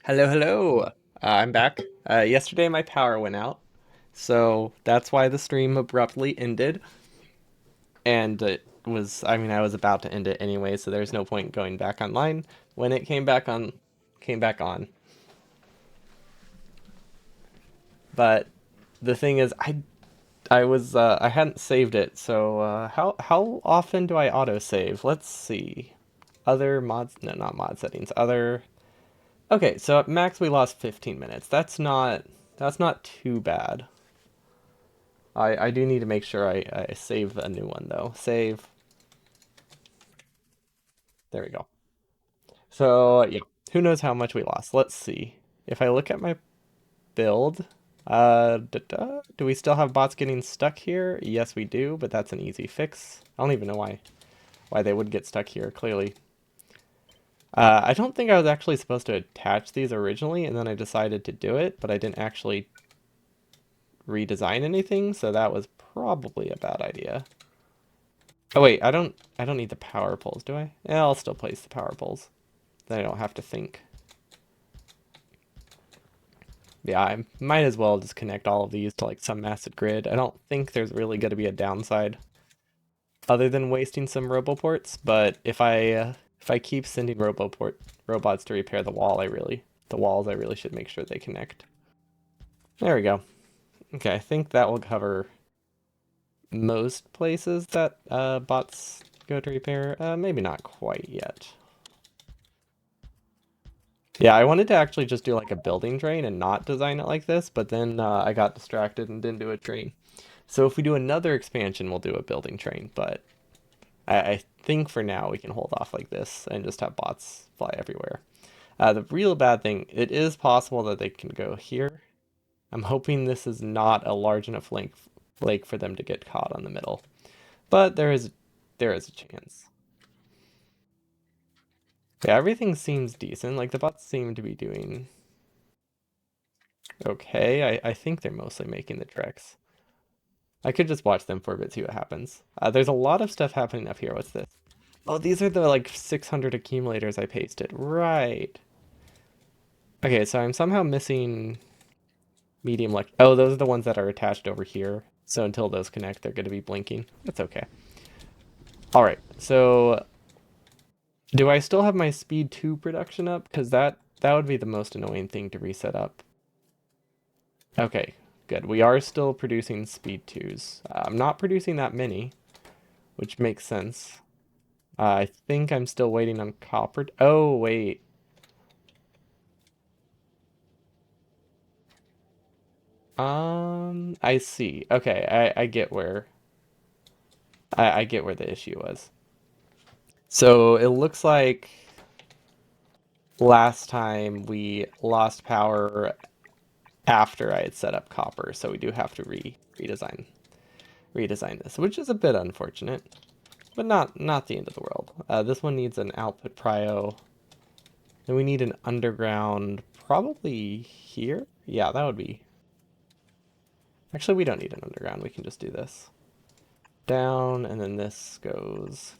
Hello, hello. I'm back. Yesterday my power went out, so that's why the stream abruptly ended. And I was about to end it anyway, so there's no point going back online. When it came back on. But the thing is, I hadn't saved it, so how often do I auto save? Let's see. Other mods, no, not mod settings. Other. Okay, so at max we lost 15 minutes. That's not too bad. I do need to make sure I save a new one though. Save. There we go. So yeah, who knows how much we lost? Let's see. If I look at my build, do we still have bots getting stuck here? Yes, we do, but that's an easy fix. I don't even know why they would get stuck here. Clearly, I don't think I was actually supposed to attach these originally, and then I decided to do it, but I didn't actually redesign anything, so that was probably a bad idea. Oh wait, I don't need the power poles, do I? Yeah, I'll still place the power poles. Then I don't have to think. Yeah, I might as well just connect all of these to like some massive grid. I don't think there's really going to be a downside other than wasting some roboports, but if I keep sending robots to repair the walls I really should make sure they connect. There we go. Okay, I think that will cover most places that bots go to repair. Maybe not quite yet. Yeah, I wanted to actually just do like a building train and not design it like this, but then I got distracted and didn't do a train. So if we do another expansion, we'll do a building train, but I think for now we can hold off like this and just have bots fly everywhere. The real bad thing, it is possible that they can go here. I'm hoping this is not a large enough lake for them to get caught on the middle, but there is a chance. Yeah, everything seems decent. Like the bots seem to be doing okay. I think they're mostly making the treks. I could just watch them for a bit, see what happens. There's a lot of stuff happening up here. What's this? Oh, these are the like 600 accumulators I pasted. Right. Okay, so I'm somehow missing medium like. Oh, those are the ones that are attached over here. So until those connect, they're going to be blinking. That's okay. All right. So do I still have my speed 2 production up? Because that would be the most annoying thing to reset up. Okay, good. We are still producing speed 2s. I'm not producing that many, which makes sense. I think I'm still waiting on copper. Oh, wait. I see. Okay, I get where I get where the issue was. So it looks like last time we lost power after I had set up copper, so we do have to redesign this, which is a bit unfortunate, but not the end of the world. This one needs an output prio. Then we need an underground, probably here. Yeah, that would be. Actually, we don't need an underground. We can just do this. Down, and then this goes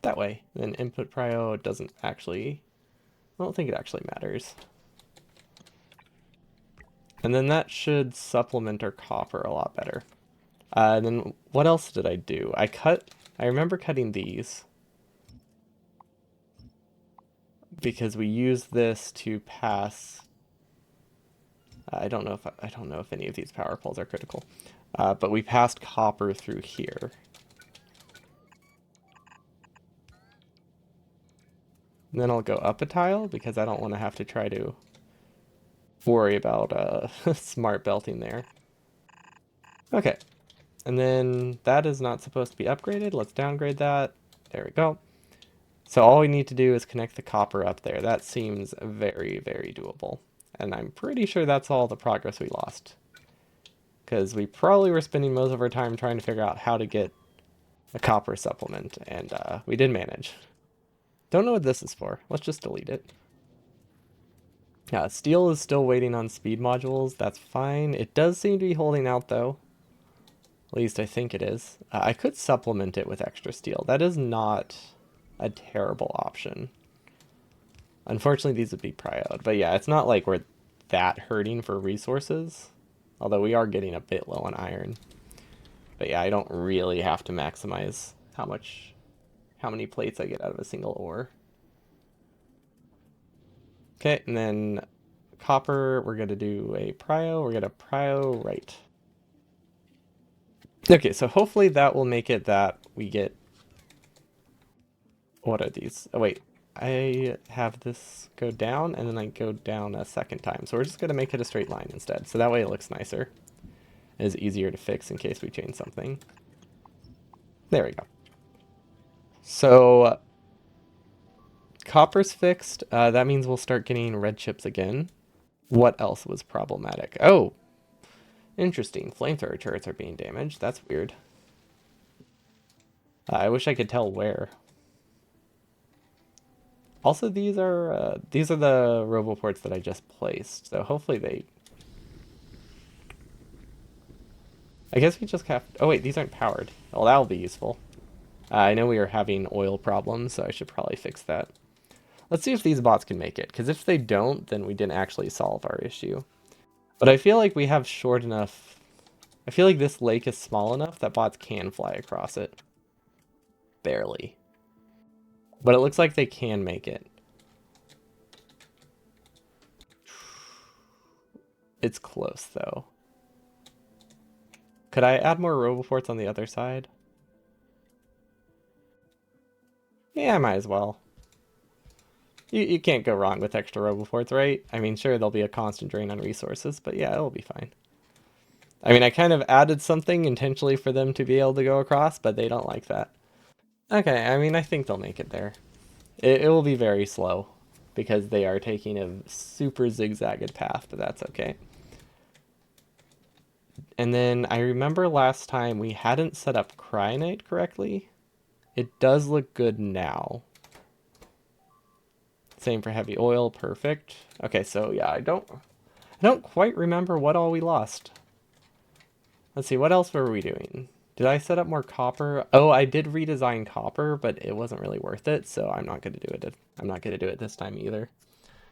that way. Then input prio doesn't actually, I don't think it actually matters. And then that should supplement our copper a lot better. And then what else did I do? I remember cutting these because we used this to pass. I don't know if any of these power poles are critical, but we passed copper through here. And then I'll go up a tile because I don't want to have to try to worry about smart belting there. Okay, and then that is not supposed to be upgraded. Let's downgrade that. There we go. So all we need to do is connect the copper up there. That seems very, very doable. And I'm pretty sure that's all the progress we lost. Because we probably were spending most of our time trying to figure out how to get a copper supplement, and we did manage. Don't know what this is for. Let's just delete it. Yeah, steel is still waiting on speed modules. That's fine. It does seem to be holding out, though. At least I think it is. I could supplement it with extra steel. That is not a terrible option. Unfortunately, these would be prioed. But yeah, it's not like we're that hurting for resources. Although we are getting a bit low on iron. But yeah, I don't really have to maximize how many plates I get out of a single ore. Okay, and then copper, we're gonna do a prio. We're gonna prio right. Okay, so hopefully that will make it that we get, what are these? Oh wait, I have this go down and then I go down a second time. So we're just gonna make it a straight line instead. So that way it looks nicer. It is easier to fix in case we change something. There we go. So copper's fixed. That means we'll start getting red chips again. What else was problematic? Oh, interesting. Flamethrower turrets are being damaged. That's weird. I wish I could tell where. Also, these are the roboports that I just placed. So hopefully they. I guess we just have. Oh wait, these aren't powered. Well, that'll be useful. I know we are having oil problems, so I should probably fix that. Let's see if these bots can make it, because if they don't, then we didn't actually solve our issue. But I feel like we have short enough. I feel like this lake is small enough that bots can fly across it. Barely. But it looks like they can make it. It's close, though. Could I add more roboports on the other side? Yeah, I might as well. You can't go wrong with extra roboports, right? I mean, sure, there'll be a constant drain on resources, but yeah, it'll be fine. I mean, I kind of added something intentionally for them to be able to go across, but they don't like that. Okay, I mean, I think they'll make it there. It will be very slow because they are taking a super zigzagged path, but that's okay. And then I remember last time we hadn't set up Cryonite correctly. It does look good now. Same for heavy oil, perfect. Okay, so yeah, I don't quite remember what all we lost. Let's see, what else were we doing? Did I set up more copper? Oh, I did redesign copper, but it wasn't really worth it, so I'm not going to do it. I'm not going to do it this time either.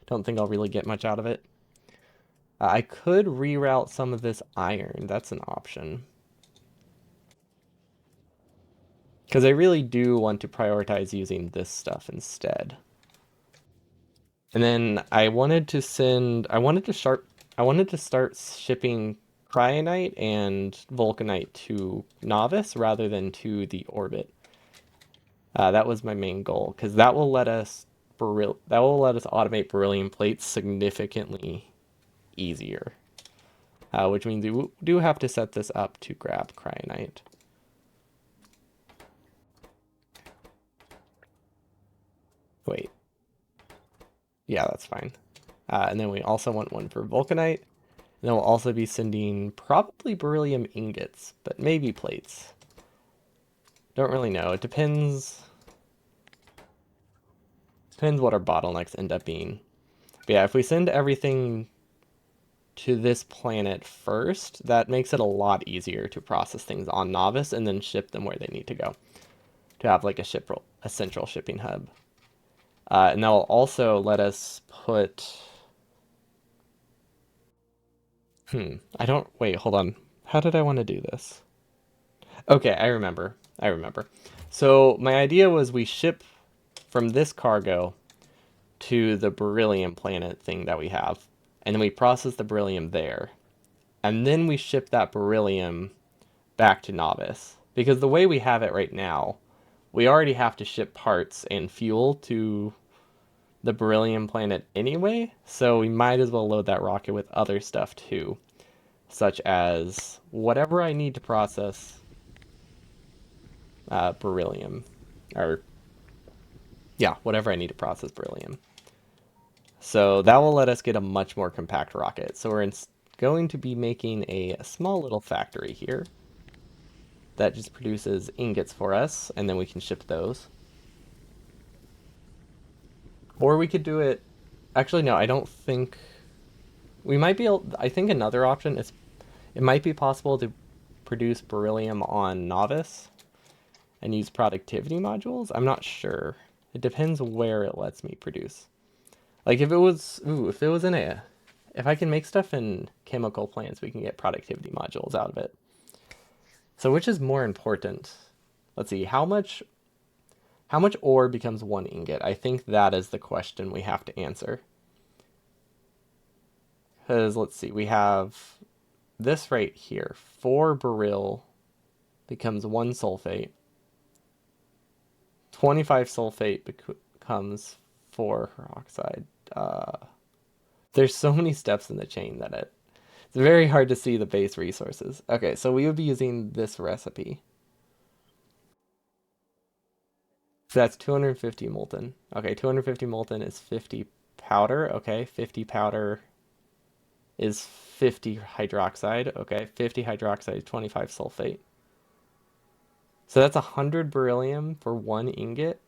Don't think I'll really get much out of it. I could reroute some of this iron. That's an option. Because I really do want to prioritize using this stuff instead. And then I wanted to start shipping Cryonite and Vulcanite to Novice rather than to the orbit. That was my main goal because that will let us automate beryllium plates significantly easier. Which means we do have to set this up to grab Cryonite. Wait. Yeah, that's fine. And then we also want one for Vulcanite. And then we'll also be sending probably beryllium ingots, but maybe plates. Don't really know. It depends. Depends what our bottlenecks end up being. But yeah, if we send everything to this planet first, that makes it a lot easier to process things on Novice and then ship them where they need to go. To have like a central shipping hub. And that will also let us put... Wait, hold on. How did I want to do this? Okay, I remember. So my idea was we ship from this cargo to the beryllium planet thing that we have, and then we process the beryllium there, and then we ship that beryllium back to Novice. Because the way we have it right now, we already have to ship parts and fuel to the beryllium planet anyway, so we might as well load that rocket with other stuff too, such as whatever I need to process beryllium, or yeah, whatever I need to process beryllium. So that will let us get a much more compact rocket. So we're going to be making a small little factory here that just produces ingots for us, and then we can ship those. Or we could do it... Actually, no, I don't think... We might be able... I think another option is it might be possible to produce beryllium on Novice and use productivity modules. I'm not sure. It depends where it lets me produce. Like if it was, ooh, if it was in a, if I can make stuff in chemical plants, we can get productivity modules out of it. So which is more important? Let's see, how much ore becomes one ingot? I think that is the question we have to answer. Because let's see, we have this right here. 4 beryl becomes 1 sulfate. 25 sulfate becomes 4 peroxide. There's so many steps in the chain that it's very hard to see the base resources. Okay, so we would be using this recipe. So that's 250 molten. Okay, 250 molten is 50 powder. Okay, 50 powder is 50 hydroxide. Okay, 50 hydroxide is 25 sulfate. So that's 100 beryllium for 1 ingot.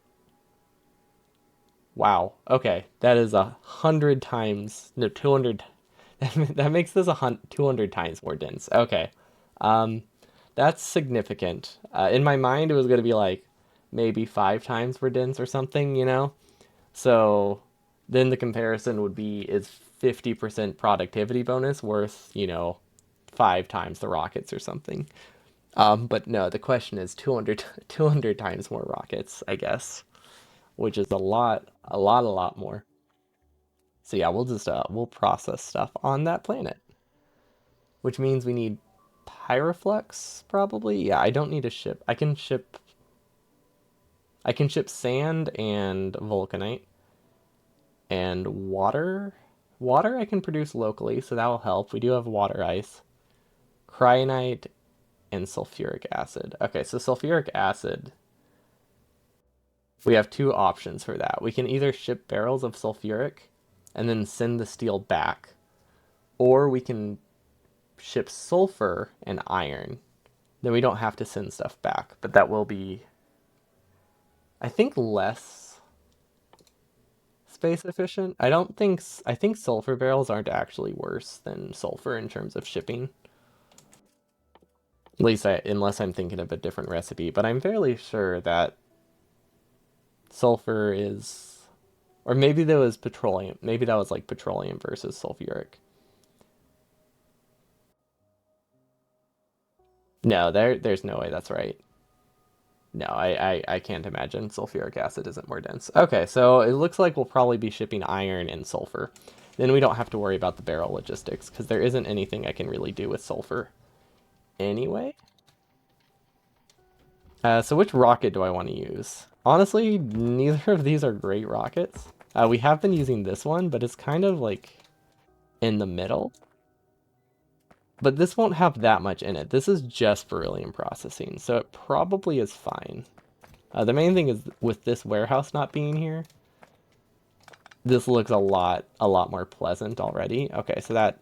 Wow. Okay, that is 100 times, no, 200. That makes this 200 times more dense. Okay. Um, that's significant. In my mind, it was going to be like maybe 5 times more dense or something, you know? So then the comparison would be, is 50% productivity bonus worth, 5 times the rockets or something? But no, the question is 200 times more rockets, I guess, which is a lot more. So yeah, we'll process stuff on that planet, which means we need Pyroflux probably. Yeah, I don't need a ship. I can ship sand and vulcanite and water. Water I can produce locally, so that will help. We do have water ice, cryonite, and sulfuric acid. Okay, so sulfuric acid, we have 2 options for that. We can either ship barrels of sulfuric and then send the steel back, or we can ship sulfur and iron. Then we don't have to send stuff back, but that will be, I think, less space efficient. I think sulfur barrels aren't actually worse than sulfur in terms of shipping. At least unless I'm thinking of a different recipe, but I'm fairly sure that sulfur is, or maybe there was petroleum. Maybe that was like petroleum versus sulfuric. No, there's no way that's right. No, I can't imagine sulfuric acid isn't more dense. Okay, so it looks like we'll probably be shipping iron and sulfur. Then we don't have to worry about the barrel logistics, because there isn't anything I can really do with sulfur anyway. So which rocket do I want to use? Honestly, neither of these are great rockets. We have been using this one, but it's kind of like in the middle. But this won't have that much in it. This is just beryllium processing, so it probably is fine. The main thing is with this warehouse not being here, this looks a lot more pleasant already. Okay, so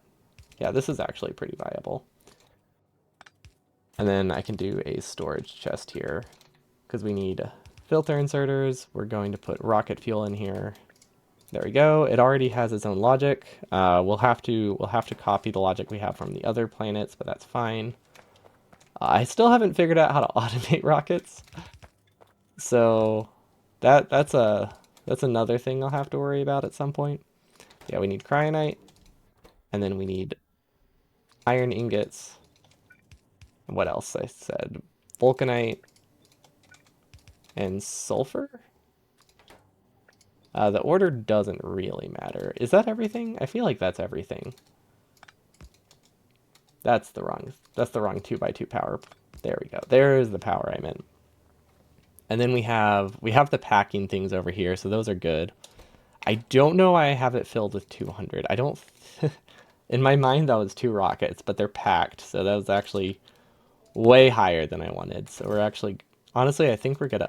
yeah, this is actually pretty viable. And then I can do a storage chest here because we need filter inserters. We're going to put rocket fuel in here. There we go. It already has its own logic. We'll have to copy the logic we have from the other planets, but that's fine. I still haven't figured out how to automate rockets, so that's another thing I'll have to worry about at some point. Yeah, we need cryonite, and then we need iron ingots. What else I said? Vulcanite and sulfur? The order doesn't really matter. Is that everything? I feel like that's everything. That's the wrong 2x2 power. There we go. There's the power I meant. And then we have the packing things over here, so those are good. I don't know why I have it filled with 200. I don't in my mind that was 2 rockets, but they're packed, so that was actually way higher than I wanted. So we're actually, honestly, I think we're gonna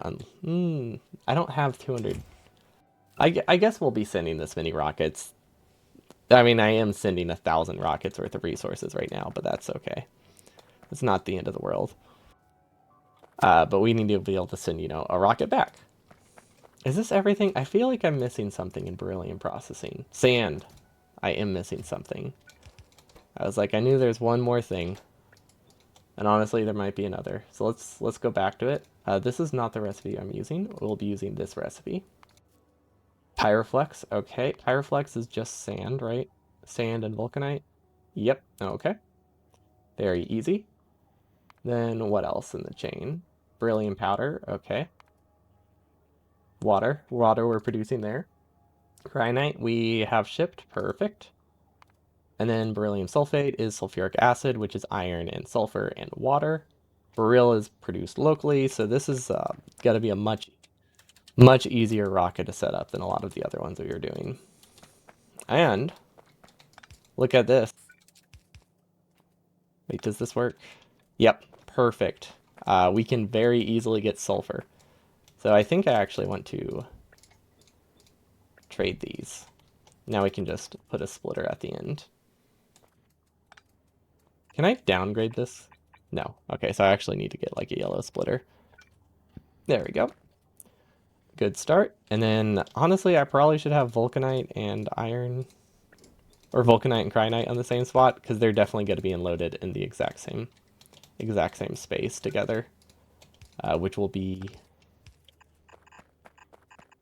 I don't have 200. I guess we'll be sending this many rockets. I mean, I am sending 1,000 rockets worth of resources right now, but that's okay. It's not the end of the world. But we need to be able to send, a rocket back. Is this everything? I feel like I'm missing something in beryllium processing. Sand. I am missing something. I was like, I knew there's one more thing. And honestly, there might be another. So let's go back to it. This is not the recipe I'm using. We'll be using this recipe. Pyroflex, okay. Pyroflex is just sand, right? Sand and vulcanite. Yep, okay. Very easy. Then what else in the chain? Beryllium powder, okay. Water we're producing there. Kyanite we have shipped, perfect. And then beryllium sulfate is sulfuric acid, which is iron and sulfur and water. Beryl is produced locally, so this is got to be a much easier rocket to set up than a lot of the other ones that we were doing. And look at this. Wait, does this work? Yep, perfect. We can very easily get sulfur. So I think I actually want to trade these. Now we can just put a splitter at the end. Can I downgrade this? No. Okay, so I actually need to get like a yellow splitter. There we go. Good start. And then honestly, I probably should have vulcanite and iron, or vulcanite and kyanite on the same spot, because they're definitely going to be unloaded in the exact same space together, which will be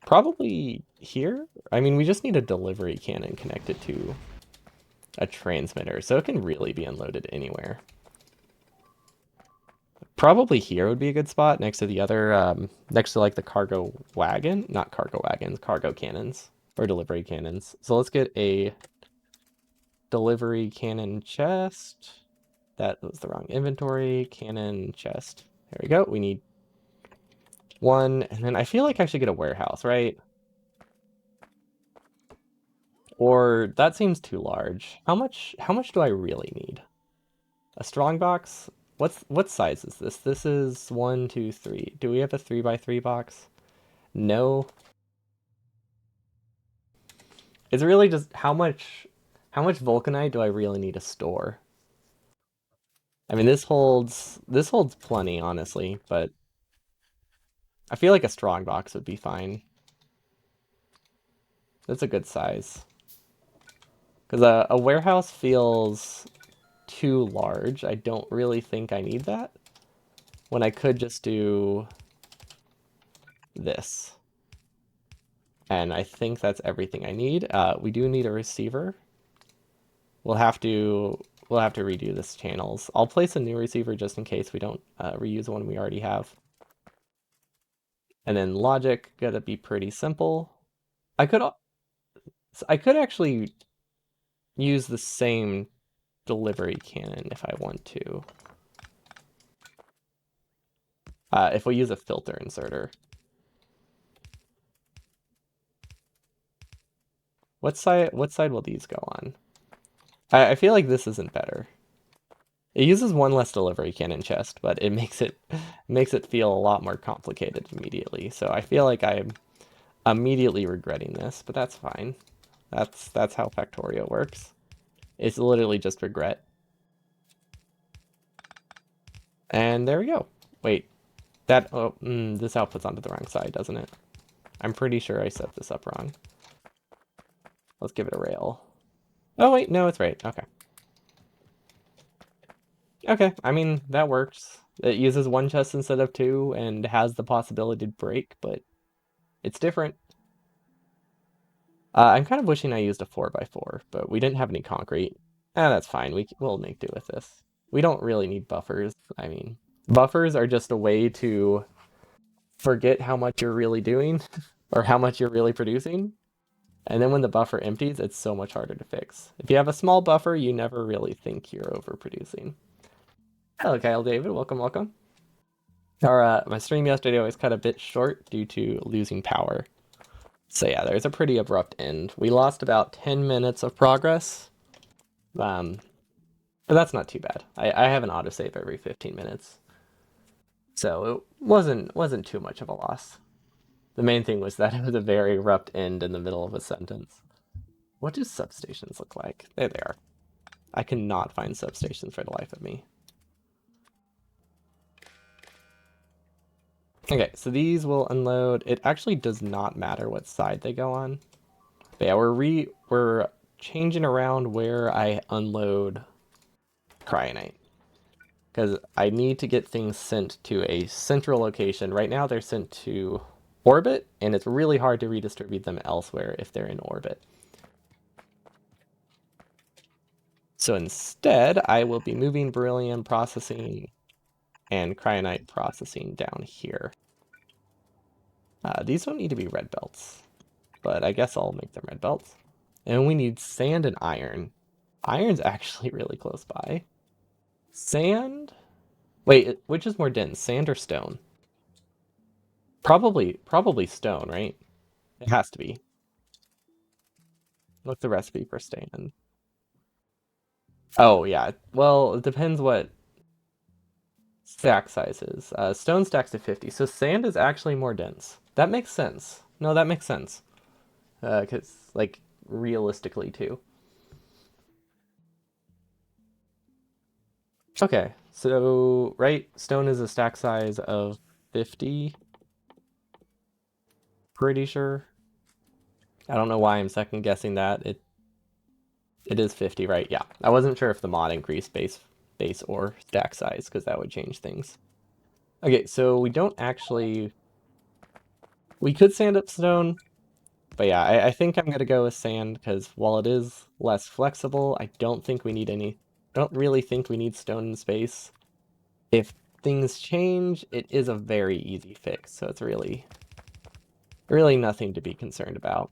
probably here. I mean, we just need a delivery cannon connected to a transmitter, so it can really be unloaded anywhere. Probably here would be a good spot next to the other, next to like the cargo wagon, not cargo wagons, cargo cannons or delivery cannons. So let's get a delivery cannon chest. That was the wrong inventory. Cannon chest. There we go. We need one, and then I feel like I should get a warehouse, right? Or that seems too large. How much do I really need? A strong box? What size is this? This is 1, 2, 3. Do we have a 3x3 box? No. It's really just how much vulcanite do I really need to store? I mean, this holds plenty, honestly, but I feel like a strong box would be fine. That's a good size. Because a warehouse feels too large. I don't really think I need that. When I could just do this. And I think that's everything I need. We do need a receiver. We'll have to redo this channels. I'll place a new receiver just in case we don't reuse one we already have. And then logic, gotta be pretty simple. I could actually use the same delivery cannon if I want to. If we use a filter inserter. What side will these go on? I feel like this isn't better. It uses one less delivery cannon chest, but it makes it feel a lot more complicated immediately. So I feel like I'm immediately regretting this, but that's fine. That's how Factorio works. It's literally just regret. And there we go. Wait, this output's onto the wrong side, doesn't it? I'm pretty sure I set this up wrong. Let's give it a rail. Oh wait, no, it's right. Okay. Okay, I mean, that works. It uses one chest instead of two and has the possibility to break, but it's different. I'm kind of wishing I used a 4x4, but we didn't have any concrete. That's fine. We'll make do with this. We don't really need buffers. I mean, buffers are just a way to forget how much you're really doing or how much you're really producing. And then when the buffer empties, it's so much harder to fix. If you have a small buffer, you never really think you're overproducing. Hello, Kyle David. Welcome, welcome. My stream yesterday was cut a bit short due to losing power. So yeah, there's a pretty abrupt end. We lost about 10 minutes of progress. But that's not too bad. I have an autosave every 15 minutes. So it wasn't too much of a loss. The main thing was that it was a very abrupt end in the middle of a sentence. What do substations look like? There they are. I cannot find substations for the life of me. Okay, so these will unload. It actually does not matter what side they go on. But yeah, we're changing around where I unload Cryonite. Because I need to get things sent to a central location. Right now they're sent to... orbit, and it's really hard to redistribute them elsewhere if they're in orbit. So instead, I will be moving beryllium processing and cryonite processing down here. These don't need to be red belts, but I guess I'll make them red belts. And we need sand and iron. Iron's actually really close by. Sand? Wait, which is more dense, sand or stone? Probably stone, right? It has to be. What's the recipe for sand? Oh, yeah. Well, it depends what stack size is. Stone stacks to 50, so sand is actually more dense. That makes sense. No, that makes sense. Because, like, realistically, too. Okay, so, right, stone is a stack size of 50. Pretty sure. I don't know why I'm second guessing that. It is 50, right? Yeah. I wasn't sure if the mod increased base or stack size, because that would change things. Okay, so we don't actually... We could sand up stone, but yeah, I think I'm going to go with sand, because while it is less flexible, I don't think we need any... don't really think we need stone in space. If things change, it is a very easy fix, so it's really nothing to be concerned about.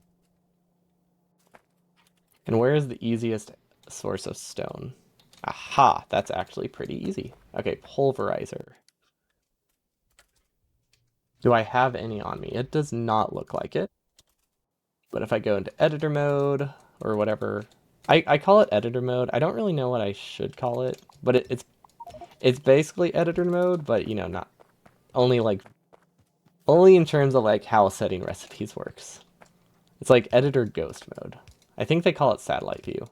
And where is the easiest source of stone? Aha, that's actually pretty easy. Okay, pulverizer. Do I have any on me? It does not look like it. But if I go into editor mode or whatever, I call it editor mode. I don't really know what I should call it, but it's basically editor mode, but you know, not only like only in terms of like how setting recipes works. It's like editor ghost mode. I think they call it satellite view.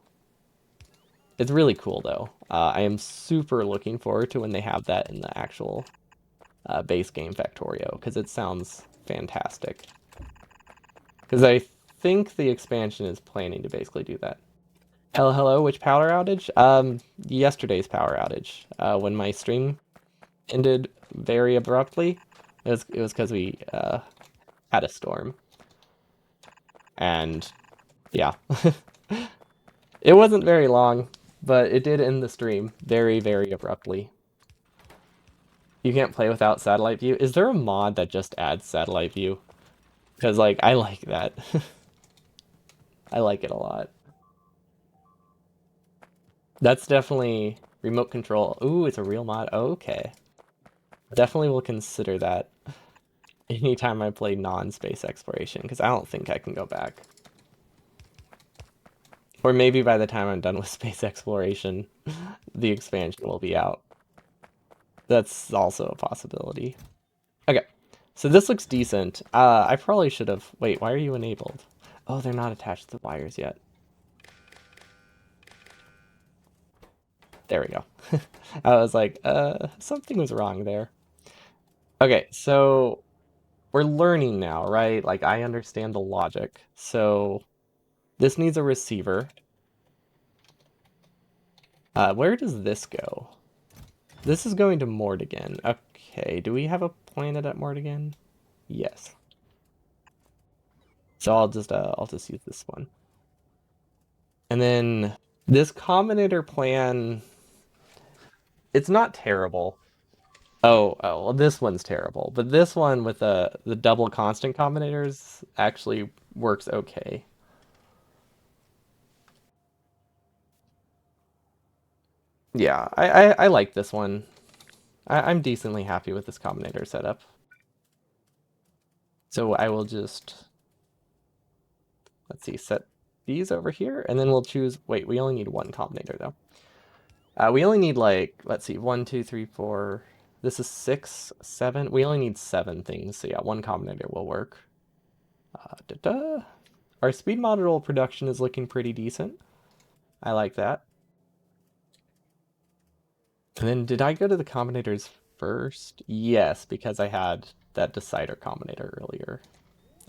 It's really cool though. I am super looking forward to when they have that in the actual base game Factorio, because it sounds fantastic. Because I think the expansion is planning to basically do that. Hello, which power outage? Yesterday's power outage. When my stream ended very abruptly, it was because we had a storm. And yeah. It wasn't very long, but it did end the stream very, very abruptly. You can't play without satellite view. Is there a mod that just adds satellite view? Because, like, I like that. I like it a lot. That's definitely remote control. Ooh, it's a real mod. Okay. Definitely will consider that anytime I play non-space exploration, because I don't think I can go back. Or maybe by the time I'm done with space exploration, the expansion will be out. That's also a possibility. Okay, so this looks decent. I probably should have... Wait, why are you enabled? Oh, they're not attached to the wires yet. There we go. I was like, something was wrong there. Okay, so we're learning now, right? Like, I understand the logic. So this needs a receiver. Where does this go? This is going to Mordigan. Okay, do we have a planet at Mordigan? Yes. So I'll just use this one. And then this combinator plan, it's not terrible. Well, this one's terrible. But this one with the double constant combinators actually works okay. Yeah, I like this one. I'm decently happy with this combinator setup. So I will just, let's see, set these over here, and then we'll choose, wait, we only need one combinator though. We only need like, let's see, 1, 2, 3, 4, this is 6, 7, we only need 7 things, so yeah, one combinator will work. Our speed module production is looking pretty decent. I like that. And then did I go to the combinators first? Yes, because I had that decider combinator earlier.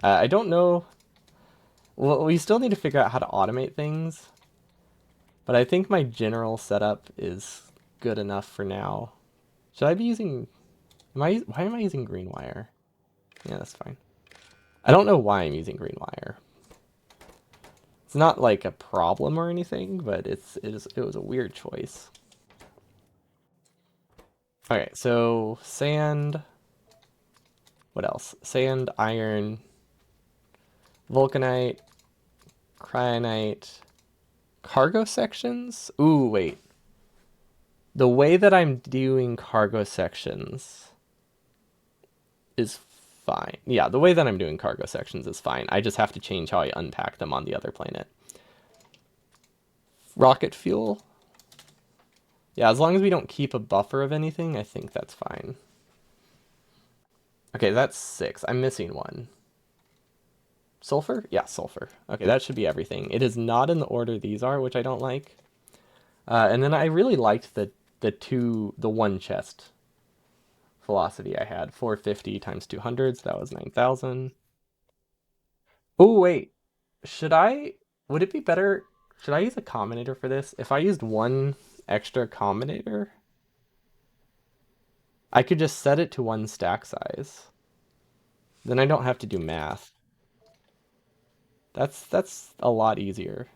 I don't know. Well, we still need to figure out how to automate things. But I think my general setup is good enough for now. Should I be using... why am I using green wire? Yeah, that's fine. I don't know why I'm using green wire. It's not like a problem or anything, but it was a weird choice. Okay, so sand. What else? Sand, iron, vulcanite, cryonite, cargo sections. Ooh, wait. The way that I'm doing cargo sections is fine. Yeah, the way that I'm doing cargo sections is fine. I just have to change how I unpack them on the other planet. Rocket fuel. Yeah, as long as we don't keep a buffer of anything, I think that's fine. Okay, that's 6. I'm missing one. Sulfur? Yeah, sulfur. Okay, that should be everything. It is not in the order these are, which I don't like. And then I really liked the one chest velocity I had. 450 times 200, so that was 9,000. Oh, wait. Should I, would it be better, should I use a combinator for this? If I used one extra combinator, I could just set it to one stack size. Then I don't have to do math. That's a lot easier.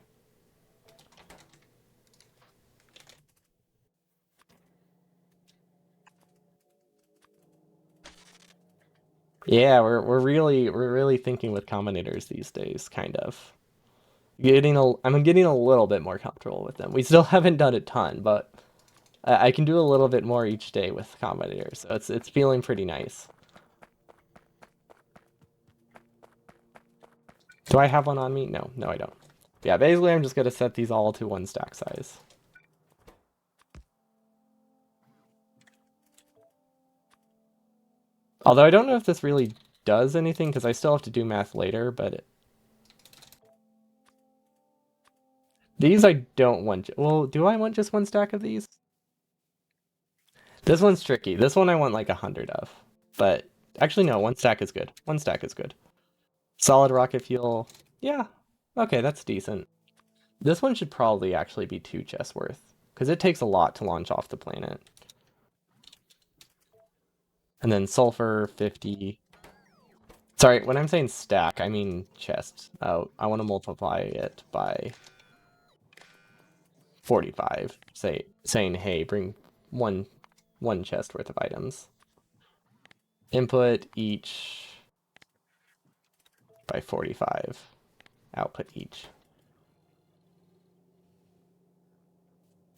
Yeah, we're really thinking with combinators these days, kind of. I'm getting a little bit more comfortable with them. We still haven't done a ton, but I can do a little bit more each day with combinators, so it's feeling pretty nice. Do I have one on me? No, no, I don't. Yeah, basically I'm just gonna set these all to one stack size. Although I don't know if this really does anything because I still have to do math later, but these I don't want. Well, do I want just one stack of these? This one's tricky. This one I want like 100 of. But actually, no, one stack is good. One stack is good. Solid rocket fuel. Yeah. Okay, that's decent. This one should probably actually be 2 chests worth because it takes a lot to launch off the planet. And then sulfur 50. Sorry, when I'm saying stack, I mean chest. Oh, I want to multiply it by 45. Saying, hey, bring one chest worth of items. Input each by 45. Output each.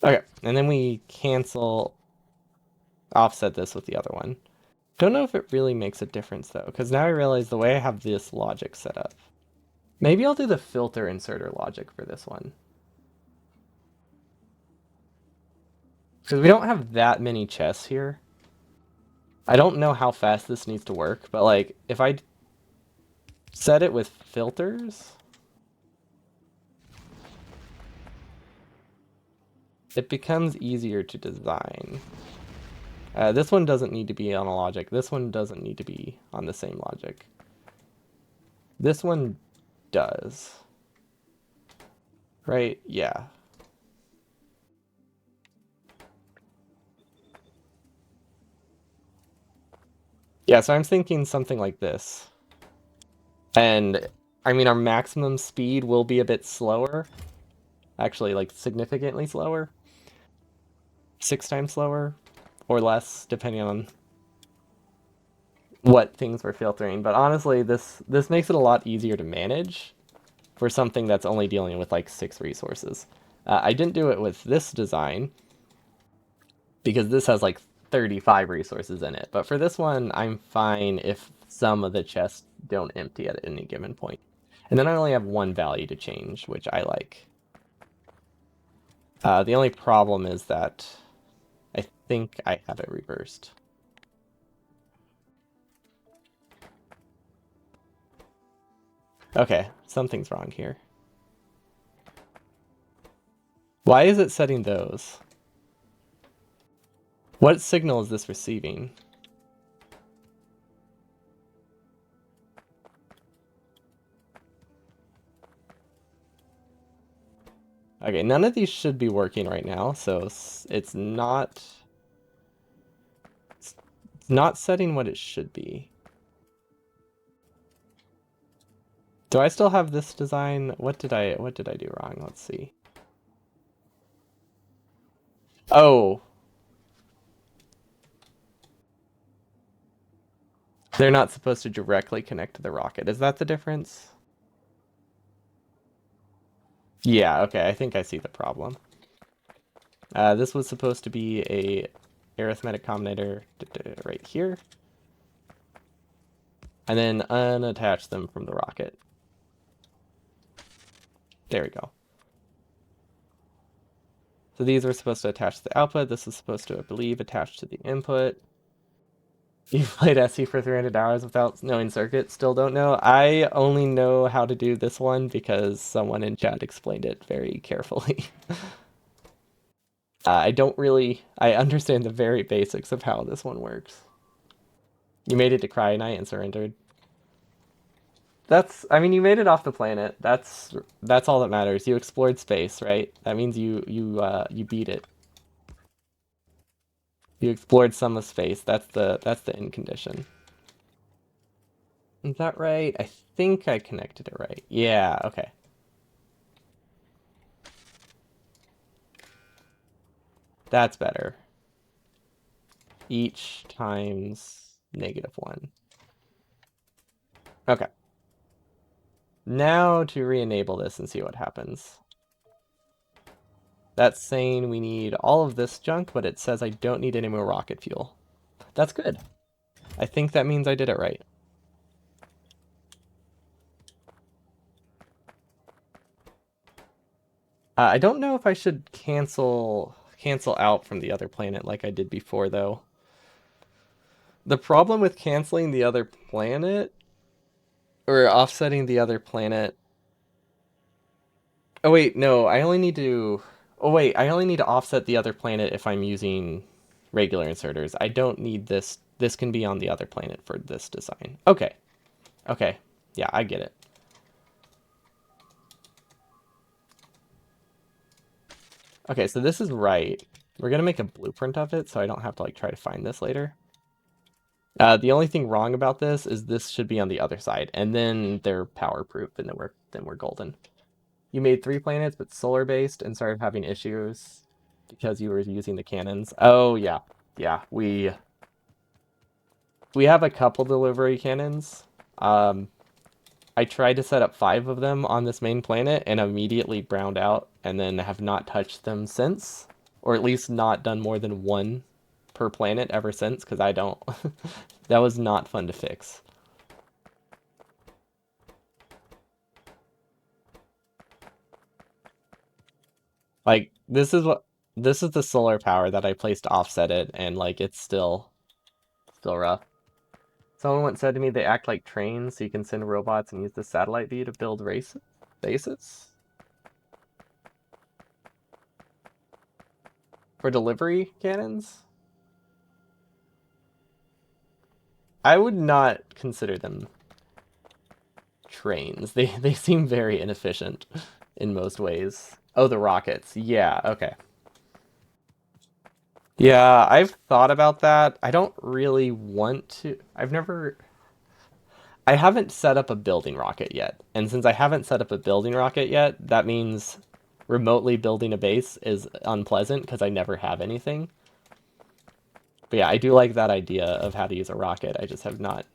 Okay, and then we cancel, offset this with the other one. Don't know if it really makes a difference though, because now I realize the way I have this logic set up. Maybe I'll do the filter inserter logic for this one. Because we don't have that many chests here. I don't know how fast this needs to work, but like, if I set it with filters, it becomes easier to design. This one doesn't need to be on a logic. This one doesn't need to be on the same logic. This one does. Right? Yeah. Yeah, so I'm thinking something like this. And I mean, our maximum speed will be a bit slower. Actually, like significantly slower. 6 times slower or less, depending on what things we're filtering. But honestly, this makes it a lot easier to manage for something that's only dealing with like 6 resources. I didn't do it with this design because this has like 35 resources in it. But for this one, I'm fine if some of the chests don't empty at any given point. And then I only have one value to change, which I like. The only problem is that I think I have it reversed. Okay, something's wrong here. Why is it setting those? What signal is this receiving? Okay, none of these should be working right now, so it's not setting what it should be. Do I still have this design? What did I do wrong? Let's see. Oh, they're not supposed to directly connect to the rocket. Is that the difference? Yeah, okay, I think I see the problem. This was supposed to be a arithmetic combinator right here, and then unattach them from the rocket. There we go. So these are supposed to attach to the output. This is supposed to, I believe, attach to the input. You played SE for 300 hours without knowing circuits? Still don't know? I only know how to do this one because someone in chat explained it very carefully. I understand the very basics of how this one works. You made it to Cryonite and surrendered. I mean, you made it off the planet. That's all that matters. You explored space, right? That means you beat it. You explored some of space. That's the end condition. Is that right? I think I connected it right. Yeah, okay. That's better. Each times -1. Okay. Now to re-enable this and see what happens. That's saying we need all of this junk, but it says I don't need any more rocket fuel. That's good. I think that means I did it right. I don't know if I should cancel out from the other planet like I did before, though. The problem with canceling the other planet, or offsetting the other planet... Oh wait, no, I only need to... Oh wait, I only need to offset the other planet if I'm using regular inserters. I don't need this. This can be on the other planet for this design. Okay. Okay. Yeah, I get it. Okay, so this is right. We're gonna make a blueprint of it so I don't have to like try to find this later. The only thing wrong about this should be on the other side, and then they're power proof, and then we're golden. You made 3 planets, but solar based, and started having issues because you were using the cannons. Oh yeah, yeah. We have a couple delivery cannons. I tried to set up 5 of them on this main planet and immediately browned out, and then have not touched them since, or at least not done more than 1 per planet ever since, because I don't. That was not fun to fix. Like this is the solar power that I placed to offset it, and like it's still rough. Someone once said to me they act like trains, so you can send robots and use the satellite view to build bases for delivery cannons. I would not consider them trains. They seem very inefficient in most ways. Oh, the rockets. Yeah, okay. Yeah, I've thought about that. I don't really want to. I haven't set up a building rocket yet. And since I haven't set up a building rocket yet, that means remotely building a base is unpleasant because I never have anything. But yeah, I do like that idea of how to use a rocket. I just have not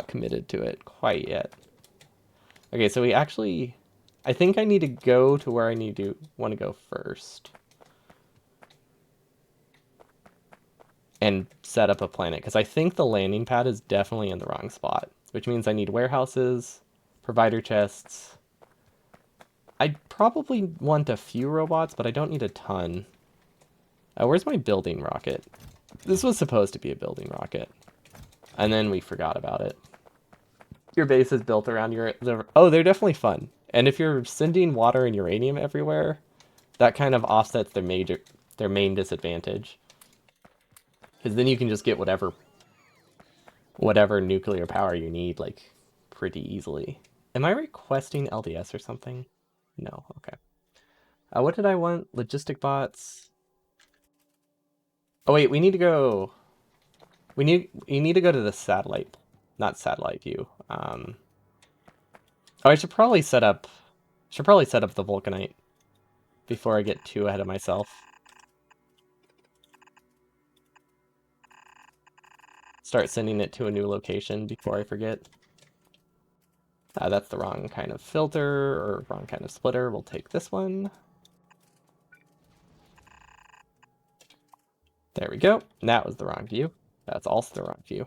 committed to it quite yet. Okay, so I think I need to go to where I want to go first. And set up a planet, because I think the landing pad is definitely in the wrong spot, which means I need warehouses, provider chests. I probably want a few robots, but I don't need a ton. Where's my building rocket? This was supposed to be a building rocket, and then we forgot about it. Your base is built around oh, they're definitely fun. And if you're sending water and uranium everywhere, that kind of offsets their main disadvantage. Because then you can just get whatever nuclear power you need, like, pretty easily. Am I requesting LDS or something? No, okay. What did I want? Logistic bots. Oh wait, we need to go. You need to go to the satellite, not satellite view. Oh, I should probably set up the Vulcanite before I get too ahead of myself. Start sending it to a new location before I forget. That's the wrong kind of filter or wrong kind of splitter. We'll take this one. There we go. That was the wrong view. That's also the wrong view.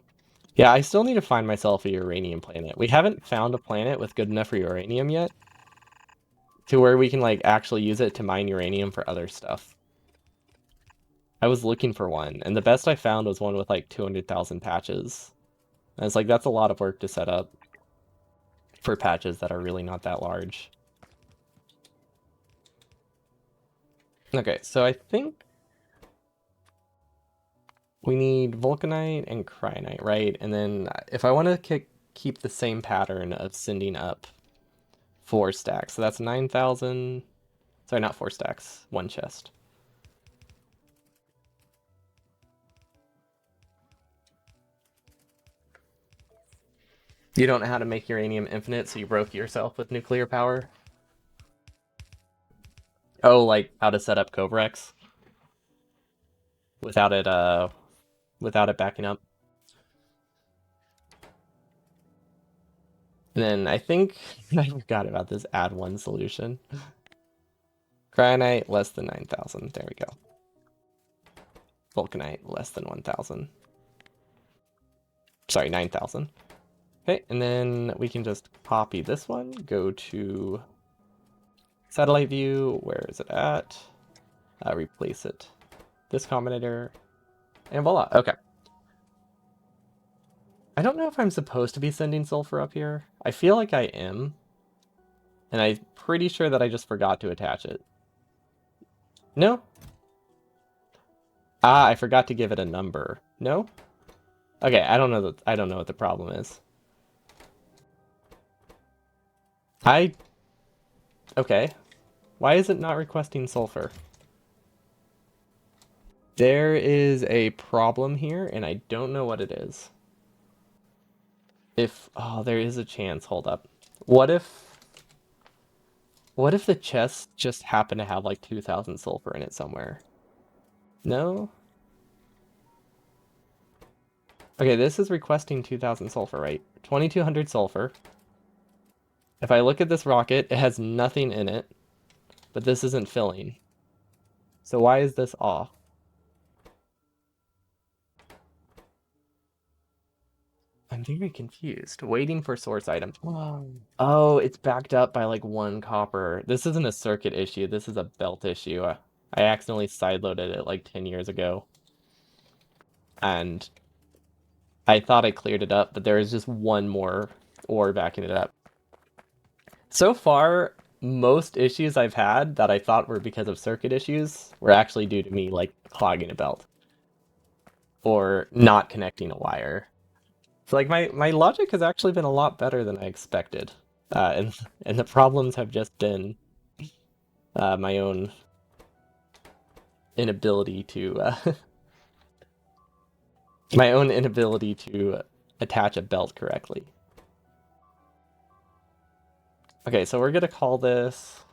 Yeah, I still need to find myself a uranium planet. We haven't found a planet with good enough for uranium yet to where we can like actually use it to mine uranium for other stuff. I was looking for one, and the best I found was one with like 200,000 patches. And it's like that's a lot of work to set up for patches that are really not that large. Okay, so I think we need Vulcanite and Cryonite, right? And then if I want to keep the same pattern of sending up 4 stacks, so that's 9,000. Sorry, not 4 stacks, 1 chest. You don't know how to make uranium infinite, so you broke yourself with nuclear power? Oh, like how to set up Covrex without it backing up. And then I think I forgot about this add one solution. Cryonite less than 9,000. There we go. Vulcanite less than 1,000. Sorry, 9,000. Okay, and then we can just copy this one, go to satellite view, where is it at? Replace it. This combinator, and voila, okay. I don't know if I'm supposed to be sending sulfur up here. I feel like I am, and I'm pretty sure that I just forgot to attach it. No? Ah, I forgot to give it a number. No? Okay, I don't know what the problem is. Okay. Why is it not requesting sulfur? There is a problem here, and I don't know what it is. Oh, there is a chance. Hold up. What if the chest just happened to have like 2,000 sulfur in it somewhere? No? Okay, this is requesting 2,000 sulfur, right? 2,200 sulfur. If I look at this rocket, it has nothing in it, but this isn't filling. So why is this off? I'm very confused. Waiting for source item. Oh, it's backed up by like 1 copper. This isn't a circuit issue. This is a belt issue. I accidentally sideloaded it like 10 years ago. And I thought I cleared it up, but there is just one more ore backing it up. So far, most issues I've had that I thought were because of circuit issues were actually due to me like clogging a belt or not connecting a wire. So like my logic has actually been a lot better than I expected, and the problems have just been my own inability to my own inability to attach a belt correctly. Okay, so we're gonna call this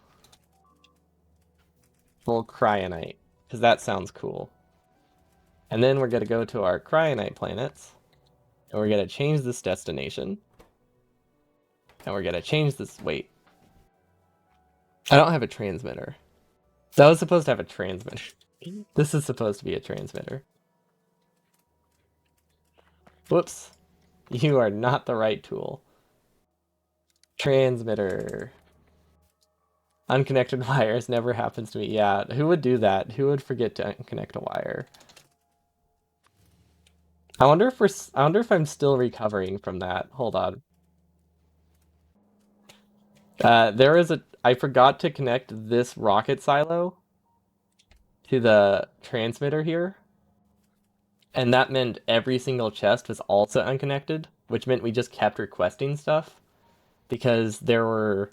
full cryonite because that sounds cool. And then we're gonna go to our cryonite planets, and we're gonna change this destination, and we're gonna change this. Wait, I don't have a transmitter. That was supposed to have a transmitter. This is supposed to be a transmitter. Whoops. You are not the right tool. Transmitter. Unconnected wires never happens to me. Yeah, who would do that? Who would forget to unconnect a wire? I wonder if I'm still recovering from that. Hold on. I forgot to connect this rocket silo to the transmitter here, and that meant every single chest was also unconnected, which meant we just kept requesting stuff because there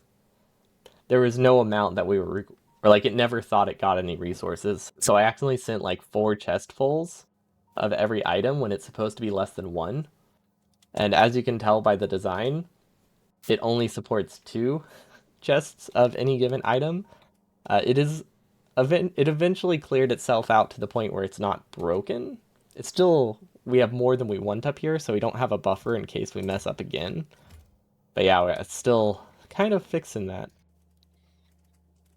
was no amount that we were or like it never thought it got any resources. So I accidentally sent like 4 chestfuls of every item when it's supposed to be less than 1. And as you can tell by the design, it only supports 2 chests of any given item. It eventually cleared itself out to the point where it's not broken. It's still, we have more than we want up here, so we don't have a buffer in case we mess up again. But yeah, we're still kind of fixing that.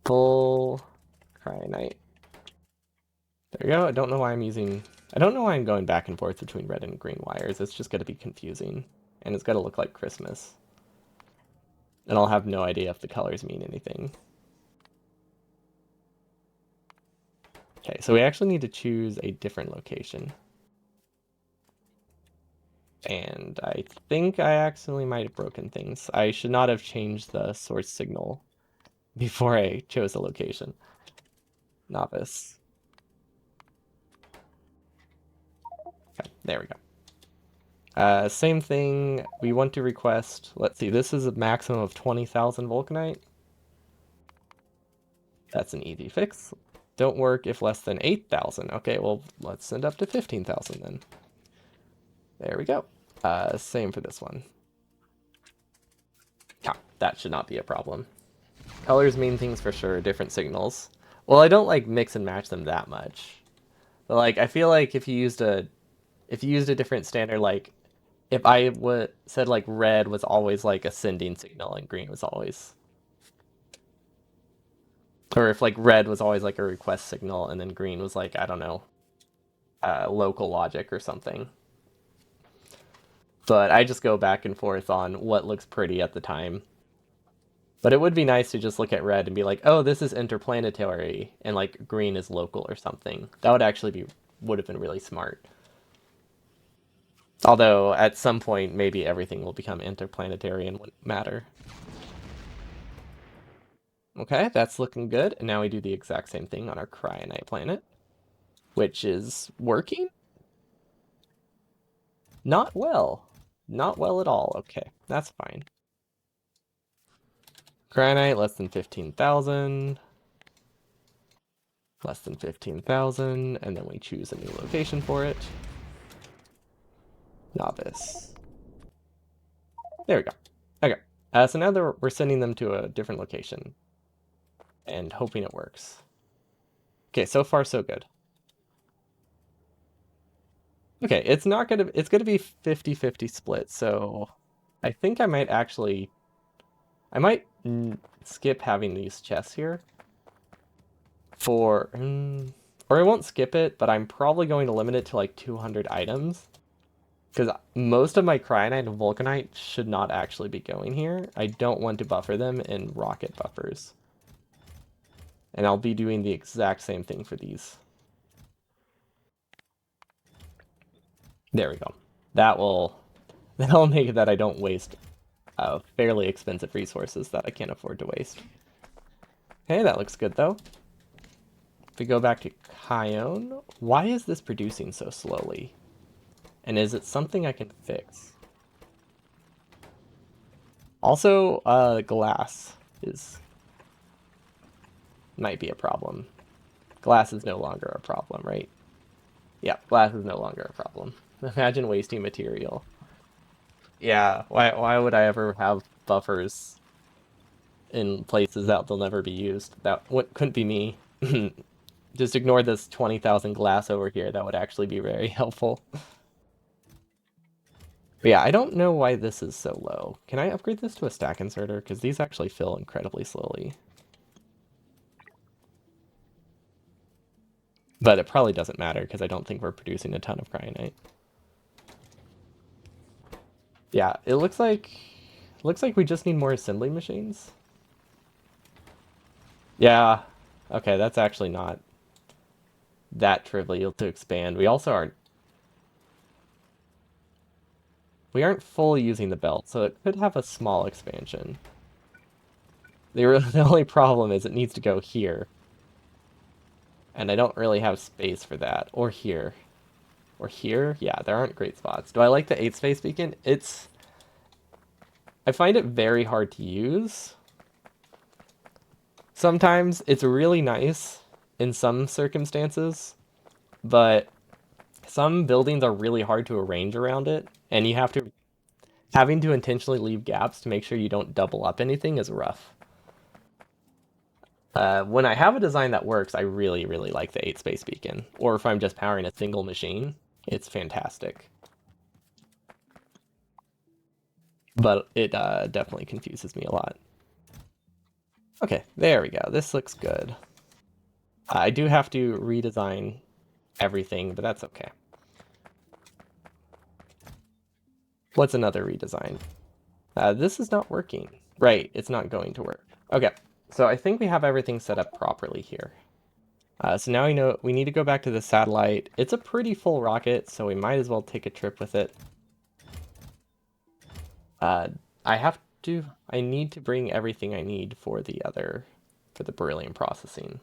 Full Cryonite. There you go. I don't know why I'm going back and forth between red and green wires. It's just going to be confusing. And it's going to look like Christmas. And I'll have no idea if the colors mean anything. Okay, so we actually need to choose a different location. And I think I accidentally might have broken things. I should not have changed the source signal before I chose a location. Novice. Okay, there we go. Same thing, we want to request, let's see, this is a maximum of 20,000 Vulcanite. That's an easy fix. Don't work if less than 8,000. Okay, well, let's send up to 15,000 then. There we go. Same for this one. Yeah, that should not be a problem. Colors mean things for sure, different signals. Well, I don't like mix and match them that much. But like I feel like if you used a different standard, like if I would said like red was always like a sending signal and green was always, or if like red was always like a request signal and then green was like, I don't know, local logic or something. But I just go back and forth on what looks pretty at the time. But it would be nice to just look at red and be like, oh, this is interplanetary, and like green is local or something. That would have been really smart. Although at some point maybe everything will become interplanetary and wouldn't matter. Okay, that's looking good. And now we do the exact same thing on our Cryonite planet, which is working. Not well. Not well at all. Okay, that's fine. Cryonite, less than 15,000. Less than 15,000, and then we choose a new location for it. Novice. There we go. Okay, so now we're sending them to a different location and hoping it works. Okay, so far so good. Okay, it's gonna be 50-50 split, so I think I might skip having these chests here for, or I won't skip it, but I'm probably going to limit it to like 200 items. Because most of my Cryonite and Vulcanite should not actually be going here. I don't want to buffer them in rocket buffers. And I'll be doing the exact same thing for these. There we go. That'll make it that I don't waste fairly expensive resources that I can't afford to waste. Okay, that looks good though. If we go back to Kion, why is this producing so slowly? And is it something I can fix? Also, glass might be a problem. Glass is no longer a problem, right? Yeah, glass is no longer a problem. Imagine wasting material. Yeah, why would I ever have buffers in places that they'll never be used? Couldn't be me. Just ignore this 20,000 glass over here. That would actually be very helpful. But yeah, I don't know why this is so low. Can I upgrade this to a stack inserter? Because these actually fill incredibly slowly. But it probably doesn't matter because I don't think we're producing a ton of Cryonite. Yeah, it looks like we just need more assembly machines. Yeah. Okay, that's actually not that trivial to expand. We aren't fully using the belt, so it could have a small expansion. The only problem is it needs to go here. And I don't really have space for that. Or here. Or here? Yeah, there aren't great spots. Do I like the 8 space beacon? I find it very hard to use. Sometimes it's really nice in some circumstances, but some buildings are really hard to arrange around it, and you have to Having to intentionally leave gaps to make sure you don't double up anything is rough. When I have a design that works, I really, really like the 8 space beacon. Or if I'm just powering a single machine, it's fantastic. But it definitely confuses me a lot. Okay, there we go. This looks good. I do have to redesign everything, but that's okay. What's another redesign? This is not working. Right, it's not going to work. Okay, so I think we have everything set up properly here. So now we know we need to go back to the satellite. It's a pretty full rocket, so we might as well take a trip with it. Uh, I need to bring everything I need for the beryllium processing.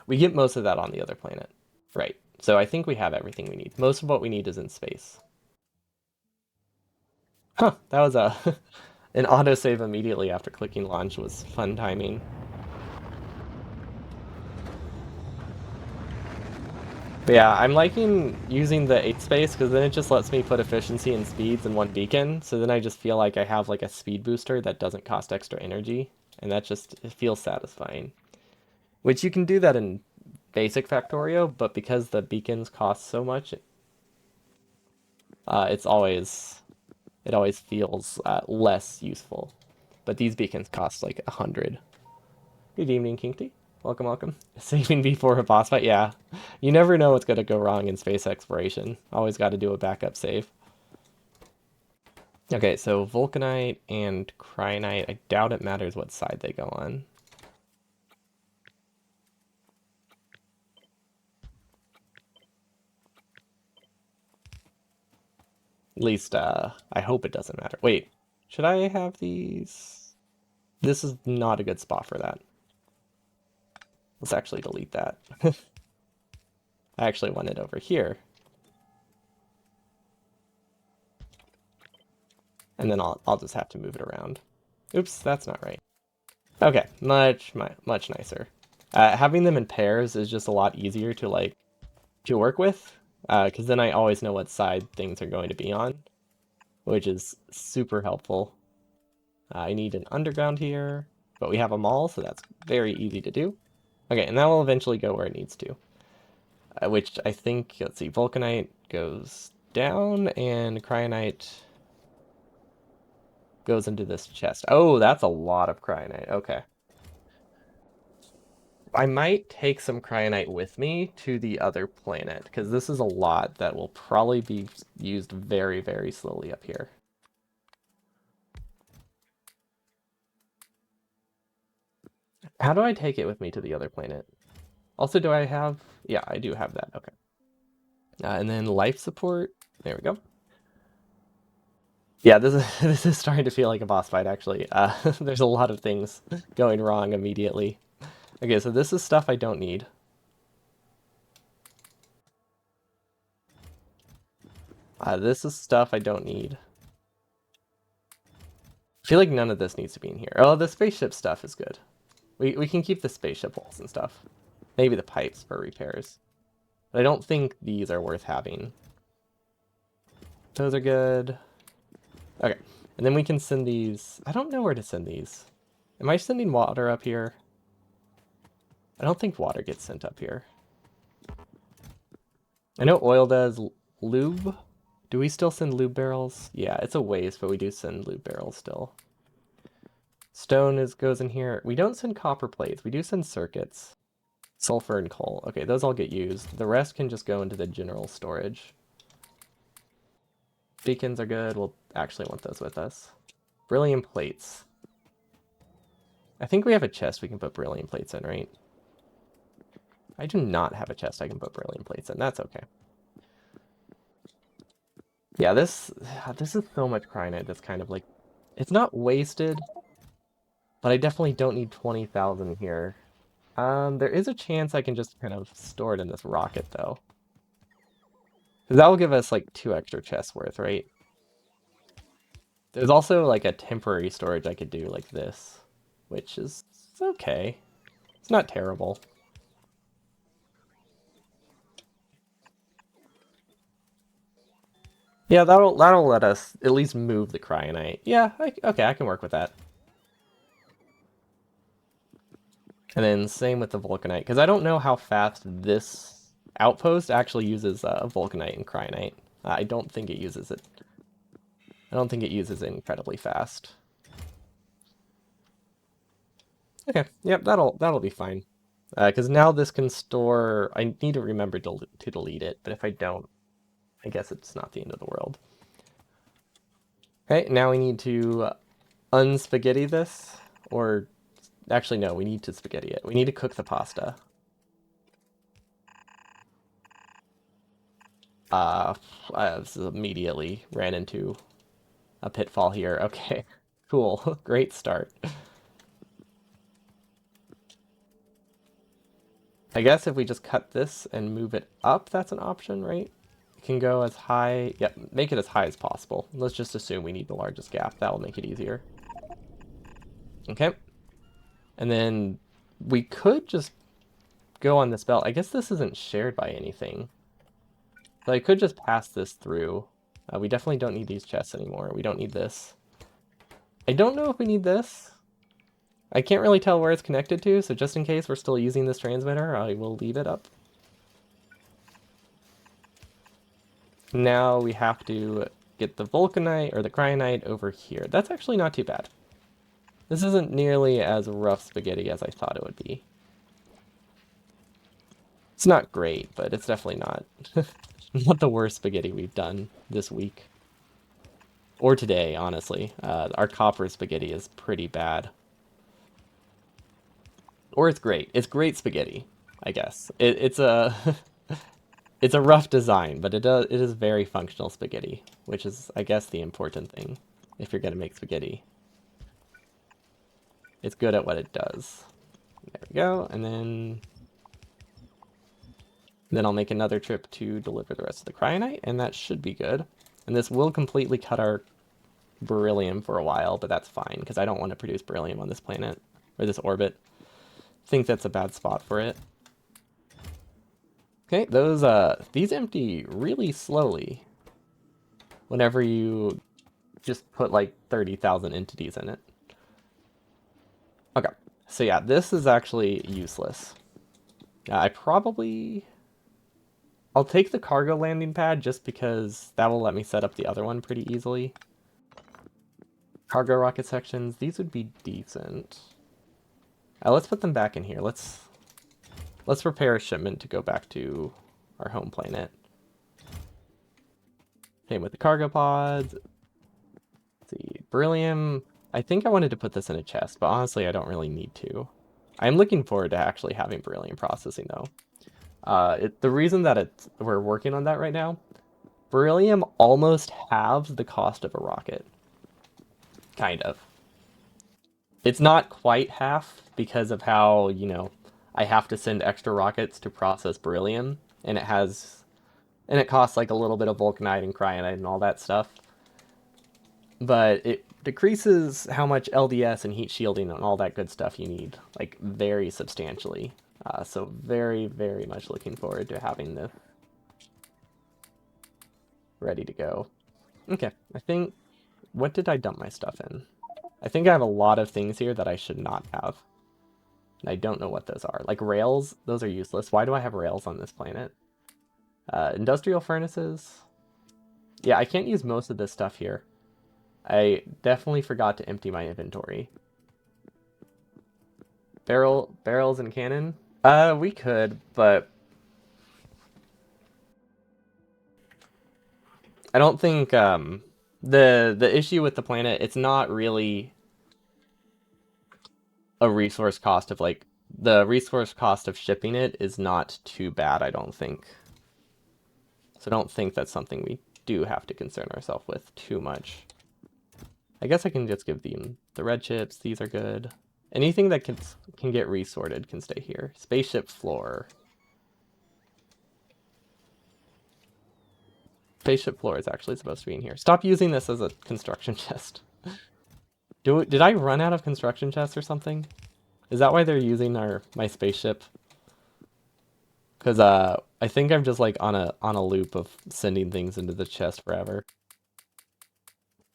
We get most of that on the other planet. Right. So I think we have everything we need. Most of what we need is in space. Huh, that was a an autosave immediately after clicking launch was fun timing. But yeah, I'm liking using the 8 space because then it just lets me put efficiency and speeds in one beacon. So then I just feel like I have like a speed booster that doesn't cost extra energy. And that just it feels satisfying. Which you can do that in basic Factorio, but because the beacons cost so much, it's always it always feels less useful. But these beacons cost like 100. Good evening, Kinky. Welcome, welcome. Saving before a boss fight? Yeah. You never know what's going to go wrong in space exploration. Always got to do a backup save. Okay, so Vulcanite and Cryonite, I doubt it matters what side they go on. At least, I hope it doesn't matter. Wait, should I have these? This is not a good spot for that. Let's actually delete that. I actually want it over here. And then I'll just have to move it around. Oops, that's not right. Okay, much nicer. Having them in pairs is just a lot easier to work with, because then I always know what side things are going to be on, which is super helpful. I need an underground here, but we have them all, so that's very easy to do. Okay, and that will eventually go where it needs to, which I think, let's see, Vulcanite goes down, and Cryonite goes into this chest. Oh, that's a lot of Cryonite. Okay. I might take some Cryonite with me to the other planet, because this is a lot that will probably be used very, very slowly up here. How do I take it with me to the other planet? Also, do I have... Yeah, I do have that. Okay. And then life support. There we go. Yeah, this is this is starting to feel like a boss fight, actually. There's a lot of things going wrong immediately. Okay, so this is stuff I don't need. This is stuff I don't need. I feel like none of this needs to be in here. Oh, the spaceship stuff is good. We can keep the spaceship holes and stuff. Maybe the pipes for repairs. But I don't think these are worth having. Those are good. Okay. And then we can send these... I don't know where to send these. Am I sending water up here? I don't think water gets sent up here. I know oil does. Lube? Do we still send lube barrels? Yeah, it's a waste, but we do send lube barrels still. Stone goes in here. We don't send copper plates. We do send circuits. Sulfur and coal. Okay, those all get used. The rest can just go into the general storage. Beacons are good. We'll actually want those with us. Beryllium plates. I think we have a chest we can put beryllium plates in, right? I do not have a chest I can put beryllium plates in. That's okay. Yeah, this is so much Cryonite that's kind of like... It's not wasted, but I definitely don't need 20,000 here. There is a chance I can just kind of store it in this rocket, though. Because that will give us, like, 2 extra chests worth, right? There's also, like, a temporary storage I could do like this, which is okay. It's not terrible. Yeah, that'll let us at least move the Cryonite. Yeah, okay, I can work with that. And then same with the Vulcanite, because I don't know how fast this outpost actually uses Vulcanite and Cryonite. I don't think it uses it. I don't think it uses it incredibly fast. Okay, yep, that'll be fine. Because now this can store. I need to remember to delete it, but if I don't, I guess it's not the end of the world. Okay, now we need to unspaghetti this, or actually no, we need to spaghetti it. We need to cook the pasta. I immediately ran into a pitfall here. Okay, cool, great start. I guess if we just cut this and move it up, that's an option, right? It can go as high, yeah, make it as high as possible. Let's just assume we need the largest gap. That will make it easier. Okay. And then we could just go on this belt. I guess this isn't shared by anything. So I could just pass this through. We definitely don't need these chests anymore. We don't need this. I don't know if we need this. I can't really tell where it's connected to, so just in case we're still using this transmitter, I will leave it up. Now we have to get the Vulcanite or the Cryonite over here. That's actually not too bad. This isn't nearly as rough spaghetti as I thought it would be. It's not great, but it's definitely not not the worst spaghetti we've done this week. Or today, honestly. Our copper spaghetti is pretty bad. Or it's great. It's great spaghetti, I guess. It's a it's a rough design, but it is very functional spaghetti, which is, I guess, the important thing if you're gonna make spaghetti. It's good at what it does. There we go, and then I'll make another trip to deliver the rest of the Cryonite, and that should be good. And this will completely cut our beryllium for a while, but that's fine, because I don't want to produce beryllium on this planet, or this orbit. I think that's a bad spot for it. Okay, these empty really slowly whenever you just put like 30,000 entities in it. Okay, so yeah, this is actually useless. I'll take the cargo landing pad just because that will let me set up the other one pretty easily. Cargo rocket sections, these would be decent. Let's put them back in here. Let's prepare a shipment to go back to our home planet. Same with the cargo pods. Let's see, beryllium. I think I wanted to put this in a chest, but honestly, I don't really need to. I'm looking forward to actually having beryllium processing, though. The reason that we're working on that right now, beryllium almost halves the cost of a rocket. Kind of. It's not quite half because of how, I have to send extra rockets to process beryllium, and it costs like a little bit of vulcanite and cryonite and all that stuff. But it decreases how much LDS and heat shielding and all that good stuff you need, like very substantially. So very, very much looking forward to having this ready to go. Okay, what did I dump my stuff in? I think I have a lot of things here that I should not have. And I don't know what those are. Like rails, those are useless. Why do I have rails on this planet? Industrial furnaces. Yeah, I can't use most of this stuff here. I forgot to empty my inventory. Barrels and cannon? We could, but I don't think the issue with the planet, it's not really a resource cost of like the resource cost of shipping it is not too bad, I don't think. So I don't think that's something we do have to concern ourselves with too much. I guess I can just give them the red chips. These are good. Anything that can get resorted can stay here. Spaceship floor. Spaceship floor is actually supposed to be in here. Stop using this as a construction chest. Did I run out of construction chests or something? Is that why they're using my spaceship? Because I think I'm just like on a loop of sending things into the chest forever.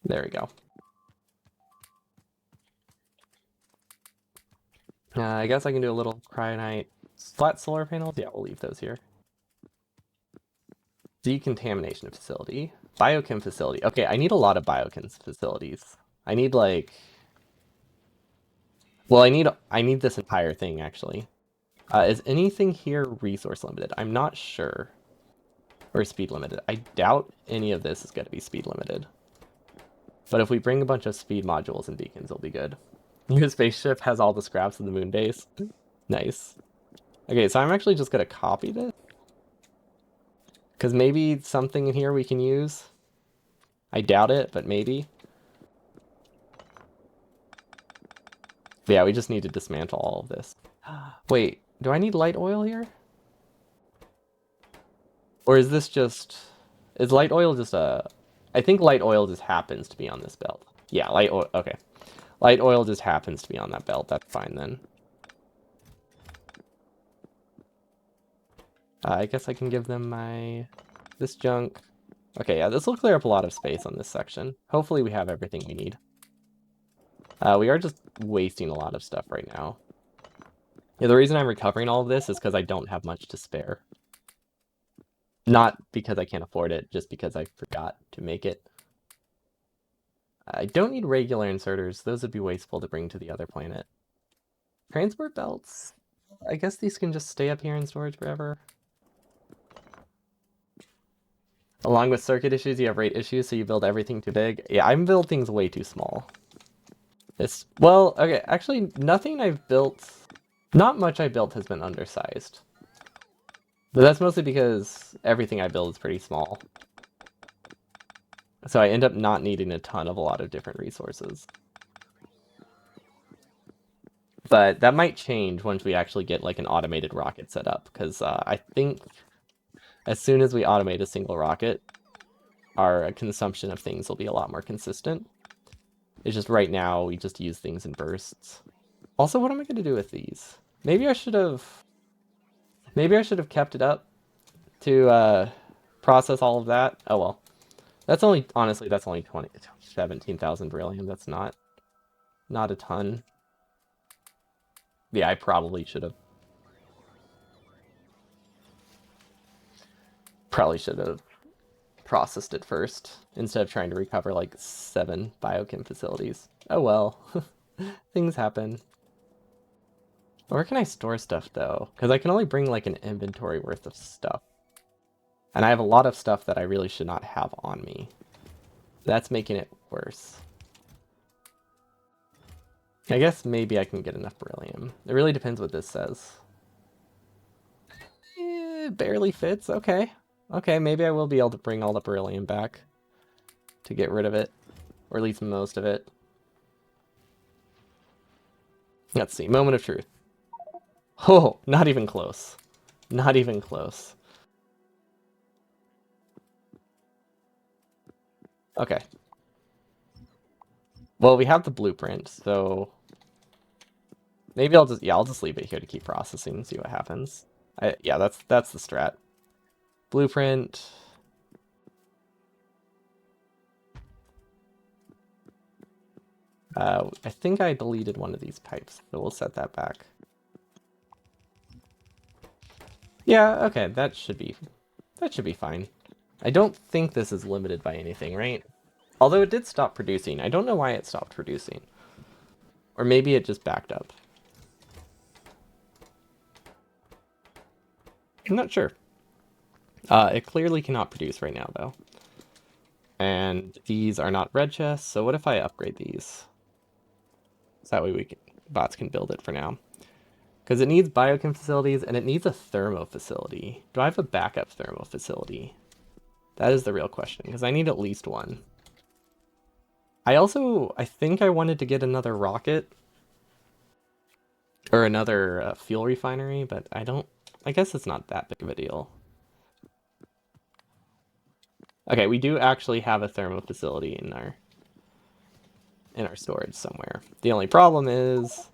There we go. I guess I can do a little cryonite. Flat solar panels? Yeah, we'll leave those here. Decontamination facility. Biochem facility. Okay, I need a lot of biochem facilities. I need like... Well, I need this entire thing, actually. Is anything here resource limited? I'm not sure. Or speed limited. I doubt any of this is going to be speed limited. But if we bring a bunch of speed modules and beacons, it'll be good. Your spaceship has all the scraps of the moon base. Nice. Okay, so I'm actually just going to copy this. Because maybe something in here we can use. I doubt it, but maybe. But yeah, we just need to dismantle all of this. Wait, do I need light oil here? Or is this just... Is light oil just a... I think light oil just happens to be on this belt. Yeah, light oil... Okay. Light oil just happens to be on that belt. That's fine then. I guess I can give them this junk. Okay, yeah, this will clear up a lot of space on this section. Hopefully we have everything we need. We are just wasting a lot of stuff right now. Yeah, the reason I'm recovering all of this is because I don't have much to spare. Not because I can't afford it, just because I forgot to make it. I don't need regular inserters. Those would be wasteful to bring to the other planet. Transport belts. I guess these can just stay up here in storage forever. Along with circuit issues, you have rate issues, so you build everything too big. Yeah, I build things way too small. Well, okay, actually, nothing I've built... Not much I built has been undersized. But that's mostly because everything I build is pretty small. So I end up not needing a ton of a lot of different resources. But that might change once we actually get like an automated rocket set up, because I think as soon as we automate a single rocket, our consumption of things will be a lot more consistent. It's just right now we just use things in bursts. Also, what am I going to do with these? Maybe I should have kept it up to process all of that. Oh well. Honestly, that's only 17,000 beryllium. That's not a ton. Yeah, I probably should have processed it first instead of trying to recover like 7 biochem facilities. Oh well. Things happen. Where can I store stuff though? Because I can only bring like an inventory worth of stuff. And I have a lot of stuff that I really should not have on me. That's making it worse. I guess maybe I can get enough beryllium. It really depends what this says. It barely fits. Okay. Okay, maybe I will be able to bring all the beryllium back to get rid of it. Or at least most of it. Let's see. Moment of truth. Oh, not even close. Not even close. Okay. Well, we have the blueprint, so maybe I'll just leave it here to keep processing and see what happens. Yeah, that's the strat. Blueprint. I think I deleted one of these pipes, so we'll set that back. Yeah, okay, that should be fine. I don't think this is limited by anything, right? Although it did stop producing. I don't know why it stopped producing. Or maybe it just backed up. I'm not sure. It clearly cannot produce right now, though. And these are not red chests, so what if I upgrade these? So that way bots can build it for now. Because it needs biochem facilities, and it needs a thermo facility. Do I have a backup thermo facility? That is the real question, because I need at least one. I think I wanted to get another rocket. Or another fuel refinery, but I guess it's not that big of a deal. Okay, we do actually have a thermo facility in our storage somewhere. The only problem is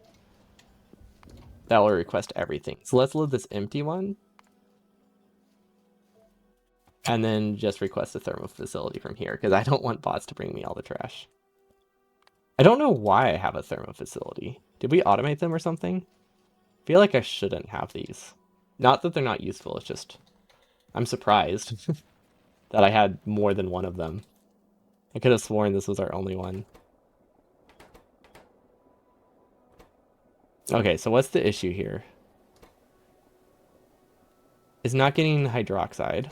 that will request everything. So let's load this empty one. And then just request a thermal facility from here, because I don't want bots to bring me all the trash. I don't know why I have a thermo facility. Did we automate them or something? I feel like I shouldn't have these. Not that they're not useful, it's just I'm surprised that I had more than one of them. I could have sworn this was our only one. Okay, so what's the issue here? Is not getting hydroxide.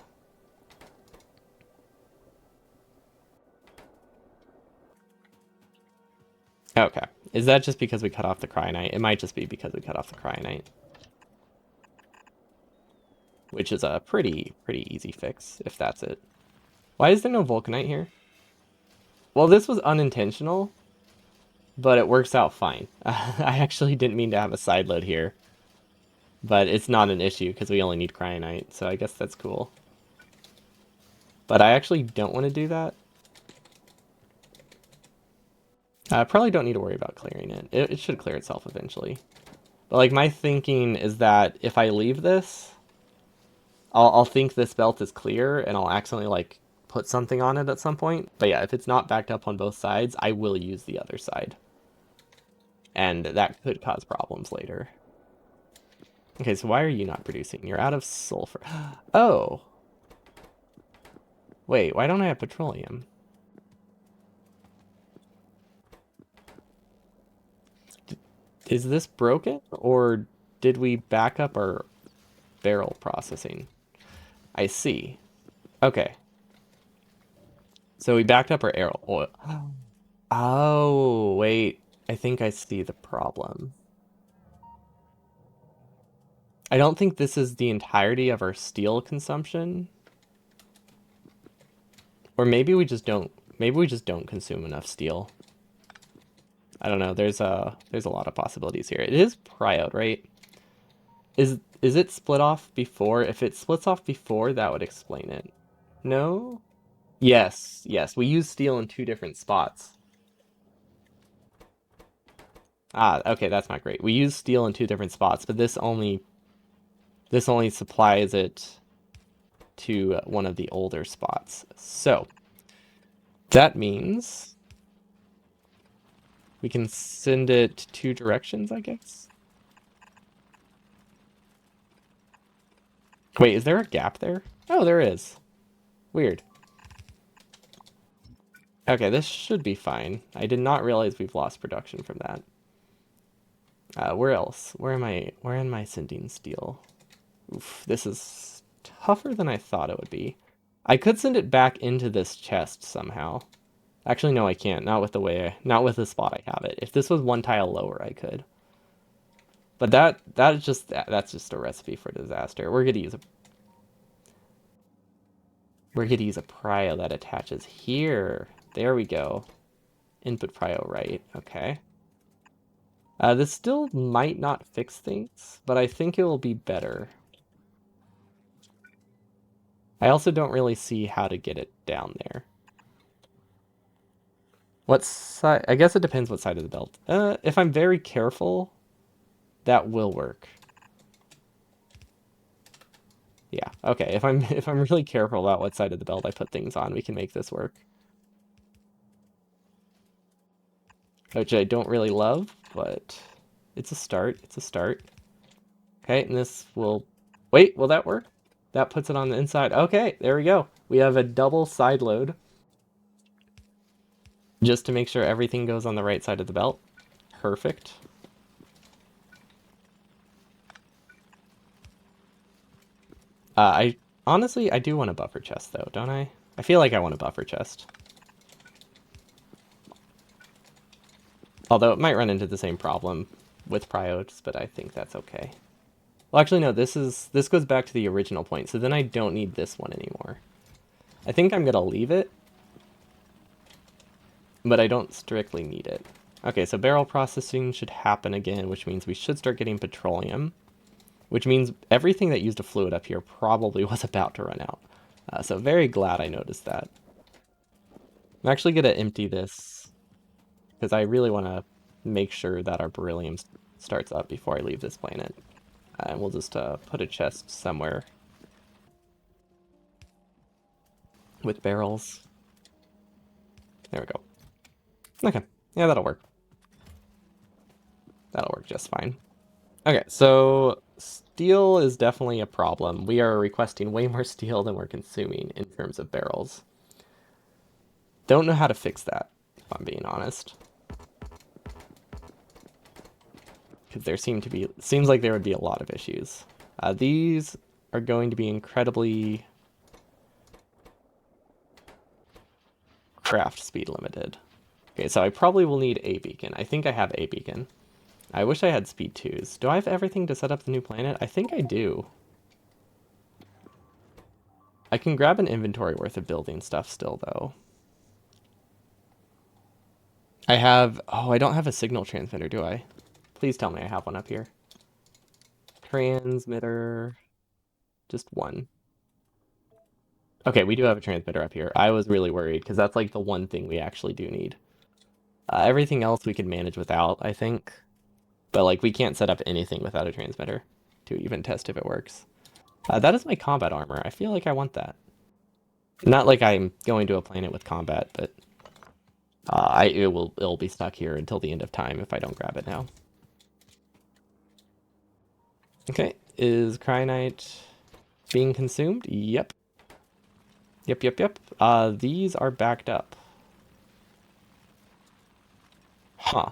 Okay. Is that just because we cut off the cryonite? It might just be because we cut off the cryonite. Which is a pretty easy fix, if that's it. Why is there no vulcanite here? Well, this was unintentional, but it works out fine. I actually didn't mean to have a side load here. But it's not an issue because we only need cryonite, so I guess that's cool. But I actually don't want to do that. I probably don't need to worry about clearing it. It should clear itself eventually. But like my thinking is that if I leave this, I'll think this belt is clear and I'll accidentally like put something on it at some point. But yeah, if it's not backed up on both sides, I will use the other side. And that could cause problems later. Okay, so why are you not producing? You're out of sulfur. Oh. Wait, why don't I have petroleum? Is this broken, or did we back up our barrel processing? I see. Okay. So we backed up our arrow oil. Oh, wait. I think I see the problem. I don't think this is the entirety of our steel consumption. Or maybe we just don't consume enough steel. I don't know. There's a lot of possibilities here. It is Pryode, right? Is it split off before? If it splits off before, that would explain it. No? Yes, yes. We use steel in two different spots. Ah, okay, that's not great. We use steel in two different spots, but this only supplies it to one of the older spots. So that means we can send it two directions, I guess. Wait, is there a gap there? Oh, there is. Weird. Okay, this should be fine. I did not realize we've lost production from that. Where else? Where am I sending steel? Oof, this is tougher than I thought it would be. I could send it back into this chest somehow. Actually, no, I can't. Not with the spot I have it. If this was one tile lower, I could. But that's just a recipe for disaster. We're gonna use a prio that attaches here. There we go. Input prio right. Okay. This still might not fix things, but I think it will be better. I also don't really see how to get it down there. What side? I guess it depends what side of the belt. If I'm very careful, that will work. Yeah, okay. If I'm really careful about what side of the belt I put things on, we can make this work. Which I don't really love, but it's a start. It's a start. Okay, and this will... Wait, will that work? That puts it on the inside. Okay, there we go. We have a double side load. Just to make sure everything goes on the right side of the belt. Perfect. I honestly, I do want a buffer chest though, don't I? I feel like I want a buffer chest. Although it might run into the same problem with priodes, but I think that's okay. Well, actually, no, this goes back to the original point, so then I don't need this one anymore. I think I'm gonna leave it, but I don't strictly need it. Okay, so barrel processing should happen again, which means we should start getting petroleum, which means everything that used a fluid up here probably was about to run out. So very glad I noticed that. I'm actually gonna empty this because I really want to make sure that our beryllium starts up before I leave this planet. And we'll just put a chest somewhere. with barrels. There we go. Okay, yeah, that'll work. That'll work just fine. Okay, so steel is definitely a problem. We are requesting way more steel than we're consuming in terms of barrels. Don't know how to fix that, if I'm being honest. Because there seems like there would be a lot of issues. These are going to be incredibly craft speed limited. Okay, so I probably will need a beacon. I think I have a beacon. I wish I had speed 2s. Do I have everything to set up the new planet? I think I do. I can grab an inventory worth of building stuff still, though. I have... Oh, I don't have a signal transmitter, do I? Please tell me I have one up here. Transmitter... Just one. Okay, we do have a transmitter up here. I was really worried, because that's like the one thing we actually do need. Everything else we can manage without, I think. But like, we can't set up anything without a transmitter to even test if it works. That is my combat armor. I feel like I want that. Not like I'm going to a planet with combat, but it'll be stuck here until the end of time if I don't grab it now. Okay, is Cryonite being consumed? Yep. Yep. These are backed up. Huh.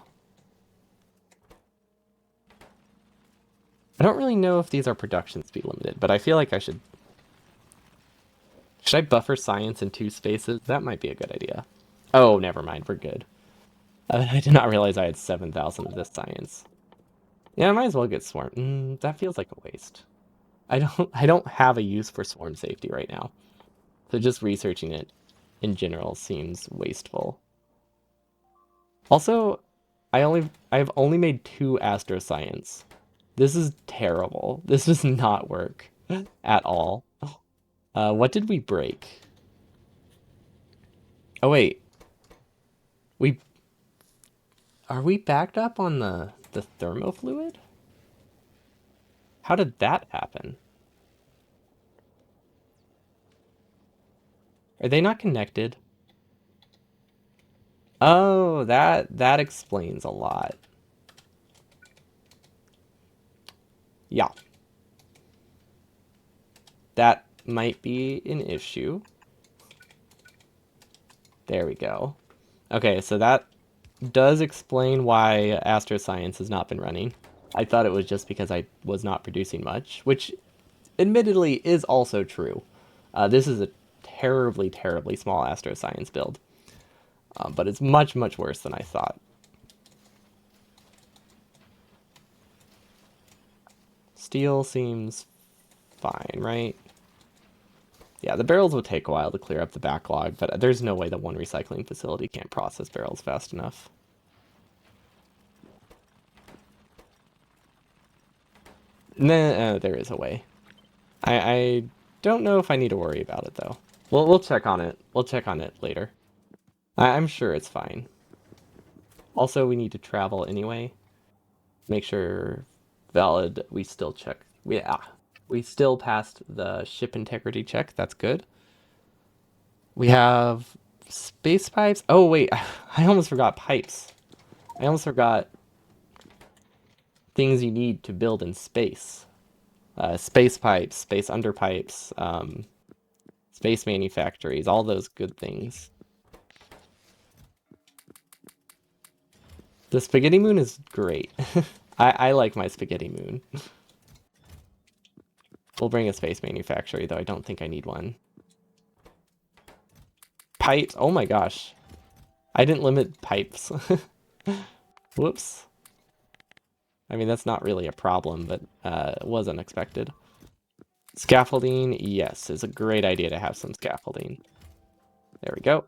I don't really know if these are production speed limited, but I feel like I should... Should I buffer science in 2 spaces? That might be a good idea. Oh, never mind, we're good. I did not realize I had 7,000 of this science. Yeah, I might as well get swarm. That feels like a waste. I don't have a use for swarm safety right now. So just researching it in general seems wasteful. Also, I've only made 2 astroscience. This is terrible. This does not work at all. What did we break? Oh wait. Are we backed up on the thermofluid? How did that happen? Are they not connected? Oh, that explains a lot. Yeah. That might be an issue. There we go. Okay, so that does explain why astroscience has not been running. I thought it was just because I was not producing much, which admittedly is also true. This is a terribly, terribly small astroscience build. But it's much, much worse than I thought. Steel seems fine, right? Yeah, the barrels would take a while to clear up the backlog, but there's no way that one recycling facility can't process barrels fast enough. Nah, there is a way. I don't know if I need to worry about it, though. We'll check on it. We'll check on it later. I'm sure it's fine. Also, we need to travel anyway. Make sure valid. We still check. Yeah, we still passed the ship integrity check. That's good. We have space pipes. Oh wait, I almost forgot pipes. I almost forgot things you need to build in space. Space pipes, space underpipes, space manufactories, all those good things. The spaghetti moon is great. I like my spaghetti moon. We'll bring a space manufactory, though I don't think I need one. Pipes. Oh my gosh. I didn't limit pipes. Whoops. I mean, that's not really a problem, but it was unexpected. Scaffolding, yes, is a great idea to have some scaffolding. There we go.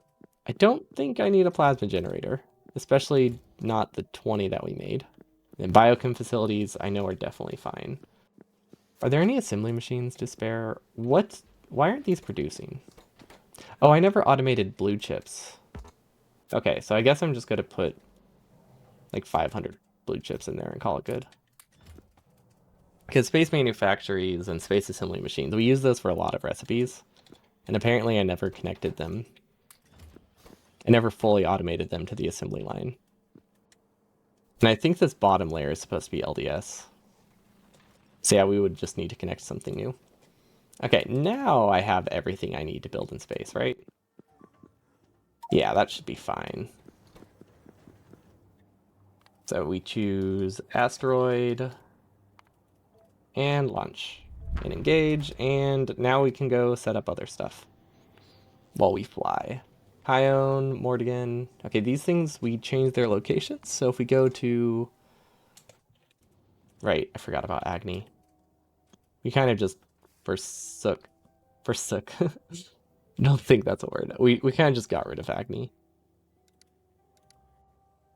I don't think I need a plasma generator, especially not the 20 that we made. And biochem facilities, I know, are definitely fine. Are there any assembly machines to spare? Why aren't these producing? Oh, I never automated blue chips. Okay, so I guess I'm just going to put like 500 blue chips in there and call it good. Because space manufactories and space assembly machines, we use those for a lot of recipes. And apparently I never connected them. I never fully automated them to the assembly line. And I think this bottom layer is supposed to be LDS. So yeah, we would just need to connect something new. Okay, now I have everything I need to build in space, right? Yeah, that should be fine. So we choose asteroid and launch and engage, and now we can go set up other stuff while we fly. Hione, Mordigan. Okay, these things, we change their locations. So if we go to... Right, I forgot about Agni. We kind of just forsook. Forsook. I don't think that's a word. We kind of just got rid of Agni.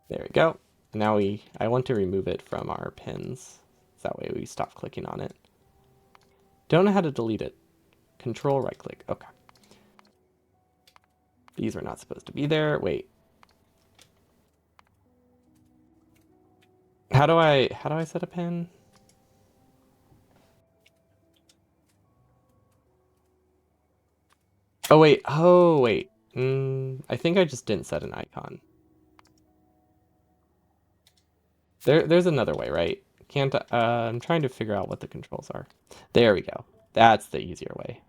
There we go. Now I want to remove it from our pins. So that way we stop clicking on it. Don't know how to delete it. Control right click. Okay. These are not supposed to be there. Wait. How do I set a pin? Oh wait. Oh wait. I think I just didn't set an icon. There's another way, right? Can't I'm trying to figure out what the controls are. There we go. That's the easier way.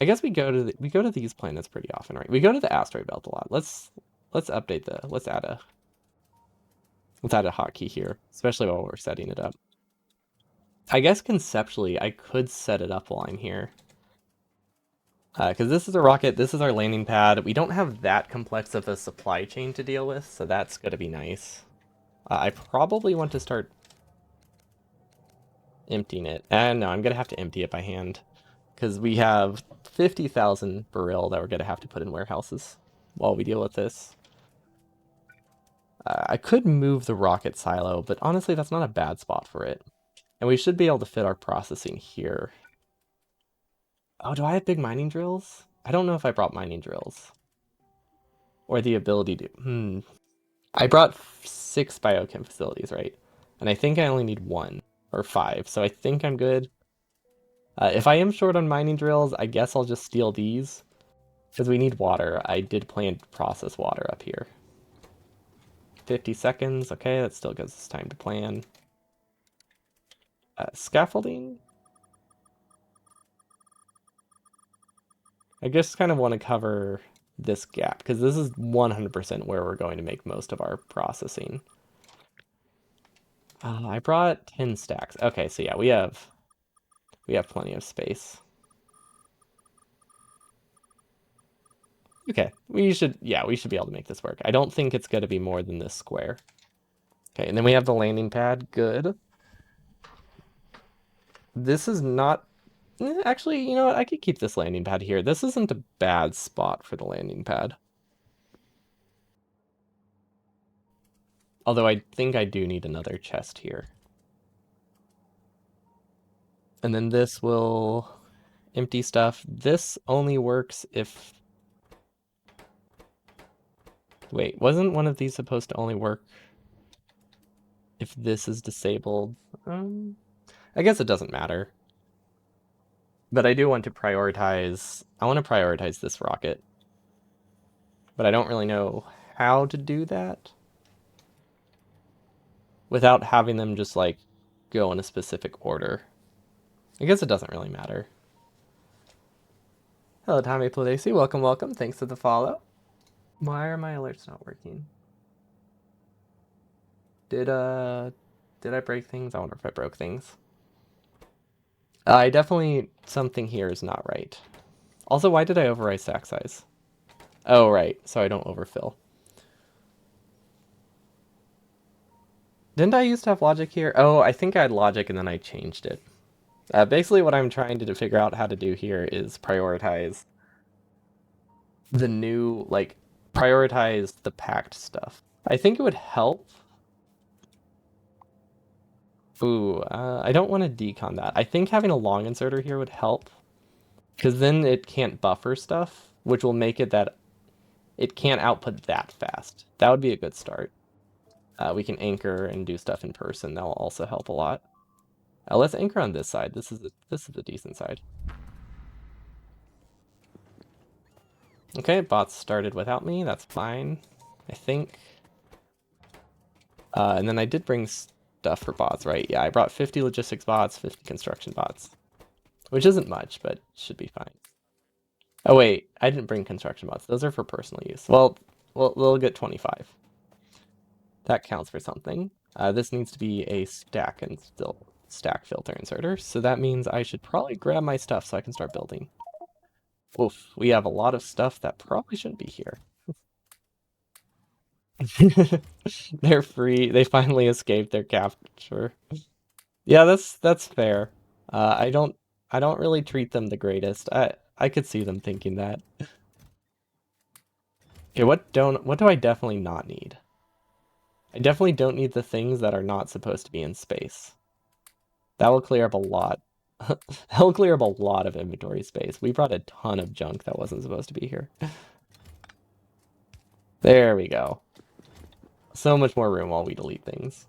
I guess we go to these planets pretty often, right? We go to the asteroid belt a lot. Let's update let's add a hotkey here, especially while we're setting it up. I guess conceptually I could set it up while I'm here. Because this is a rocket, this is our landing pad. We don't have that complex of a supply chain to deal with, so that's going to be nice. I probably want to start emptying it. And no, I'm going to have to empty it by hand. Because we have 50,000 barrel that we're going to have to put in warehouses while we deal with this. I could move the rocket silo, but honestly, that's not a bad spot for it. And we should be able to fit our processing here. Oh, do I have big mining drills? I don't know if I brought mining drills. Or the ability to... I brought 6 biochem facilities, right? And I think I only need 1 or 5, so I think I'm good. If I am short on mining drills, I guess I'll just steal these. Because we need water. I did plan to process water up here. 50 seconds. Okay, that still gives us time to plan. Scaffolding? I just kind of want to cover this gap, because this is 100% where we're going to make most of our processing. I brought 10 stacks. Okay, so yeah, we have plenty of space. Okay, we should be able to make this work. I don't think it's going to be more than this square. Okay, and then we have the landing pad. Good. This is not... Actually, you know what? I could keep this landing pad here. This isn't a bad spot for the landing pad. Although I think I do need another chest here. And then this will empty stuff. This only works if... Wait, wasn't one of these supposed to only work if this is disabled? I guess it doesn't matter. But I do want to prioritize... I want to prioritize this rocket. But I don't really know how to do that without having them just, like, go in a specific order. I guess it doesn't really matter. Hello, Tommy Pladacy. Welcome, welcome. Thanks for the follow. Why are my alerts not working? Did I break things? I wonder if I broke things. I definitely... Something here is not right. Also, why did I overwrite stack size? Oh, right. So I don't overfill. Didn't I used to have logic here? Oh, I think I had logic and then I changed it. Basically, what I'm trying to figure out how to do here is prioritize the new, like, prioritize the packed stuff. I think it would help. Ooh, I don't want to decon that. I think having a long inserter here would help. Because then it can't buffer stuff, which will make it that it can't output that fast. That would be a good start. We can anchor and do stuff in person. That will also help a lot. Let's anchor on this side. This is a decent side. Okay, bots started without me. That's fine, I think. And then I did bring stuff for bots, right? Yeah, I brought 50 logistics bots, 50 construction bots, which isn't much, but should be fine. Oh wait, I didn't bring construction bots. Those are for personal use. Well, they'll get 25. That counts for something. This needs to be a stack and still stack filter inserter, so that means I should probably grab my stuff so I can start building. Oof, we have a lot of stuff that probably shouldn't be here. They're free. They finally escaped their capture. Yeah, that's fair. I don't really treat them the greatest. I could see them thinking that. Okay, what do I definitely not need? I definitely don't need the things that are not supposed to be in space. That will clear up a lot. That'll clear up a lot of inventory space. We brought a ton of junk that wasn't supposed to be here. There we go. So much more room while we delete things.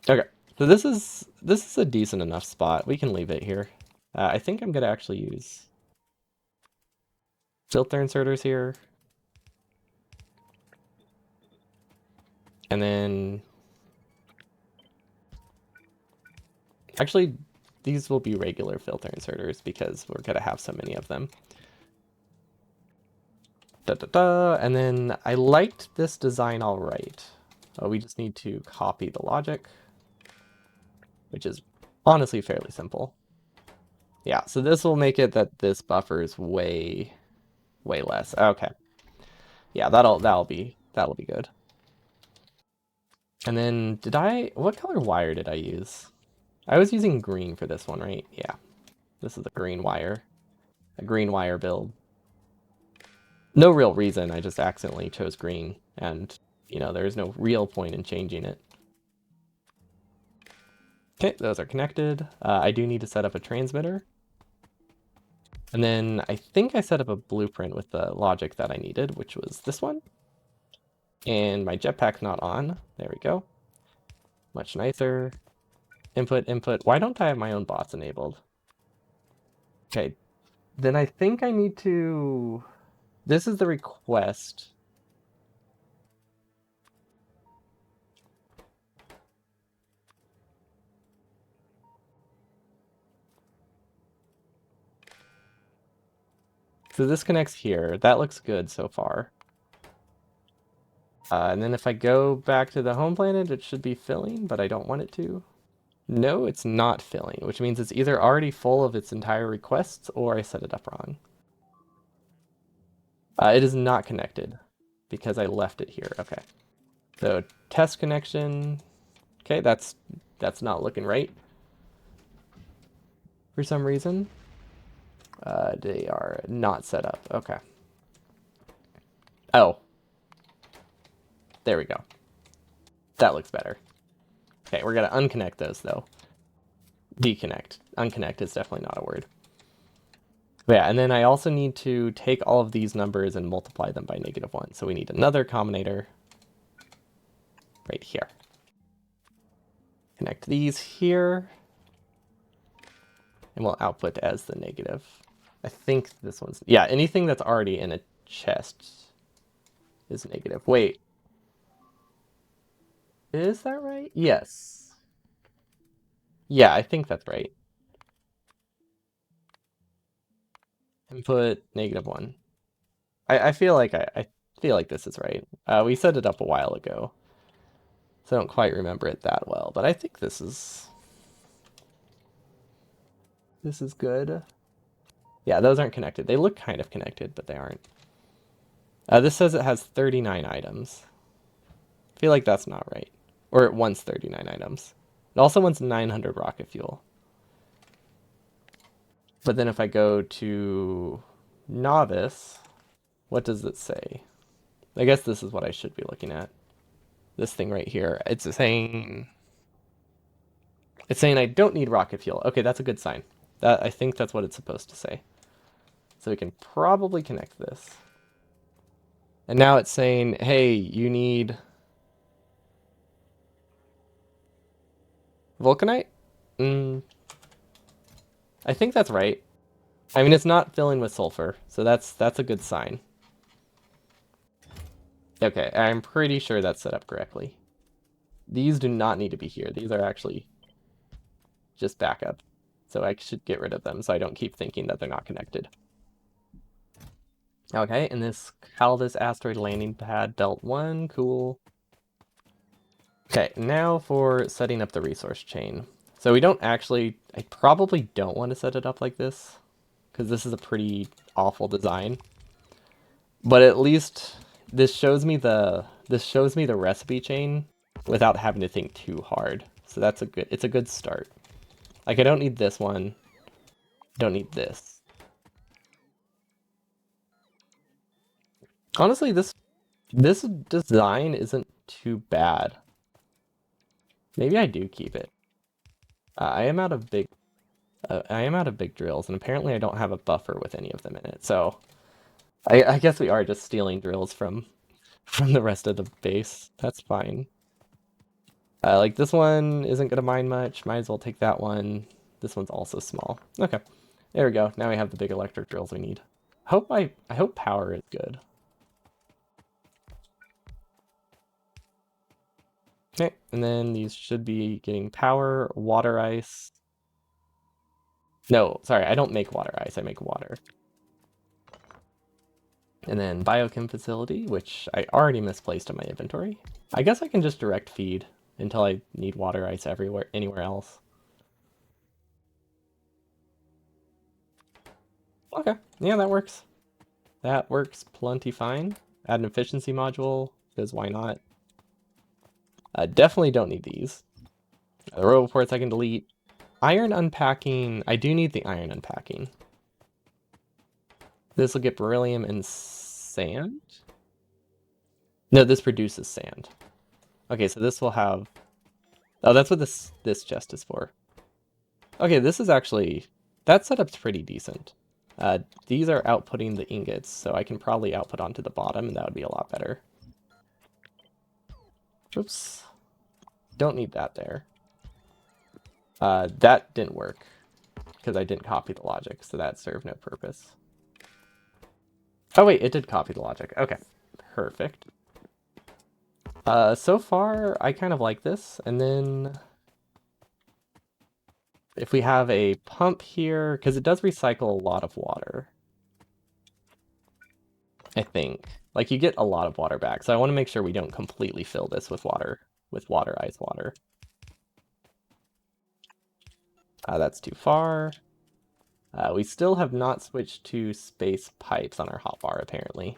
Okay, so this is a decent enough spot. We can leave it here. I think I'm gonna actually use filter inserters here. And then actually these will be regular filter inserters because we're gonna have so many of them. Da, da, da. And then I liked this design all right. We just need to copy the logic, which is honestly fairly simple. Yeah, so this will make it that this buffer is way less. Okay. Yeah, that'll be good. And then what color wire did I use? I was using green for this one, right? Yeah. This is a green wire. A green wire build. No real reason, I just accidentally chose green, and there's no real point in changing it. Okay, those are connected. I do need to set up a transmitter. And then I think I set up a blueprint with the logic that I needed, which was this one. And my jetpack's not on. There we go. Much nicer. Input, input. Why don't I have my own bots enabled? Okay, then I think I need to... This is the request. So this connects here. That looks good so far. And then if I go back to the home planet, it should be filling, but I don't want it to. No, it's not filling, which means it's either already full of its entire requests or I set it up wrong. It is not connected because I left it here. Okay. So test connection. Okay, that's not looking right for some reason. They are not set up. Okay. Oh. There we go. That looks better. Okay, we're gonna unconnect those though. Deconnect. Unconnect is definitely not a word. But yeah, and then I also need to take all of these numbers and multiply them by -1. So we need another combinator right here. Connect these here. And we'll output as the negative. I think this one's... Yeah, anything that's already in a chest is negative. Wait. Is that right? Yes. Yeah, I think that's right. Input -1. I feel like I feel like this is right. We set it up a while ago, so I don't quite remember it that well, but I think this is good. Yeah, those aren't connected. They look kind of connected, but they aren't. This says it has 39 items. I feel like that's not right. Or it wants 39 items. It also wants 900 rocket fuel. But then if I go to novice, what does it say? I guess this is what I should be looking at. This thing right here. It's saying I don't need rocket fuel. Okay, that's a good sign. I think that's what it's supposed to say. So we can probably connect this. And now it's saying, hey, you need vulcanite? I think that's right. I mean, it's not filling with sulfur, so that's a good sign. Okay, I'm pretty sure that's set up correctly. These do not need to be here. These are actually just backup. So I should get rid of them so I don't keep thinking that they're not connected. Okay, and this Caldas asteroid landing pad Delt 1, cool. Okay, now for setting up the resource chain. So we don't actually, I probably don't want to set it up like this, because this is a pretty awful design. But at least this shows me the recipe chain without having to think too hard. So it's a good start. Like I don't need this one, don't need this. Honestly, this design isn't too bad. Maybe I do keep it. I am out of big drills, and apparently I don't have a buffer with any of them in it. So I guess we are just stealing drills from the rest of the base. That's fine. Like this one isn't gonna mine much. Might as well take that one. This one's also small. Okay, there we go. Now we have the big electric drills we need. I hope power is good. Okay, and then these should be getting power, water ice. No, sorry, I don't make water ice, I make water. And then biochem facility, which I already misplaced in my inventory. I guess I can just direct feed until I need water ice anywhere else. Okay, yeah, that works. That works plenty fine. Add an efficiency module, because why not? Definitely don't need these. The roboports I can delete. Iron unpacking, I do need the iron unpacking. This will get beryllium and sand? No, this produces sand. Okay, so this will have... Oh, that's what this chest is for. Okay, this is actually... That setup's pretty decent. These are outputting the ingots, so I can probably output onto the bottom, and that would be a lot better. Oops. Don't need that there. That didn't work, because I didn't copy the logic, so that served no purpose. Oh wait, it did copy the logic. Okay, perfect. So far, I kind of like this, and then... If we have a pump here, because it does recycle a lot of water. I think. Like, you get a lot of water back, so I want to make sure we don't completely fill this with ice water. That's too far. We still have not switched to space pipes on our hotbar, apparently.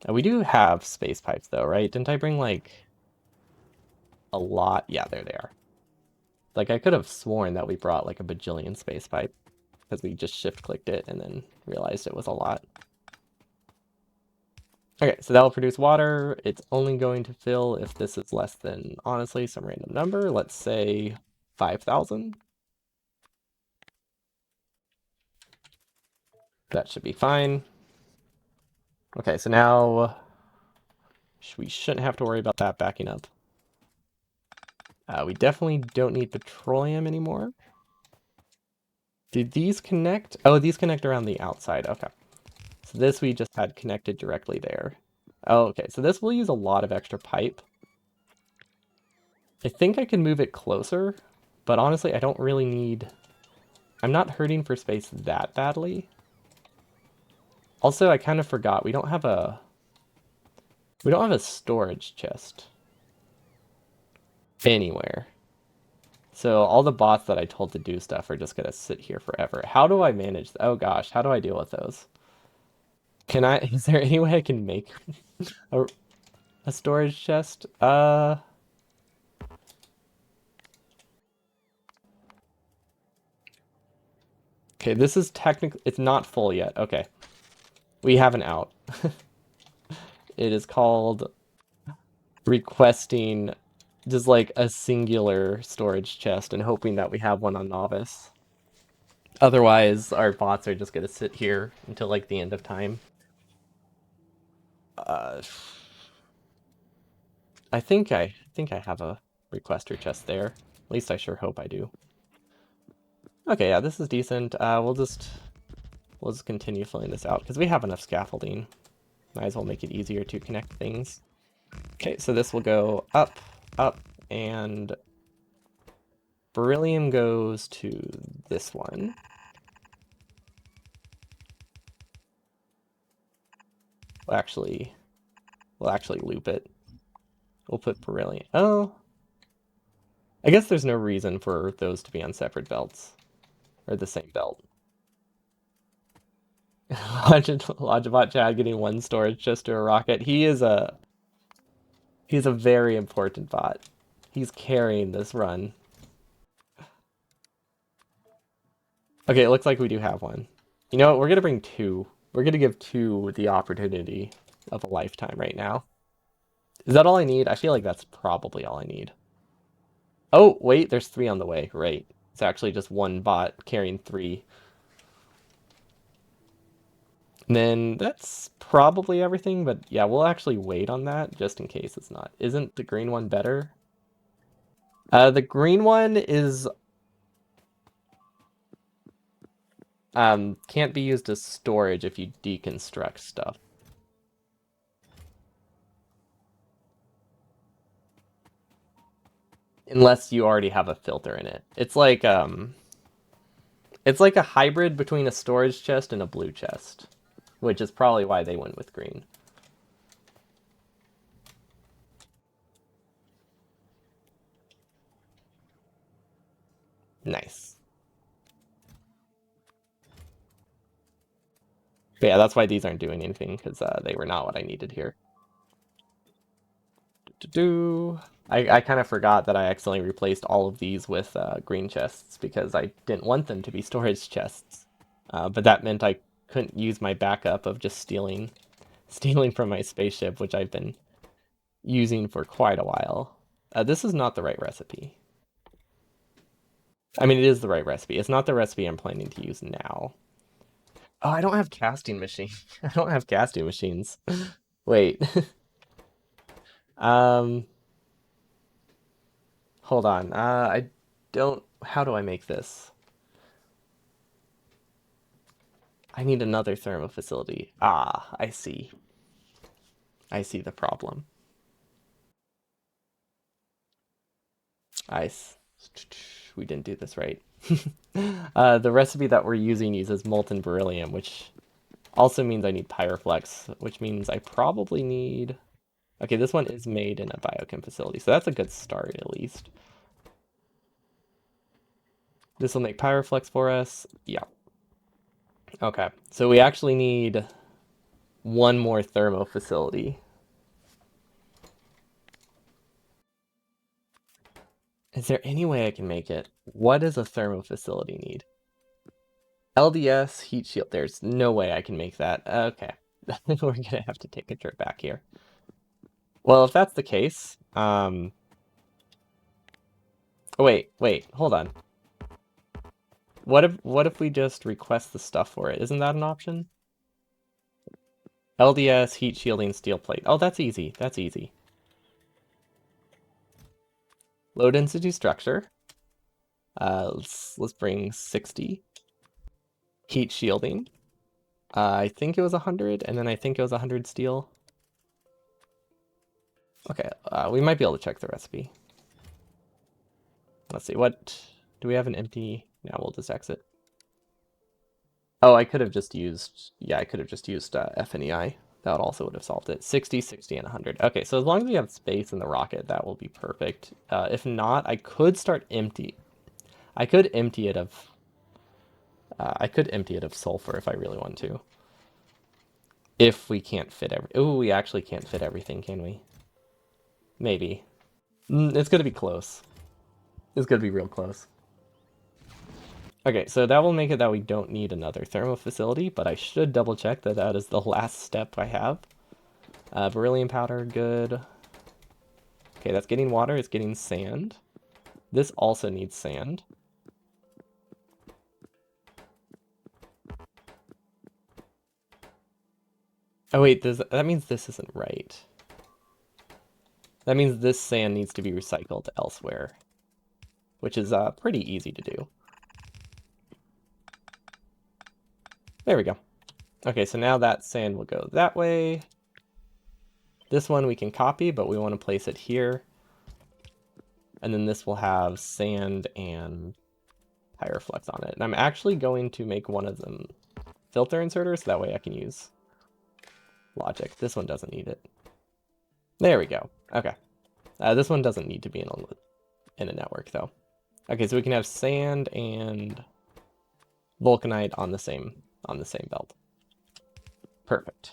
We do have space pipes, though, right? Didn't I bring, like, a lot? Yeah, there they are. Like, I could have sworn that we brought, like, a bajillion space pipe, because we just shift-clicked it and then realized it was a lot. Okay, so that will produce water. It's only going to fill if this is less than, honestly, some random number. Let's say 5,000. That should be fine. Okay, so now we shouldn't have to worry about that backing up. We definitely don't need petroleum anymore. Did these connect? Oh, these connect around the outside. Okay. So this we just had connected directly there. Oh, okay. So this will use a lot of extra pipe. I think I can move it closer, but honestly, I don't really need... I'm not hurting for space that badly. Also, I kind of forgot, we don't have a storage chest anywhere. So all the bots that I told to do stuff are just gonna sit here forever. How do I manage? Oh gosh, how do I deal with those? Is there any way I can make a, a storage chest? Okay, this is technically, it's not full yet. Okay. We have an out. It is called requesting just like a singular storage chest and hoping that we have one on novice. Otherwise, our bots are just gonna sit here until like the end of time. Uh, I think I have a requester chest there. At least I sure hope I do. Okay, yeah, this is decent. We'll just We'll just continue filling this out because we have enough scaffolding. Might as well make it easier to connect things. Okay, so this will go up, up, and beryllium goes to this one. We'll actually loop it. We'll put beryllium. Oh, I guess there's no reason for those to be on separate belts or the same belt. Logibot Chad getting one storage just to a rocket. He's a very important bot. He's carrying this run. Okay, it looks like we do have one. You know what? We're gonna bring two. We're gonna give two the opportunity of a lifetime right now. Is that all I need? I feel like that's probably all I need. Oh, wait, there's three on the way. Right. It's actually just one bot carrying three. And then that's probably everything, but yeah, we'll actually wait on that just in case it's not. Isn't the green one better? The green one is can't be used as storage if you deconstruct stuff. Unless you already have a filter in it. It's like a hybrid between a storage chest and a blue chest, which is probably why they went with green. Nice. But yeah, that's why these aren't doing anything, because they were not what I needed here. I kind of forgot that I accidentally replaced all of these with green chests because I didn't want them to be storage chests. But that meant I couldn't use my backup of just stealing from my spaceship, which I've been using for quite a while. This is not the right recipe. I mean, it is the right recipe. It's not the recipe I'm planning to use now. Oh, I don't have casting machine. I don't have casting machines. Wait. Um, hold on. I don't. How do I make this? I need another thermal facility. Ah, I see. I see the problem. Ice. We didn't do this right. The recipe that we're using uses molten beryllium, which also means I need pyroflex, which means I probably need... Okay, this one is made in a biochem facility, so that's a good start at least. This will make pyroflex for us. Yeah. Okay, so we actually need one more thermo facility. Is there any way I can make it? What does a thermo facility need? LDS heat shield. There's no way I can make that. Okay. We're gonna have to take a trip back here. Well, if that's the case, oh wait, hold on. What if we just request the stuff for it? Isn't that an option? LDS heat shielding steel plate. Oh, that's easy. That's easy. Low density structure. Let's bring 60. Heat shielding. I think it was 100, and then I think it was 100 steel. Okay, we might be able to check the recipe. Let's see, what... Do we have an empty... No, we'll just exit. Oh, I could have just used... Yeah, I could have just used FNEI. That also would have solved it. 60, 60, and 100. Okay, so as long as we have space in the rocket, that will be perfect. If not, I could start empty. I could empty it of... I could empty it of sulfur if I really want to. If we can't fit every... Ooh, we actually can't fit everything, can we? Maybe. It's gonna be close. It's gonna be real close. Okay, so that will make it that we don't need another thermal facility, but I should double check that that is the last step I have. Beryllium powder, good. Okay, that's getting water, it's getting sand. This also needs sand. Oh wait, that means this isn't right. That means this sand needs to be recycled elsewhere, which is pretty easy to do. There we go. Okay, so now that sand will go that way. This one we can copy, but we want to place it here. And then this will have sand and Pyroflex on it. And I'm actually going to make one of them filter inserters, so that way I can use logic. This one doesn't need it. There we go. Okay. This one doesn't need to be in a network, though. Okay, so we can have sand and vulcanite on the same belt. Perfect.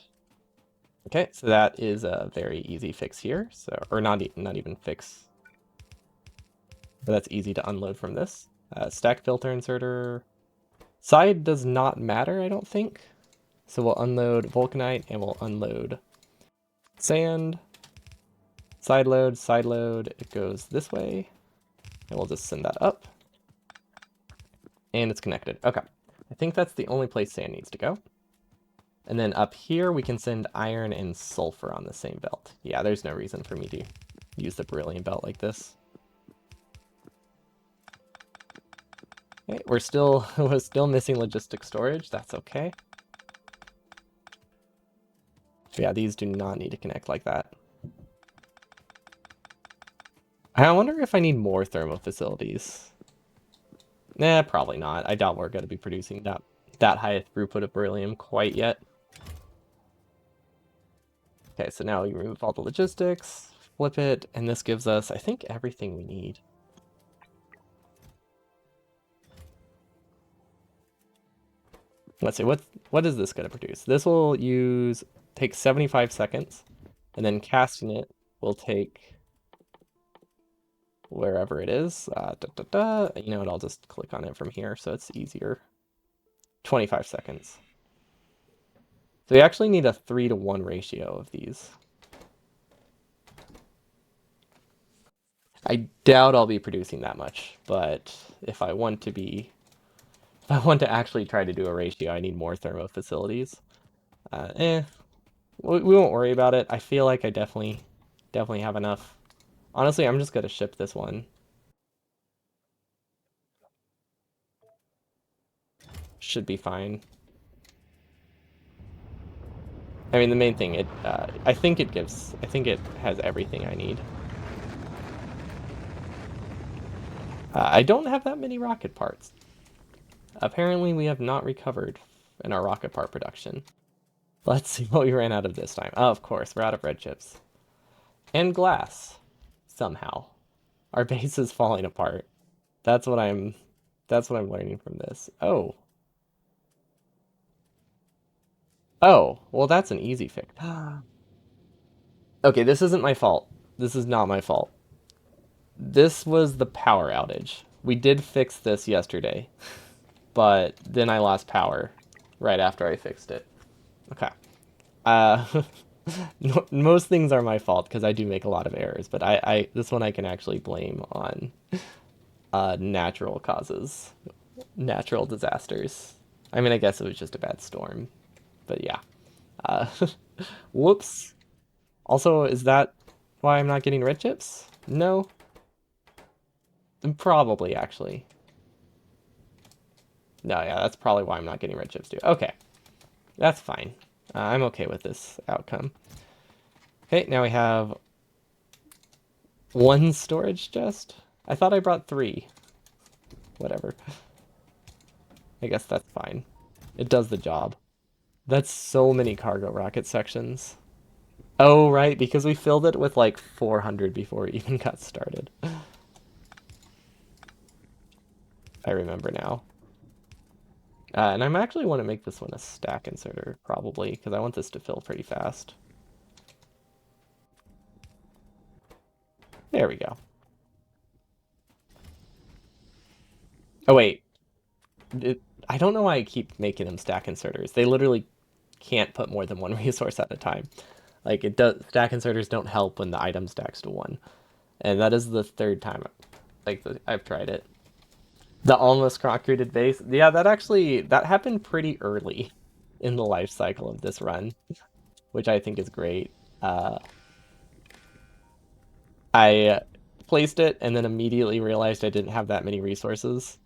Okay, so that is a very easy fix here. So, or not even fix, but that's easy to unload from this. Stack filter inserter. Side does not matter, I don't think. So we'll unload vulcanite and we'll unload sand. Side load, it goes this way. And we'll just send that up. And it's connected. Okay. I think that's the only place sand needs to go. And then up here, we can send iron and sulfur on the same belt. Yeah, there's no reason for me to use the beryllium belt like this. Okay, we're still missing logistic storage. That's okay. Yeah, these do not need to connect like that. I wonder if I need more thermo facilities. Nah, probably not. I doubt we're going to be producing that high a throughput of beryllium quite yet. Okay, so now we remove all the logistics, flip it, and this gives us, I think, everything we need. Let's see, what is this going to produce? This will take 75 seconds, and then casting it will take wherever it is. You know what, I'll just click on it from here so it's easier. 25 seconds. So we actually need a 3-to-1 ratio of these. I doubt I'll be producing that much, but if I want to actually try to do a ratio, I need more thermo facilities. We won't worry about it. I feel like I definitely have enough. Honestly, I'm just gonna ship this one. Should be fine. I mean, the main thing, I think it has everything I need. I don't have that many rocket parts. Apparently, we have not recovered in our rocket part production. Let's see what we ran out of this time. Oh, of course, we're out of red chips. And glass. Somehow. Our base is falling apart. That's what I'm learning from this. Oh. Oh, well that's an easy fix. Okay, this isn't my fault. This is not my fault. This was the power outage. We did fix this yesterday, but then I lost power right after I fixed it. Okay. Uh, most things are my fault because I do make a lot of errors, but this one I can actually blame on natural causes, natural disasters. I mean, I guess it was just a bad storm, but yeah. Uh, whoops. Also, is that why I'm not getting red chips? No. Probably, actually. No, yeah, that's probably why I'm not getting red chips too. Okay. That's fine. I'm okay with this outcome. Okay, now we have one storage chest. I thought I brought 3. Whatever. I guess that's fine. It does the job. That's so many cargo rocket sections. Oh, right, because we filled it with like 400 before we even got started. I remember now. And I'm actually want to make this one a stack inserter, probably, because I want this to fill pretty fast. There we go. Oh, wait. I don't know why I keep making them stack inserters. They literally can't put more than one resource at a time. Like, stack inserters don't help when the item stacks to 1. And that is the 3rd time I've tried it. The almost concreted base. Yeah, that happened pretty early in the life cycle of this run, which I think is great. I placed it and then immediately realized I didn't have that many resources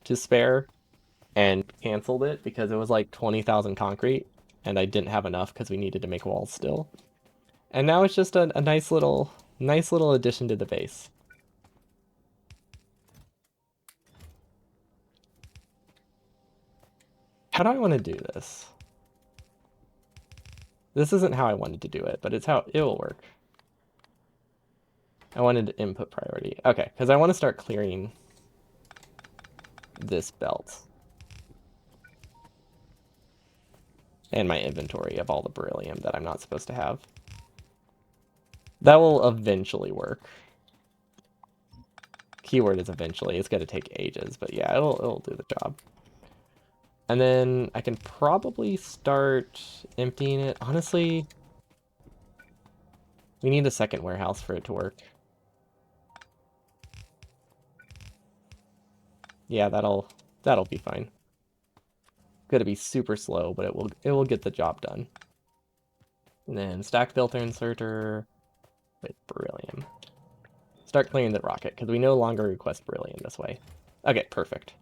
to spare. and canceled it because it was like 20,000 concrete, and I didn't have enough because we needed to make walls still. And now it's just a nice little addition to the base. How do I want to do this? This isn't how I wanted to do it, but it's how it will work. I wanted input priority. Okay, because I want to start clearing this belt. And my inventory of all the beryllium that I'm not supposed to have. That will eventually work. Keyword is eventually. It's going to take ages, but yeah, it'll do the job. And then I can probably start emptying it. Honestly, we need a second warehouse for it to work. Yeah, that'll be fine. Gonna be super slow, but it will get the job done. And then stack filter inserter with beryllium. Start clearing the rocket, because we no longer request beryllium this way. Okay, perfect.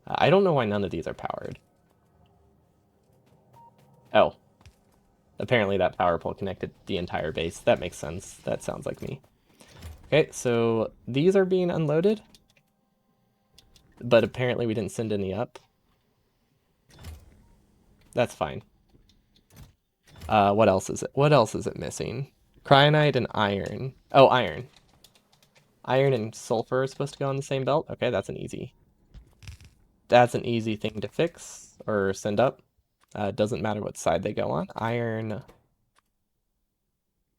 I don't know why none of these are powered. Oh. Apparently that power pole connected the entire base. That makes sense. That sounds like me. Okay, so these are being unloaded. But apparently we didn't send any up. That's fine. What else is it? What else is it missing? Cryonite and iron. Oh, iron. Iron and sulfur are supposed to go on the same belt? Okay, that's an easy thing to fix or send up. Doesn't matter what side they go on. Iron,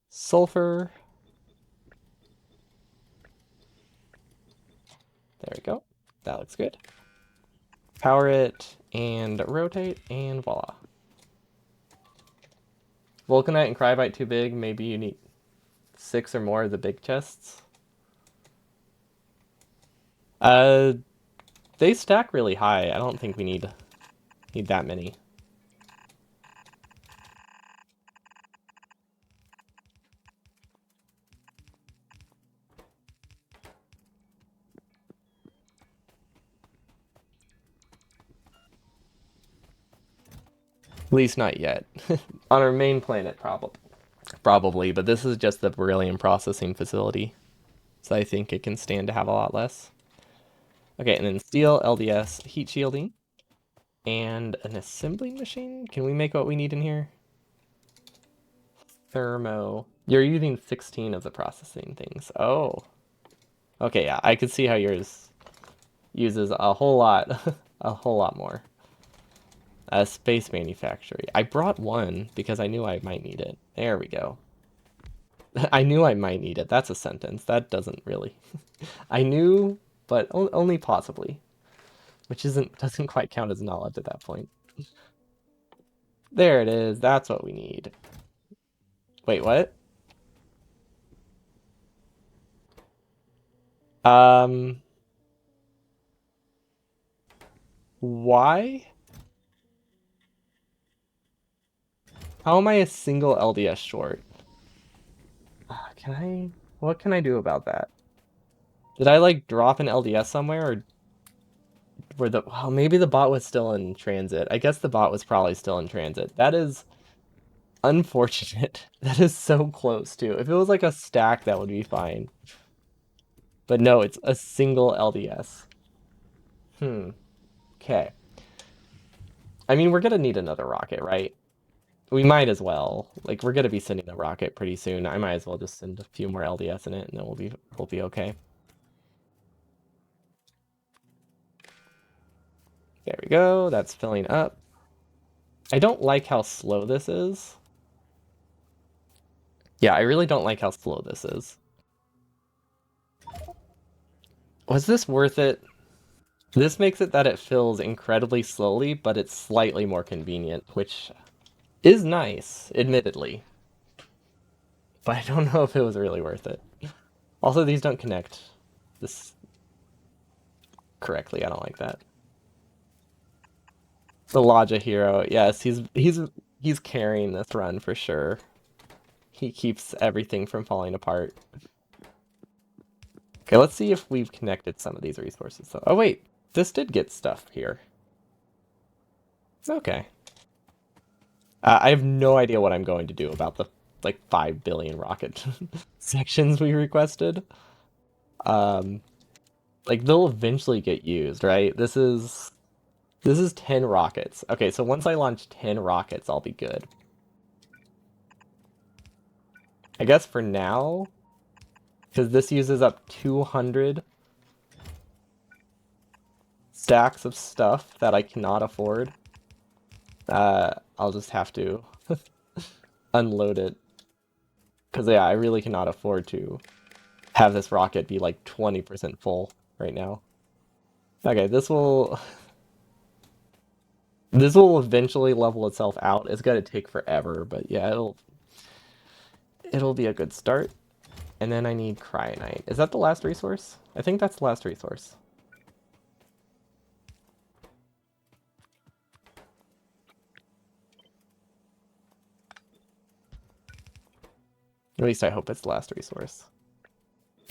sulfur. There we go. That looks good. Power it and rotate and voila. Vulcanite and cryobite too big. Maybe you need 6 or more of the big chests. They stack really high. I don't think we need that many. At least not yet. On our main planet, probably, but this is just the beryllium processing facility. So I think it can stand to have a lot less. Okay, and then steel, LDS, heat shielding, and an assembling machine. Can we make what we need in here? Thermo. You're using 16 of the processing things. Oh. Okay, yeah, I could see how yours uses a whole lot, a whole lot more. Space manufacturing. I brought one because I knew I might need it. There we go. I knew I might need it. That's a sentence. That doesn't really. I knew, but only possibly, which doesn't quite count as knowledge at that point. There it is. That's what we need. Wait, what? Why? How am I a single LDS short? What can I do about that? Did I like drop an LDS somewhere or well, maybe the bot was still in transit. I guess the bot was probably still in transit. That is unfortunate. That is so close too. If it was like a stack, that would be fine. But no, it's a single LDS. Okay. I mean, we're gonna need another rocket, right? We might as well. Like, we're gonna be sending a rocket pretty soon. I might as well just send a few more LDS in it, and then we'll be okay. There we go. That's filling up. I don't like how slow this is. Yeah, I really don't like how slow this is. Was this worth it? This makes it that it fills incredibly slowly, but it's slightly more convenient, which is nice, admittedly. But I don't know if it was really worth it. Also, these don't connect this correctly. I don't like that. The Lodja hero, yes, he's carrying this run for sure. He keeps everything from falling apart. Okay, let's see if we've connected some of these resources. Oh wait, this did get stuff here. Okay. I have no idea what I'm going to do about the like 5 billion rocket sections we requested. Um, like they'll eventually get used, right? This is 10 rockets. Okay, so once I launch 10 rockets, I'll be good. I guess for now, because this uses up 200 stacks of stuff that I cannot afford, I'll just have to unload it. Because, yeah, I really cannot afford to have this rocket be like 20% full right now. Okay, this will eventually level itself out. It's gonna take forever, but yeah, it'll be a good start. And then I need Cryonite. Is that the last resource? I think that's the last resource. At least I hope it's the last resource.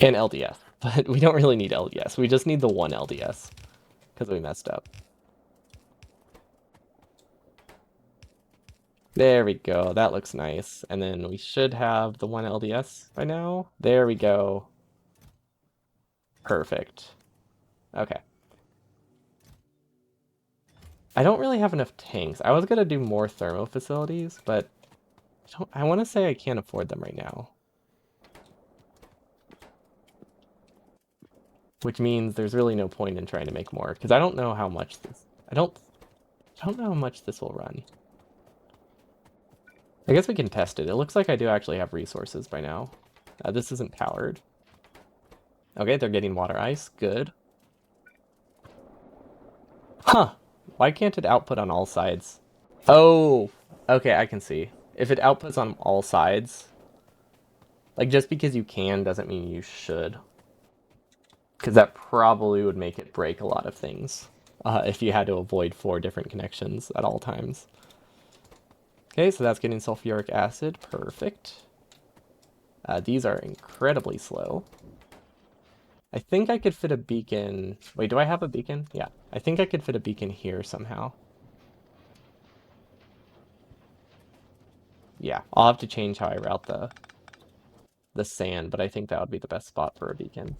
And LDS. But we don't really need LDS. We just need the one LDS. Because we messed up. There we go. That looks nice. And then we should have the one LDS by now. There we go. Perfect. Okay. I don't really have enough tanks. I was gonna do more thermo facilities, but I want to say I can't afford them right now. Which means there's really no point in trying to make more, because I don't know how much this... I don't know how much this will run. I guess we can test it. It looks like I do actually have resources by now. This isn't powered. Okay, they're getting water ice. Good. Huh. Why can't it output on all sides? Oh, okay, I can see. If it outputs on all sides, like just because you can doesn't mean you should. Because that probably would make it break a lot of things if you had to avoid 4 different connections at all times. Okay, so that's getting sulfuric acid. Perfect. These are incredibly slow. I think I could fit a beacon. Wait, do I have a beacon? Yeah, I think I could fit a beacon here somehow. Yeah, I'll have to change how I route the sand, but I think that would be the best spot for a beacon.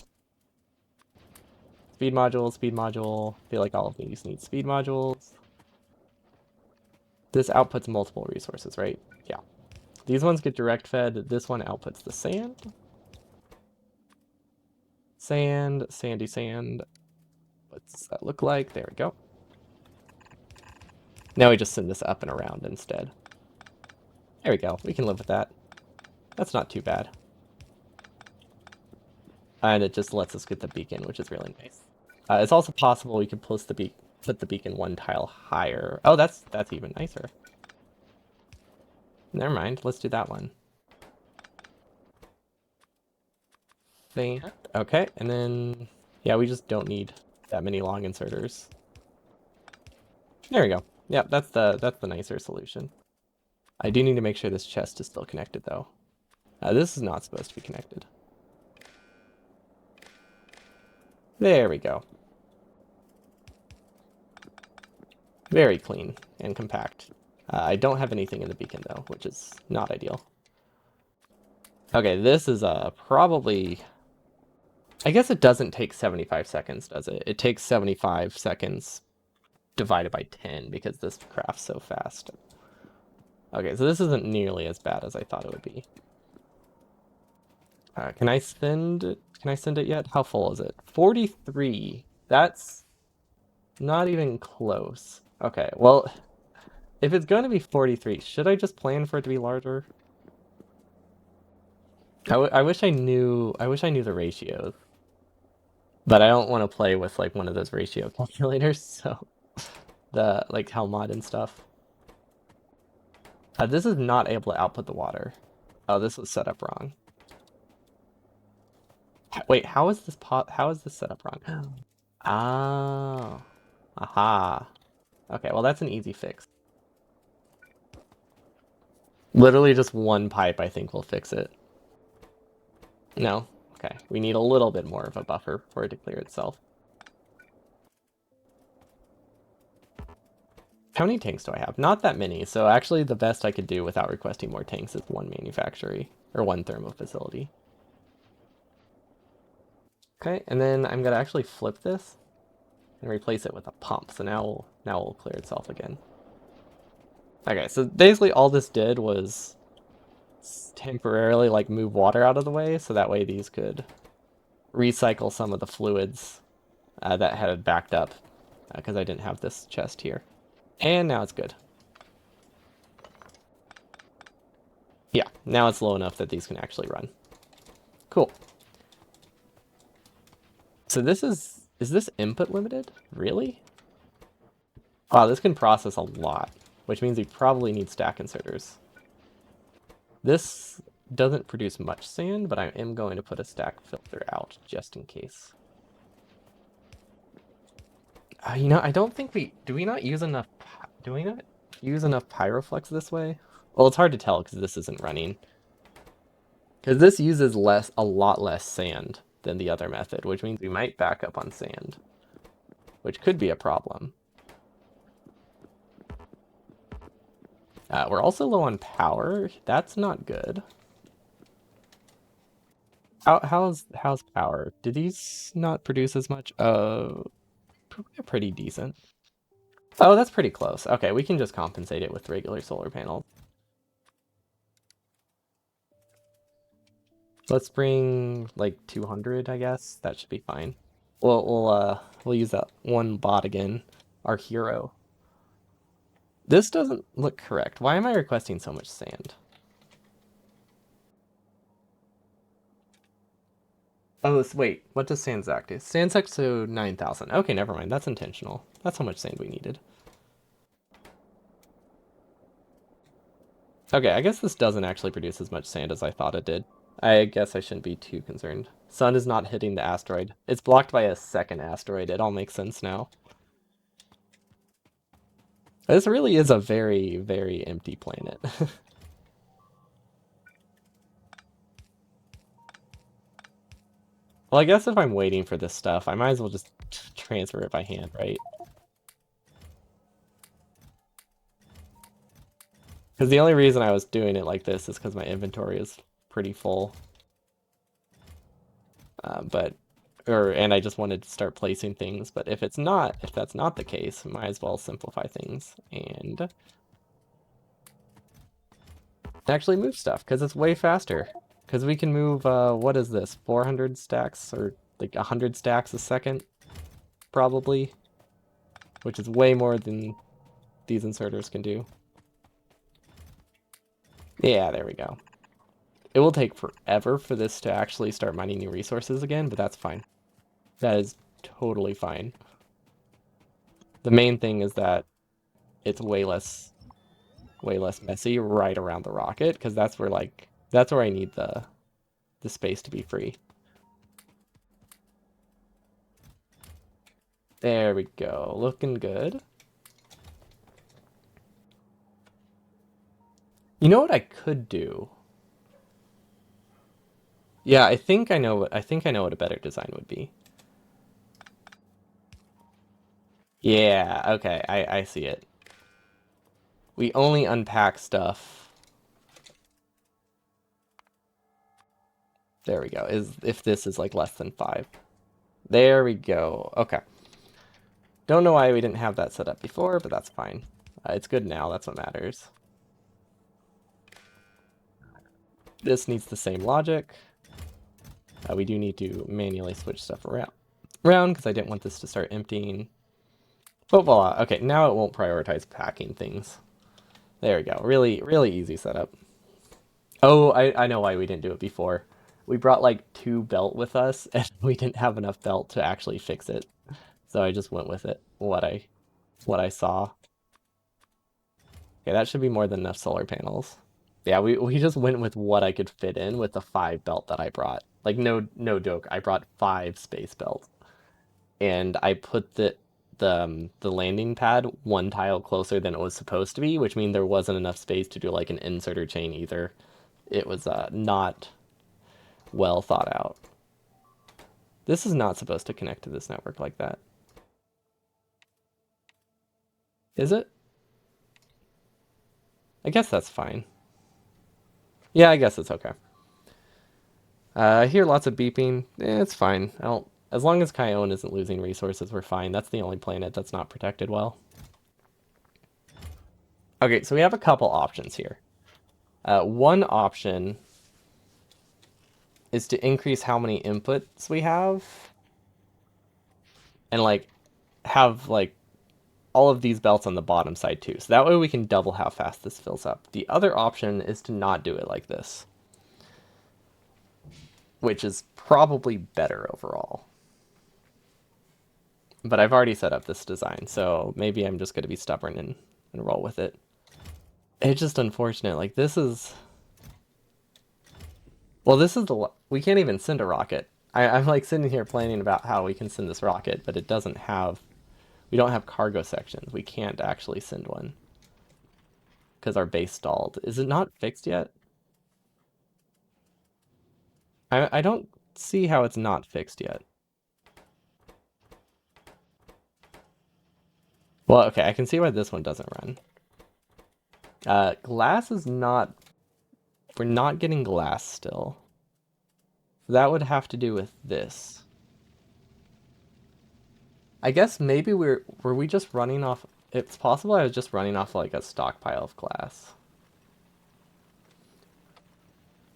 Speed module, speed module. I feel like all of these need speed modules. This outputs multiple resources, right? Yeah. These ones get direct fed. This one outputs the sand. Sand, sandy sand. What's that look like? There we go. Now we just send this up and around instead. There we go. We can live with that. That's not too bad. And it just lets us get the beacon, which is really nice. It's also possible we could put the beacon one tile higher. Oh, that's even nicer. Never mind. Let's do that one. Sand. Okay, and then yeah, we just don't need that many long inserters. There we go. Yep, that's the nicer solution. I do need to make sure this chest is still connected though. This is not supposed to be connected. There we go. Very clean and compact. I don't have anything in the beacon though, which is not ideal. Okay, this is probably... I guess it doesn't take 75 seconds, does it? It takes 75 seconds divided by 10 because this crafts so fast. Okay, so this isn't nearly as bad as I thought it would be. Can I send it yet? How full is it? 43. That's not even close. Okay, well, if it's going to be 43, should I just plan for it to be larger? I wish I knew the ratios. But I don't want to play with like one of those ratio calculators, so the like Helmod and stuff. This is not able to output the water. Oh, this was set up wrong. Wait, how is this set up wrong? Oh. Aha. Okay, well that's an easy fix. Literally just one pipe I think will fix it. No? Okay, we need a little bit more of a buffer for it to clear itself. How many tanks do I have? Not that many. So actually the best I could do without requesting more tanks is one manufactory or one thermo facility. Okay, and then I'm gonna actually flip this and replace it with a pump. So now it'll clear itself again. Okay, so basically all this did was temporarily like move water out of the way so that way these could recycle some of the fluids that had backed up because I didn't have this chest here. And now it's good. Yeah, now it's low enough that these can actually run. Cool. So is this input limited? Really? Wow, this can process a lot, which means we probably need stack inserters. This doesn't produce much sand, but I am going to put a stack filter out just in case. You know, I don't think do we not use enough Pyroflex this way? Well, it's hard to tell because this isn't running. Because this uses a lot less sand than the other method, which means we might back up on sand, which could be a problem. We're also low on power. That's not good. How's power? Do these not produce as much? Pretty decent. Oh, that's pretty close. Okay, we can just compensate it with regular solar panels. Let's bring like 200, I guess. That should be fine. We'll use that one bot again, our hero. This doesn't look correct. Why am I requesting so much sand? Oh, wait, what does Sansac do? Sansac to 9,000. Okay, never mind. That's intentional. That's how much sand we needed. Okay, I guess this doesn't actually produce as much sand as I thought it did. I guess I shouldn't be too concerned. Sun is not hitting the asteroid. It's blocked by a second asteroid. It all makes sense now. This really is a very, very empty planet. Well, I guess if I'm waiting for this stuff, I might as well just transfer it by hand, right? Because the only reason I was doing it like this is because my inventory is pretty full. And I just wanted to start placing things. But if that's not the case, I might as well simplify things and actually move stuff because it's way faster. Because we can move, what is this, 400 stacks or like 100 stacks a second, probably, which is way more than these inserters can do. Yeah, there we go. It will take forever for this to actually start mining new resources again, but that's fine. That is totally fine. The main thing is that it's way less messy right around the rocket, because that's where I need the space to be free. There we go. Looking good. You know what I could do? Yeah, I think I know what a better design would be. Yeah, okay, I see it. We only unpack stuff. There we go. If this is like less than 5. There we go. Okay. Don't know why we didn't have that set up before, but that's fine. It's good now. That's what matters. This needs the same logic. We do need to manually switch stuff around because I didn't want this to start emptying. Oh, voila. Okay, now it won't prioritize packing things. There we go. Really, really easy setup. Oh, I know why we didn't do it before. We brought like 2 belt with us, and we didn't have enough belt to actually fix it. So I just went with it, what I saw. Okay, that should be more than enough solar panels. Yeah, we just went with what I could fit in with the 5 belt that I brought. Like no joke, I brought 5 space belts. And I put the landing pad 1 tile closer than it was supposed to be, which means there wasn't enough space to do like an inserter chain either. It was not well thought out. This is not supposed to connect to this network like that. Is it? I guess that's fine. Yeah, I guess it's okay. I hear lots of beeping. It's fine. I don't. As long as Kyone isn't losing resources, we're fine. That's the only planet that's not protected well. Okay, so we have a couple options here. One option is to increase how many inputs we have, and like have like all of these belts on the bottom side too. So that way we can double how fast this fills up. The other option is to not do it like this, which is probably better overall. But I've already set up this design, so maybe I'm just going to be stubborn and roll with it. It's just unfortunate. Like, this is... Well, this is the... We can't even send a rocket. I'm like sitting here planning about how we can send this rocket, but it doesn't have... We don't have cargo sections. We can't actually send one. Because our base stalled. Is it not fixed yet? I don't see how it's not fixed yet. Well, okay, I can see why this one doesn't run. Glass is not... We're not getting glass still. That would have to do with this. I guess maybe were we just running off... It's possible I was just running off like a stockpile of glass.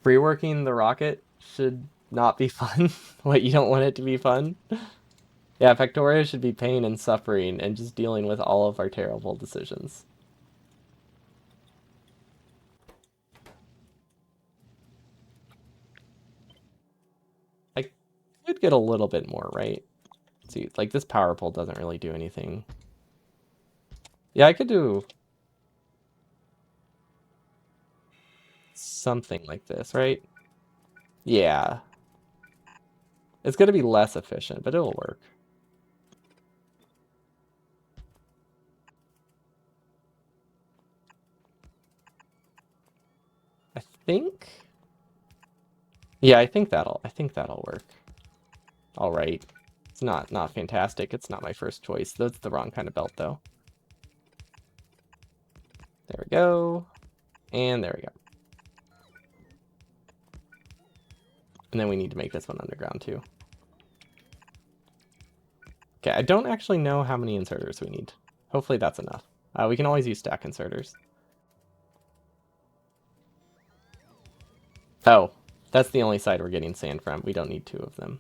Reworking the rocket should not be fun. What, you don't want it to be fun? Yeah, Factorio should be pain and suffering and just dealing with all of our terrible decisions. I could get a little bit more, right? See, like this power pole doesn't really do anything. Yeah, I could do something like this, right? Yeah. It's going to be less efficient, but it'll work. I think... Yeah, I think that'll work. All right. It's not fantastic. It's not my first choice. That's the wrong kind of belt though. There we go. And there we go. And then we need to make this one underground too. Okay, I don't actually know how many inserters we need. Hopefully that's enough. We can always use stack inserters. Oh, that's the only side we're getting sand from. We don't need two of them.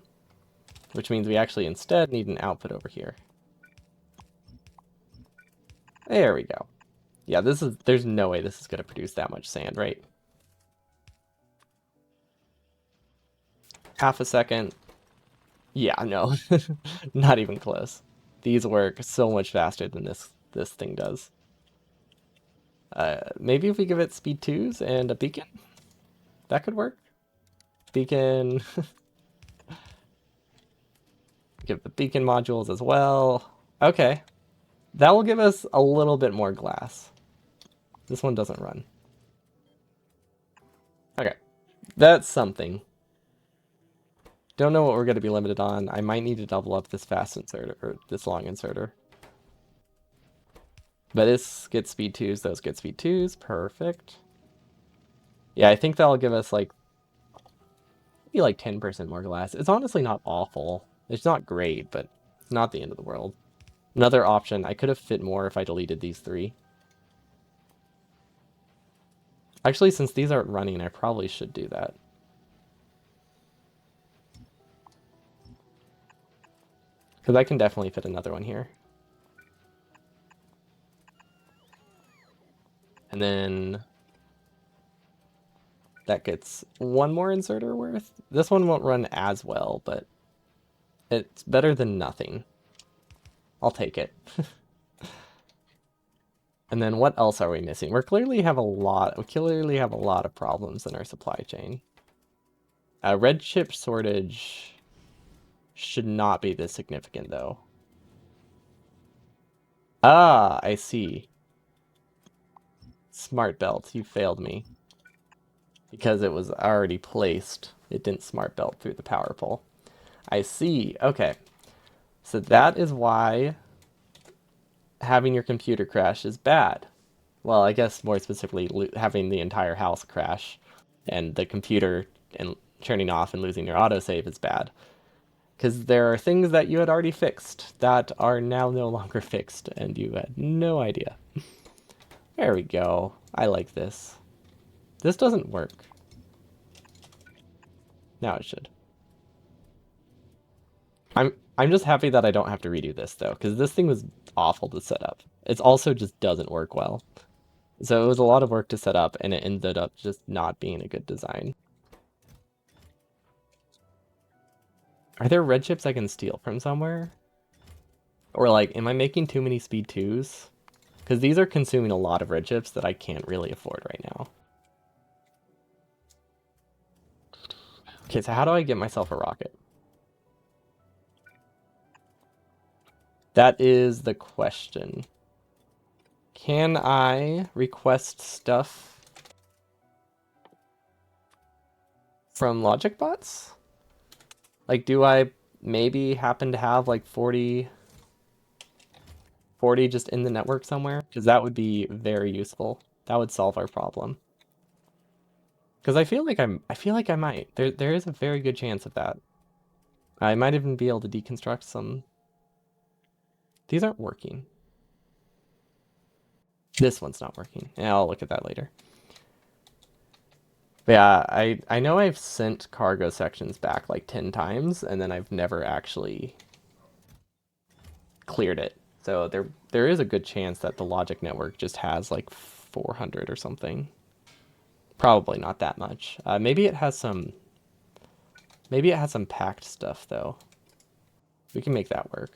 Which means we actually instead need an output over here. There we go. Yeah, there's no way this is going to produce that much sand, right? Half a second. Yeah, no. Not even close. These work so much faster than this thing does. Maybe if we give it speed 2s and a beacon, that could work. Beacon. Give the beacon modules as well. Okay. That will give us a little bit more glass. This one doesn't run. Okay. That's something. Don't know what we're going to be limited on. I might need to double up this fast inserter, or this long inserter. But this gets speed 2s, those get speed 2s. Perfect. Yeah, I think that'll give us like, maybe like 10% more glass. It's honestly not awful. It's not great, but it's not the end of the world. Another option, I could have fit more if I deleted these 3. Actually, since these aren't running, I probably should do that. Because I can definitely fit another one here. And then that gets one more inserter worth. This one won't run as well, but it's better than nothing. I'll take it. And then what else are we missing? We clearly have a lot of problems in our supply chain. Red chip shortage should not be this significant though. Ah, I see. Smart belt, you failed me. Because it was already placed. It didn't smart belt through the power pole. I see. Okay. So that is why having your computer crash is bad. Well, I guess more specifically, having the entire house crash and the computer and turning off and losing your autosave is bad. Because there are things that you had already fixed that are now no longer fixed, and you had no idea. There we go. I like this. This doesn't work. Now it should. I'm just happy that I don't have to redo this though, because this thing was awful to set up. It also just doesn't work well. So it was a lot of work to set up, and it ended up just not being a good design. Are there red chips I can steal from somewhere? Or like, am I making too many speed 2s? Because these are consuming a lot of red chips that I can't really afford right now. Okay, so how do I get myself a rocket? That is the question. Can I request stuff from logic bots? Like, do I maybe happen to have like 40 just in the network somewhere? Because that would be very useful. That would solve our problem. Because I feel like I might. There is a very good chance of that. I might even be able to deconstruct some. These aren't working. This one's not working. Yeah, I'll look at that later. But yeah, I know I've sent cargo sections back like 10 times, and then I've never actually cleared it. So there is a good chance that the logic network just has like 400 or something. Probably not that much. Maybe it has some. Maybe it has some packed stuff though. We can make that work.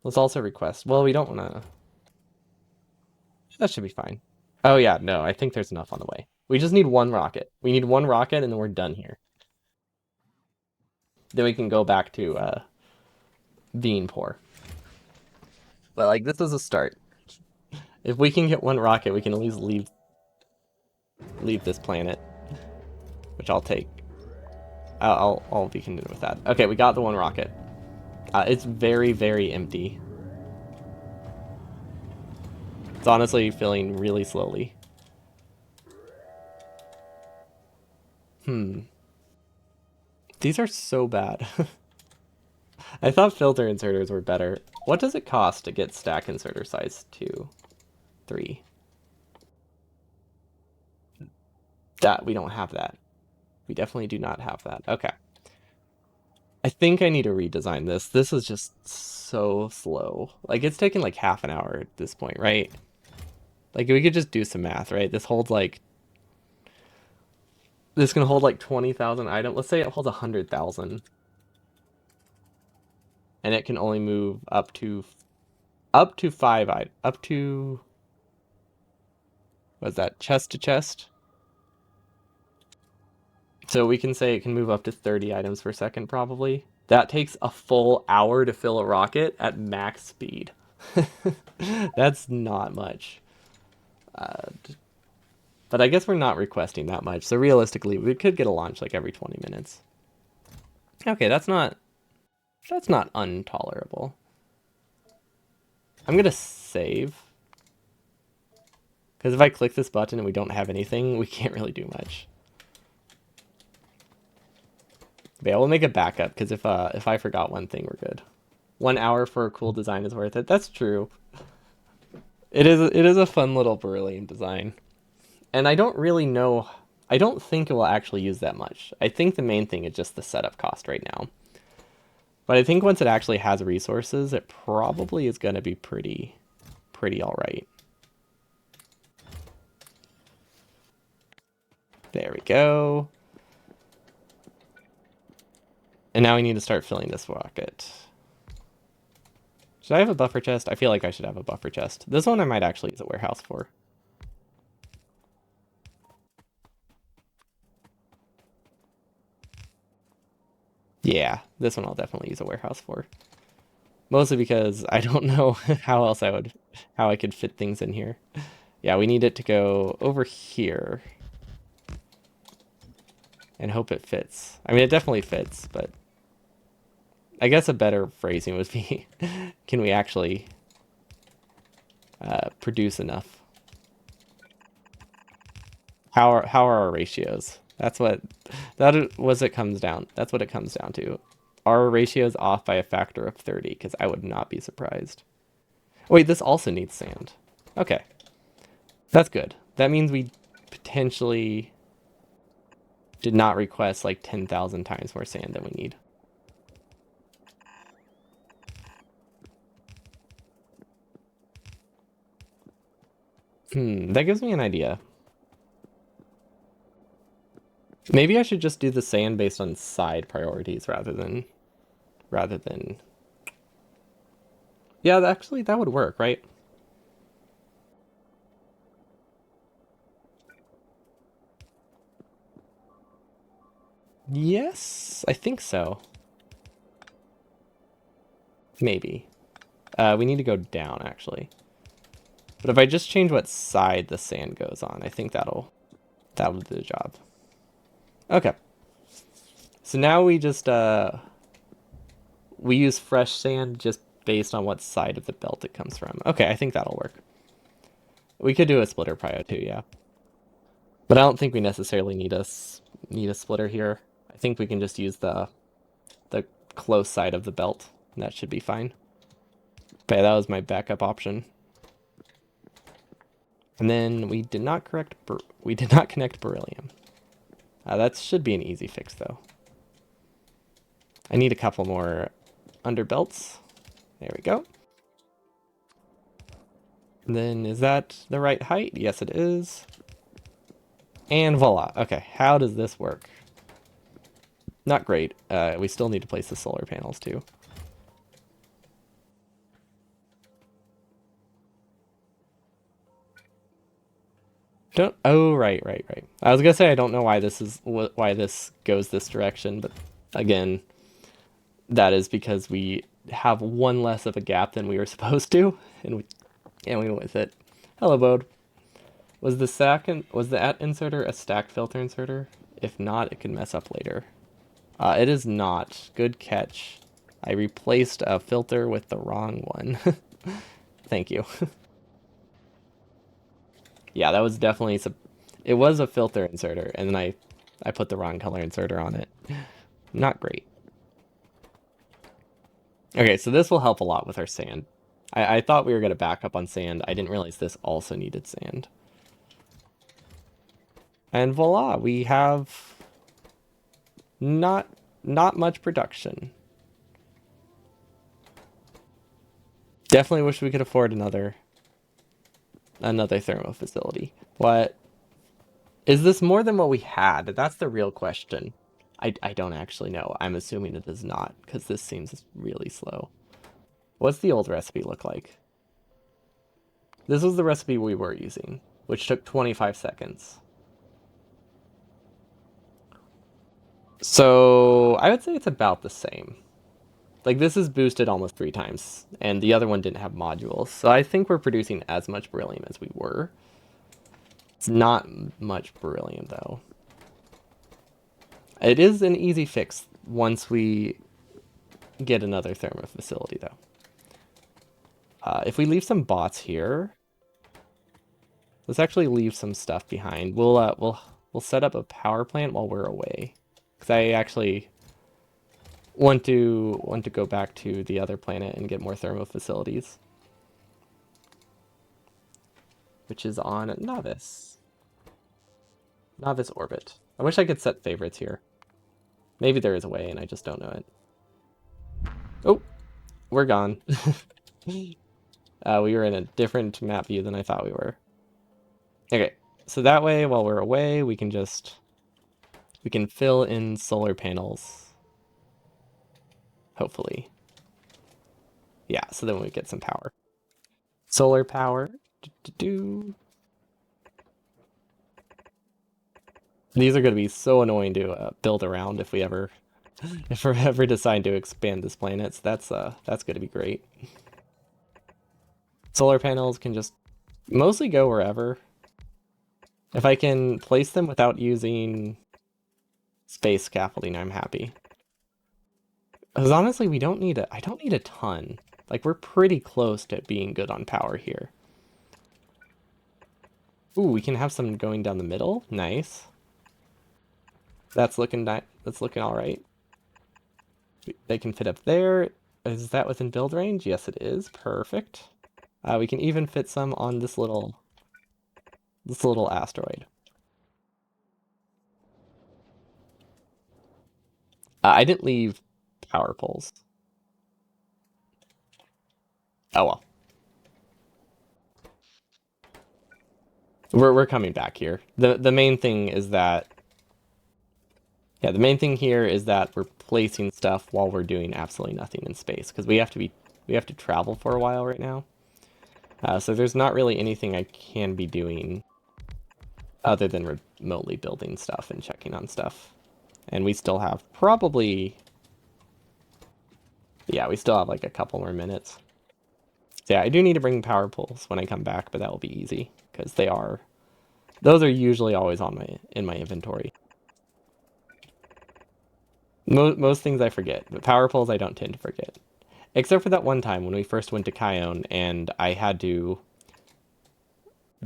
Let's also request. Well, we don't want to. That should be fine. Oh yeah, no, I think there's enough on the way. We just need one rocket. We need one rocket, and then we're done here. Then we can go back to being poor. But like, this is a start. If we can get one rocket, we can at least leave this planet, which I'll take. I'll be content with that. Okay, we got the one rocket. It's very, very empty. It's honestly filling really slowly. These are so bad. I thought filter inserters were better. What does it cost to get stack inserter size 2, 3? That we don't have that. We definitely do not have that. Okay. I think I need to redesign this. This is just so slow. Like, it's taking like half an hour at this point, right? Like, we could just do some math, right? This holds like... This can hold like 20,000 items. Let's say it holds 100,000. And it can only move up to 5 items. Up to... What's that? Chest to chest? So we can say it can move up to 30 items per second, probably. That takes a full hour to fill a rocket at max speed. That's not much. But I guess we're not requesting that much. So realistically, we could get a launch like every 20 minutes. Okay, that's not intolerable. I'm gonna save. Because if I click this button and we don't have anything, we can't really do much. But yeah, we'll make a backup, because if I forgot one thing, we're good. 1 hour for a cool design is worth it. That's true. It is a fun little beryllium design. And I don't really know... I don't think it will actually use that much. I think the main thing is just the setup cost right now. But I think once it actually has resources, it probably is going to be pretty alright. There we go. And now we need to start filling this rocket. Should I have a buffer chest? I feel like I should have a buffer chest. This one I might actually use a warehouse for. Yeah, this one I'll definitely use a warehouse for. Mostly because I don't know how I could fit things in here. Yeah, we need it to go over here. And hope it fits. I mean, it definitely fits, but I guess a better phrasing would be, can we actually produce enough. How are our ratios? That's what it comes down. That's what it comes down to. Our ratios off by a factor of 30 because I would not be surprised. Wait, this also needs sand. Okay, that's good. That means we potentially did not request like 10,000 times more sand than we need. That gives me an idea. Maybe I should just do the sand based on side priorities rather than. Yeah, actually that would work, right? Yes, I think so. Maybe. We need to go down actually. But if I just change what side the sand goes on, I think that'll do the job. Okay. So now we use fresh sand just based on what side of the belt it comes from. Okay, I think that'll work. We could do a splitter prio too, yeah. But I don't think we necessarily need a splitter here. I think we can just use the close side of the belt, and that should be fine. Okay, that was my backup option. And then we did not connect beryllium. That should be an easy fix though. I need a couple more underbelts. There we go. And then is that the right height? Yes, it is. And voila. Okay, how does this work? Not great. We still need to place the solar panels too. Don't. Oh, right. I was gonna say I don't know why this goes this direction, but again, that is because we have one less of a gap than we were supposed to, and we went with it. Hello, Bode. Was the at inserter a stacked filter inserter? If not, it could mess up later. It is not. Good catch. I replaced a filter with the wrong one. Thank you. Yeah, that was definitely it was a filter inserter, and then I put the wrong color inserter on it. Not great. Okay, so this will help a lot with our sand. I thought we were going to back up on sand. I didn't realize this also needed sand. And voila, we have not much production. Definitely wish we could afford another thermo facility. What is this more than what we had? That's the real question. I don't actually know. I'm assuming it is not because this seems really slow. What's the old recipe look like? This was the recipe we were using, which took 25 seconds. So I would say it's about the same. Like this is boosted almost 3 times, and the other one didn't have modules. So I think we're producing as much beryllium as we were. It's not much beryllium though. It is an easy fix once we get another thermo facility though. If we leave some bots here, let's actually leave some stuff behind. We'll set up a power plant while we're away, because I actually want to go back to the other planet and get more thermo facilities, which is on Novice orbit. I wish I could set favorites here. Maybe there is a way and I just don't know it. Oh, we're gone. We were in a different map view than I thought we were. Okay, so that way while we're away we can fill in solar panels. Hopefully. Yeah, so then we get some power. Solar power. These are going to be so annoying to build around if we ever decide to expand this planet. So that's going to be great. Solar panels can just mostly go wherever. If I can place them without using space scaffolding, I'm happy. Because honestly, I don't need a ton. Like we're pretty close to being good on power here. Ooh, we can have some going down the middle. Nice. That's looking that's looking all right. They can fit up there. Is that within build range? Yes, it is. Perfect. We can even fit some on this little asteroid. I didn't leave power poles. Oh well. We're coming back here. The main thing is that the main thing here is that we're placing stuff while we're doing absolutely nothing in space because we have to travel for a while right now. So there's not really anything I can be doing other than remotely building stuff and checking on stuff. And we still have we still have like a couple more minutes. So yeah, I do need to bring power poles when I come back, but that will be easy because those are usually always in my inventory. Most things I forget, but power poles I don't tend to forget. Except for that one time when we first went to Kion and I had to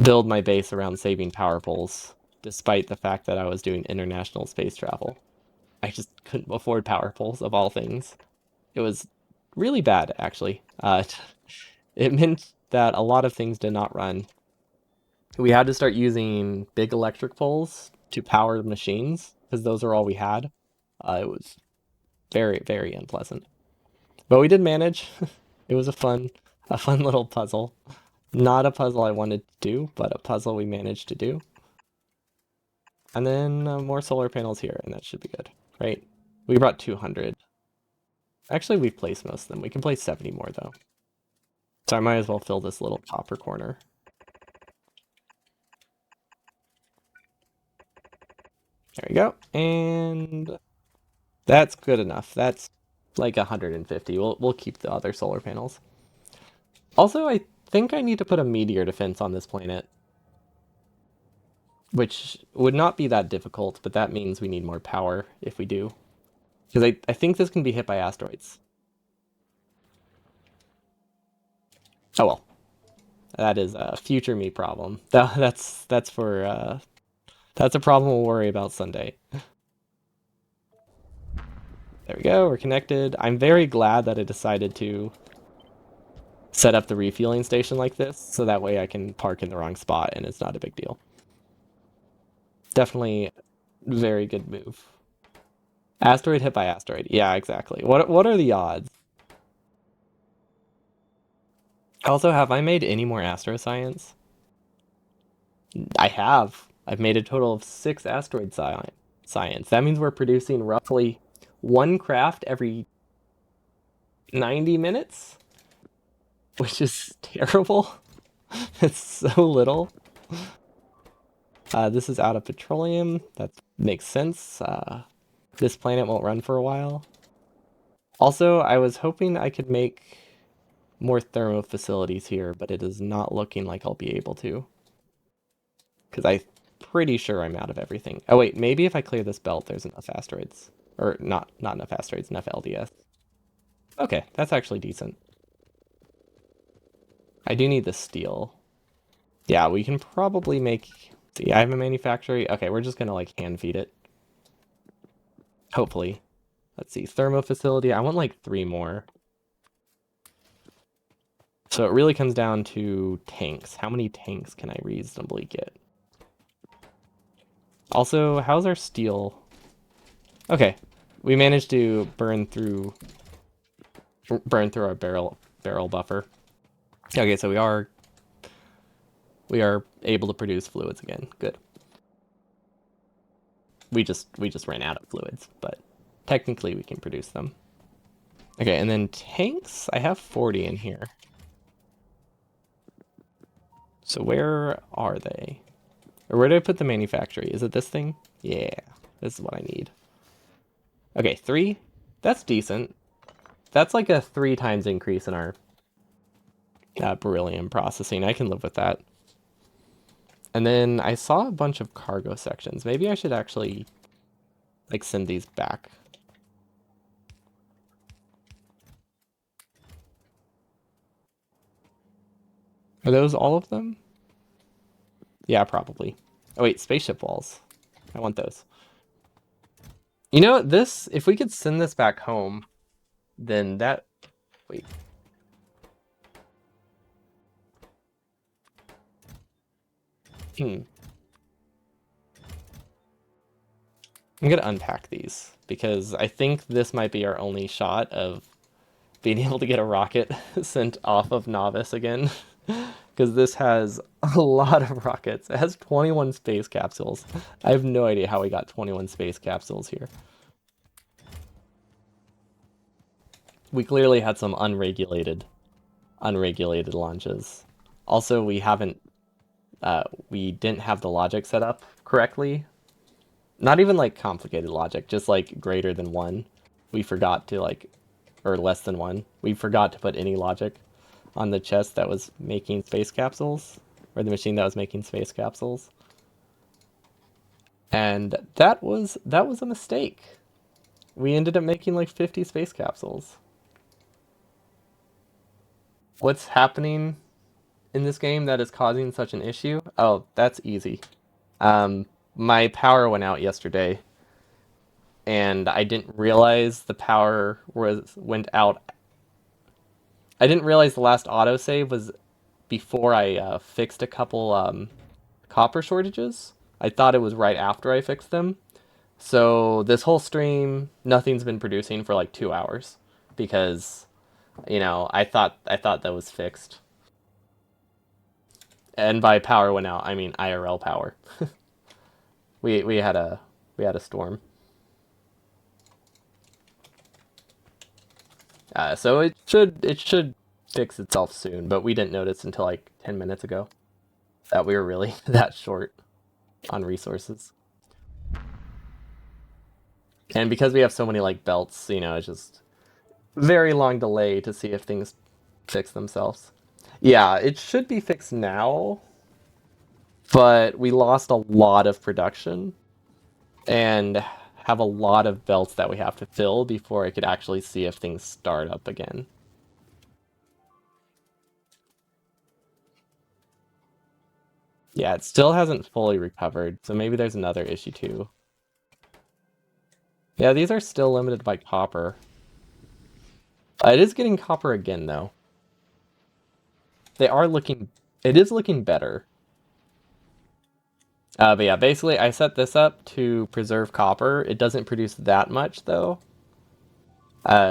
build my base around saving power poles, despite the fact that I was doing international space travel. I just couldn't afford power poles of all things. It was really bad, actually. It meant that a lot of things did not run. We had to start using big electric poles to power the machines because those are all we had. It was very, very unpleasant. But we did manage. It was a fun little puzzle. Not a puzzle I wanted to do, but a puzzle we managed to do. And then more solar panels here, and that should be good, right? We brought 200. Actually, we've placed most of them. We can place 70 more, though. So I might as well fill this little copper corner. There we go. And that's good enough. That's like 150. We'll keep the other solar panels. Also, I think I need to put a meteor defense on this planet, which would not be that difficult, but that means we need more power if we do. Because I think this can be hit by asteroids. Oh well. That is a future me problem. That's for that's a problem we'll worry about Sunday. There we go, we're connected. I'm very glad that I decided to set up the refueling station like this, so that way I can park in the wrong spot and it's not a big deal. Definitely very good move. Asteroid hit by asteroid. Yeah, exactly. What are the odds? Also, have I made any more astroscience? I have. I've made a total of 6 asteroid science. That means we're producing roughly one craft every 90 minutes, which is terrible. It's so little. This is out of petroleum. That makes sense. This planet won't run for a while. Also, I was hoping I could make more thermo facilities here, but it is not looking like I'll be able to. Because I'm pretty sure I'm out of everything. Oh wait, maybe if I clear this belt, there's enough asteroids. Or not enough asteroids, enough LDS. Okay, that's actually decent. I do need the steel. Yeah, we can probably make... See, I have a manufactory. Okay, we're just gonna like hand feed it. Hopefully. Let's see, thermo facility. I want like 3 more. So it really comes down to tanks. How many tanks can I reasonably get? Also, how's our steel? Okay, we managed to burn through our barrel buffer. Okay, so we are able to produce fluids again. Good. We just ran out of fluids, but technically we can produce them. Okay, and then tanks, I have 40 in here. So where are they? Or where did I put the manufactory? Is it this thing? Yeah, this is what I need. Okay, 3. That's decent. That's like a 3 times increase in our beryllium processing. I can live with that. And then I saw a bunch of cargo sections. Maybe I should actually like send these back. Are those all of them? Yeah, probably. Oh wait, spaceship walls. I want those. You know, this, if we could send this back home, then that, wait. Hmm. I'm gonna unpack these because I think this might be our only shot of being able to get a rocket sent off of Novice again. Because this has a lot of rockets. It has 21 space capsules. I have no idea how we got 21 space capsules here. We clearly had some unregulated launches. Also, we didn't have the logic set up correctly. Not even like complicated logic, just like greater than one. We forgot to or less than one. We forgot to put any logic on the chest that was making space capsules, or the machine that was making space capsules. And that was a mistake. We ended up making like 50 space capsules. What's happening in this game that is causing such an issue? Oh, that's easy. Um, my power went out yesterday, and I didn't realize the power was went out. I didn't realize the last autosave was before I fixed a couple copper shortages. I thought it was right after I fixed them. So this whole stream, nothing's been producing for like 2 hours because I thought that was fixed. And by power went out, I mean IRL power. We had a storm. So it should fix itself soon, but we didn't notice until like 10 minutes ago that we were really that short on resources. And because we have so many like belts, it's just very long delay to see if things fix themselves. Yeah, it should be fixed now, but we lost a lot of production and have a lot of belts that we have to fill before I could actually see if things start up again. Yeah, it still hasn't fully recovered, so maybe there's another issue too. Yeah, these are still limited by copper. It is getting copper again though. They are looking, it is looking better. But yeah, basically I set this up to preserve copper. It doesn't produce that much though.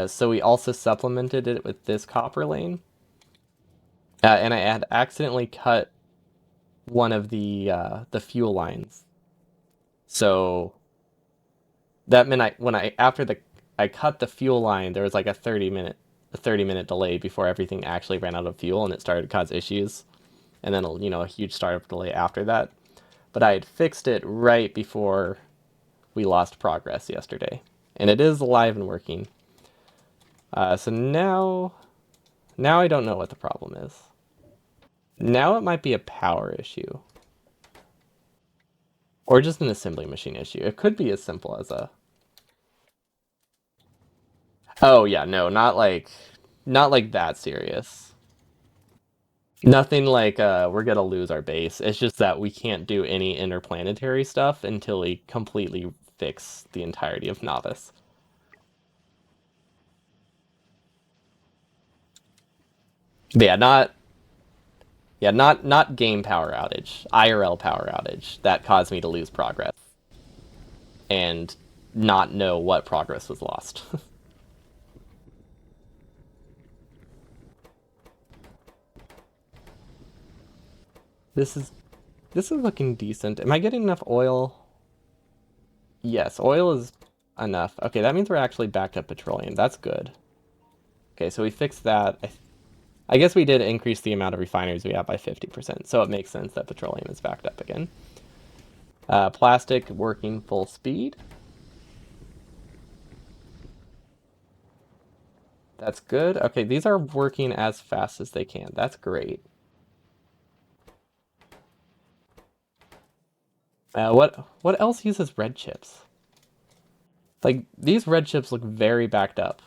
So we also supplemented it with this copper lane. And I had accidentally cut one of the fuel lines. So that meant after the I cut the fuel line, there was like a 30-minute delay before everything actually ran out of fuel and it started to cause issues. And then a huge startup delay after that. But I had fixed it right before we lost progress yesterday. And it is alive and working. So now I don't know what the problem is. Now it might be a power issue. Or just an assembly machine issue. It could be as simple as a... Oh yeah, no, not like that serious. Nothing like we're gonna lose our base. It's just that we can't do any interplanetary stuff until we completely fix the entirety of Novice. But not game power outage, IRL power outage that caused me to lose progress and not know what progress was lost. This is this is looking decent. Am I getting enough oil? Yes, oil is enough. Okay, that means we're actually backed up petroleum. That's good. Okay, so we fixed that. I guess we did increase the amount of refineries we have by 50%, so it makes sense that petroleum is backed up again. Plastic working full speed. That's good. Okay, these are working as fast as they can. That's great. What else uses red chips? Like these red chips look very backed up.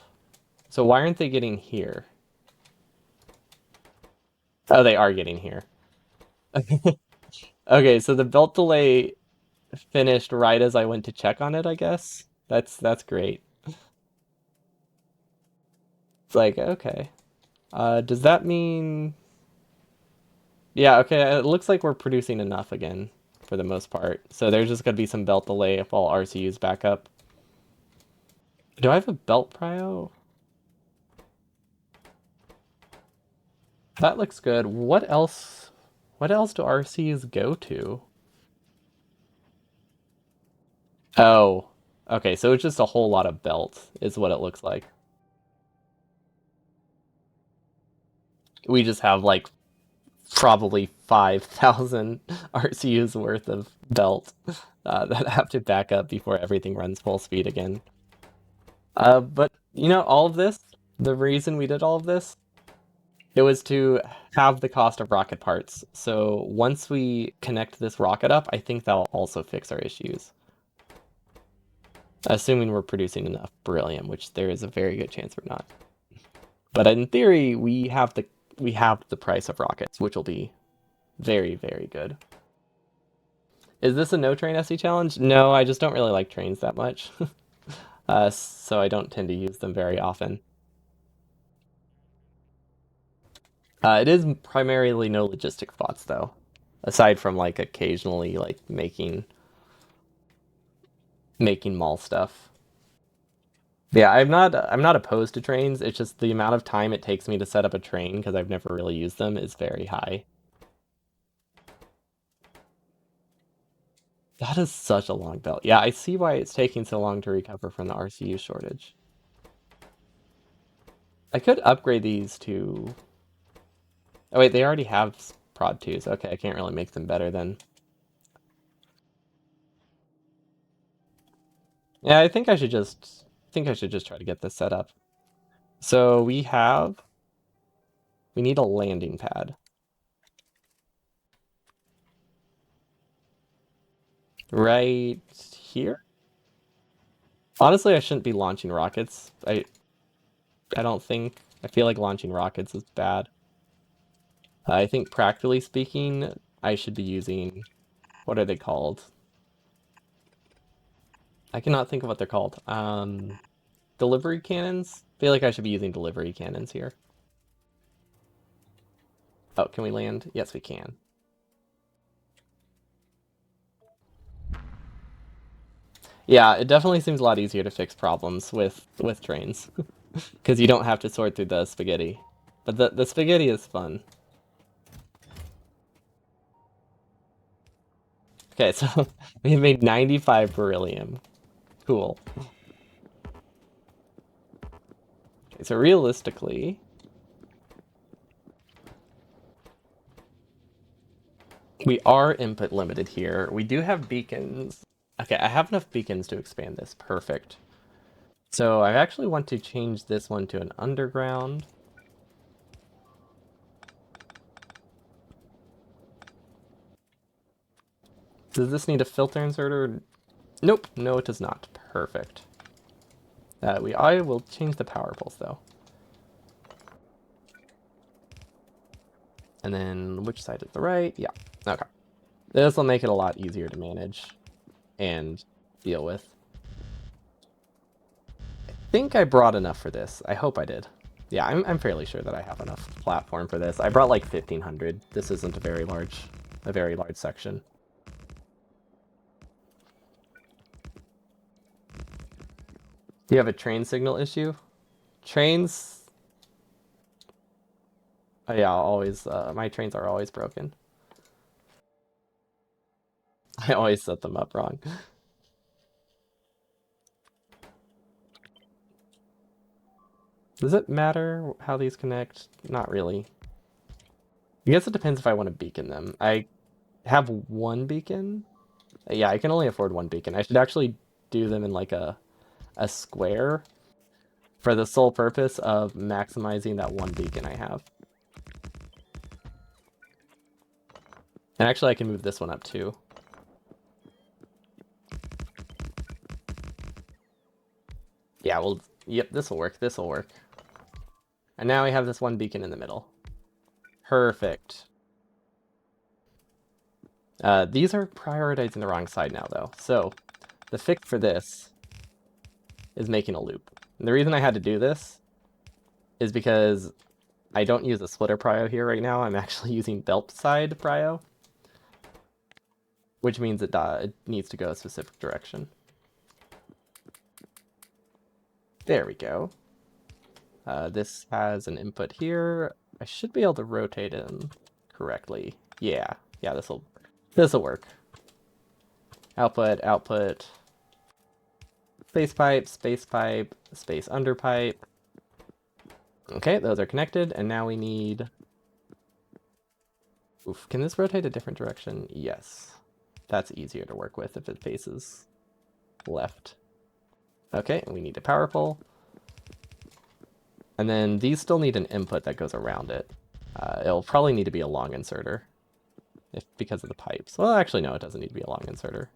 So why aren't they getting here? Oh, they are getting here. Okay, so the belt delay finished right as I went to check on it, I guess. That's great. It's like, okay. Does that mean yeah, okay, it looks like we're producing enough again for the most part. So there's just gonna be some belt delay while RCU's back up. Do I have a belt prio? That looks good. What else? What else do RCs go to? Oh, okay. So it's just a whole lot of belt, is what it looks like. We just have like probably 5,000 RCUs worth of belt that have to back up before everything runs full speed again. But you know, all of this, the reason we did all of this, it was to have the cost of rocket parts. So once we connect this rocket up, I think that'll also fix our issues. Assuming we're producing enough beryllium, which there is a very good chance we're not. But in theory, we have the price of rockets, which will be very, very good. Is this a no train SE challenge? No, I just don't really like trains that much. So I don't tend to use them very often. It is primarily no logistic spots though, aside from like occasionally like making mall stuff. Yeah, I'm not opposed to trains. It's just the amount of time it takes me to set up a train because I've never really used them is very high. That is such a long belt. Yeah, I see why it's taking so long to recover from the RCU shortage. I could upgrade these to. Oh wait, they already have prod 2s. Okay, I can't really make them better then. Yeah, I think I should just try to get this set up. So we need a landing pad right here. Honestly, I shouldn't be launching rockets. I don't think I feel like launching rockets is bad. I think practically speaking, I should be using what are they called? I cannot think of what they're called. Delivery cannons? I feel like I should be using delivery cannons here. Oh, can we land? Yes, we can. Yeah, it definitely seems a lot easier to fix problems with trains because you don't have to sort through the spaghetti. But the spaghetti is fun. Okay, so we made 95 beryllium. Cool. Okay, so realistically, we are input limited here. We do have beacons. Okay, I have enough beacons to expand this. Perfect. So I actually want to change this one to an underground. Does this need a filter inserter? Nope, no it does not. Perfect. I will change the power pulse though. And then which side is the right? Yeah, okay. This will make it a lot easier to manage and deal with. I think I brought enough for this. I hope I did. Yeah, I'm fairly sure that I have enough platform for this. I brought like 1,500. This isn't a very large section. Do you have a train signal issue? Trains, yeah, always, my trains are always broken. I always set them up wrong. Does it matter how these connect? Not really. I guess it depends if I want to beacon them. I have one beacon. Yeah, I can only afford one beacon. I should actually do them in like a square for the sole purpose of maximizing that one beacon I have. And actually I can move this one up too. Yeah, well, yep, this will work. This will work. And now we have this one beacon in the middle. Perfect. These are prioritizing the wrong side now, though. So the fix for this is making a loop. And the reason I had to do this is because I don't use a splitter prio here right now. I'm actually using belt side prio, which means it needs to go a specific direction. There we go. This has an input here. I should be able to rotate him correctly. Yeah, this'll work. Output, output. Space pipe, space under pipe. Okay, those are connected, and now we need... Oof, can this rotate a different direction? Yes. That's easier to work with if it faces left. Okay, and we need a power pole. And then these still need an input that goes around it. It'll probably need to be a long inserter because of the pipes. Well, actually, no, it doesn't need to be a long inserter.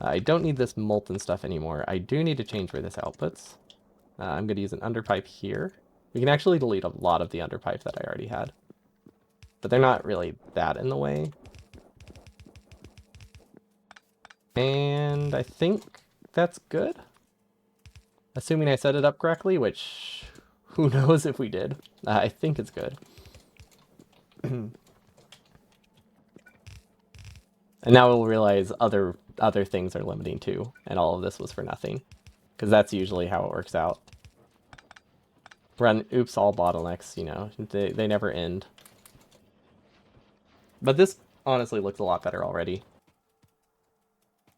I don't need this molten stuff anymore. I do need to change where this outputs. I'm going to use an underpipe here. We can actually delete a lot of the underpipe that I already had. But they're not really that in the way. And I think that's good. Assuming I set it up correctly, which who knows if we did. I think it's good. And now we'll realize other things are limiting too, and all of this was for nothing. Because that's usually how it works out. Run oops all bottlenecks, you know, they never end. But this honestly looks a lot better already.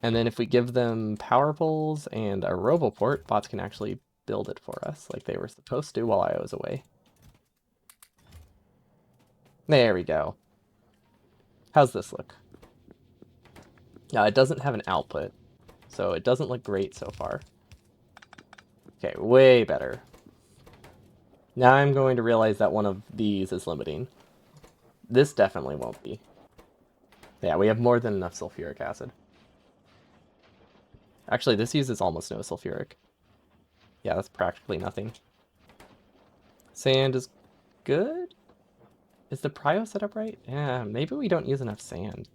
And then if we give them power poles and a RoboPort, bots can actually build it for us like they were supposed to while I was away. There we go. How's this look? It doesn't have an output, so it doesn't look great so far. Okay, way better. Now I'm going to realize that one of these is limiting. This definitely won't be. Yeah, we have more than enough sulfuric acid. Actually, this uses almost no sulfuric. Yeah, that's practically nothing. Sand is good? Is the prio set up right? Yeah, maybe we don't use enough sand.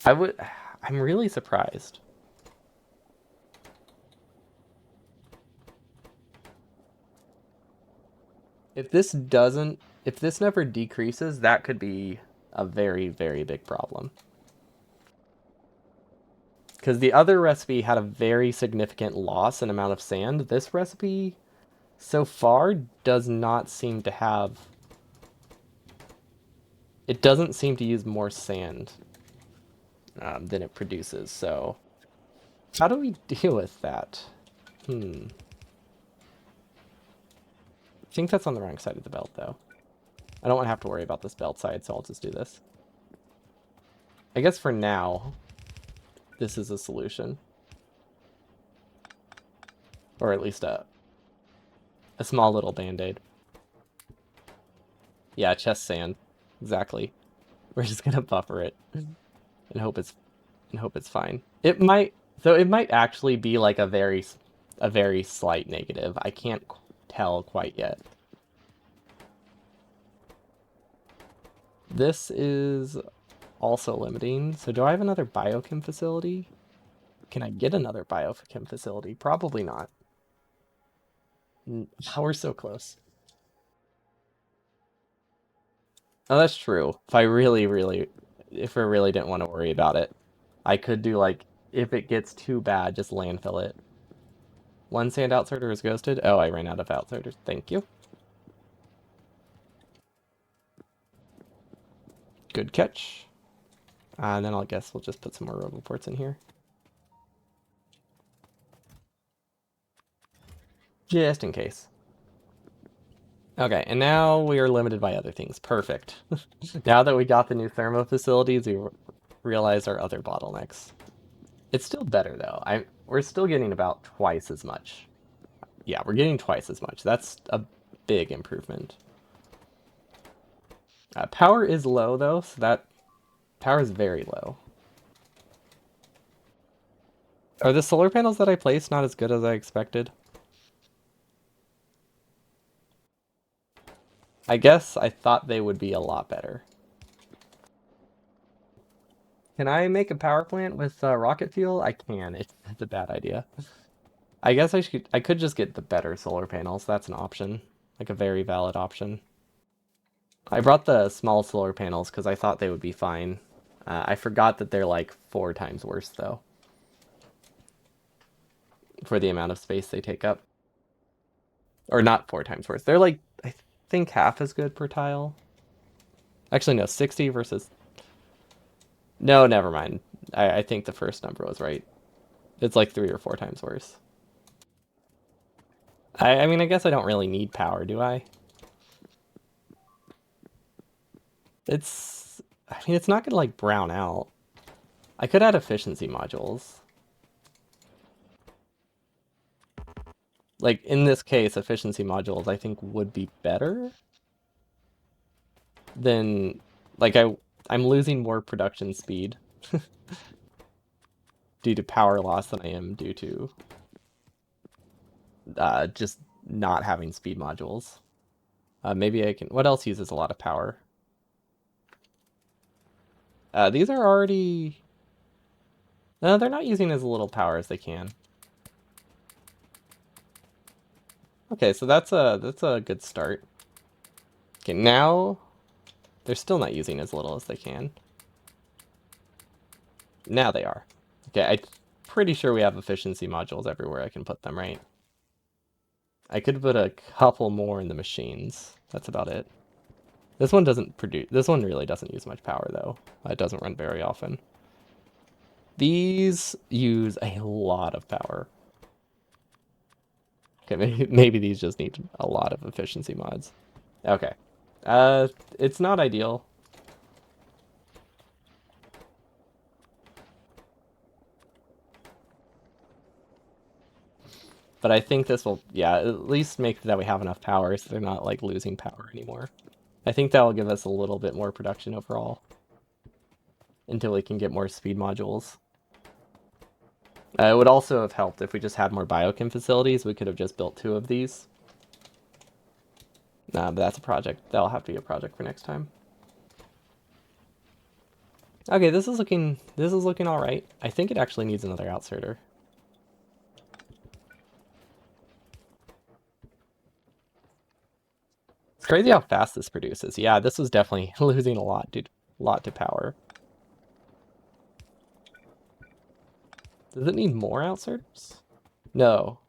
I'm really surprised. If this never decreases, that could be a very, very big problem. Because the other recipe had a very significant loss in amount of sand. This recipe, so far, does not seem to have... It doesn't seem to use more sand than it produces, so... How do we deal with that? I think that's on the wrong side of the belt, though. I don't want to have to worry about this belt side, so I'll just do this. I guess for now, this is a solution. Or at least a small little band-aid. Yeah, chest sand. Exactly. We're just gonna buffer it and hope it's fine. It might actually be like a very slight negative. I can't tell quite yet. This is also limiting. So do I have another biochem facility? Can I get another biochem facility? Probably not. We're so close. Oh, that's true. If I really didn't want to worry about it, I could do like, if it gets too bad, just landfill it. One sand outsider is ghosted. Oh, I ran out of outsiders. Thank you. Good catch. And then I'll guess we'll just put some more RoboPorts in here. Just in case. Okay, and now we are limited by other things. Perfect. Now that we got the new thermo facilities, we realize our other bottlenecks. It's still better though. We're still getting about twice as much. Yeah, we're getting twice as much. That's a big improvement. Power is low though, so that power is very low. Are the solar panels that I placed not as good as I expected? I guess I thought they would be a lot better. Can I make a power plant with rocket fuel? I can. It's a bad idea. I guess I could just get the better solar panels. That's an option. Like a very valid option. I brought the small solar panels because I thought they would be fine. I forgot that they're like 4 times worse though, for the amount of space they take up. Or not 4 times worse. They're like, I think half as good per tile. Actually, no, 60 versus. No, never mind. I think the first number was right. It's like 3 or 4 times worse. I mean, I guess I don't really need power, do I? It's. I mean, it's not gonna like brown out. I could add efficiency modules. Like in this case, efficiency modules I think would be better than like I'm losing more production speed due to power loss than I am due to just not having speed modules. Maybe I can. What else uses a lot of power? These are already. No, they're not using as little power as they can. Okay, so that's a good start. Okay, now they're still not using as little as they can. Now they are. Okay, I'm pretty sure we have efficiency modules everywhere I can put them, right? I could put a couple more in the machines. That's about it. This one doesn't produce. This one really doesn't use much power though. It doesn't run very often. These use a lot of power. Okay, maybe these just need a lot of efficiency mods. Okay. It's not ideal. But I think this will, yeah, at least make that we have enough power so they're not like losing power anymore. I think that will give us a little bit more production overall until we can get more speed modules. It would also have helped if we just had more biochem facilities. We could have just built 2 of these. Nah, but that's a project. That'll have to be a project for next time. Okay, this is looking all right. I think it actually needs another outserter. It's crazy how fast this produces. Yeah, this was definitely losing a lot, dude. A lot to power. Does it need more outserters? No.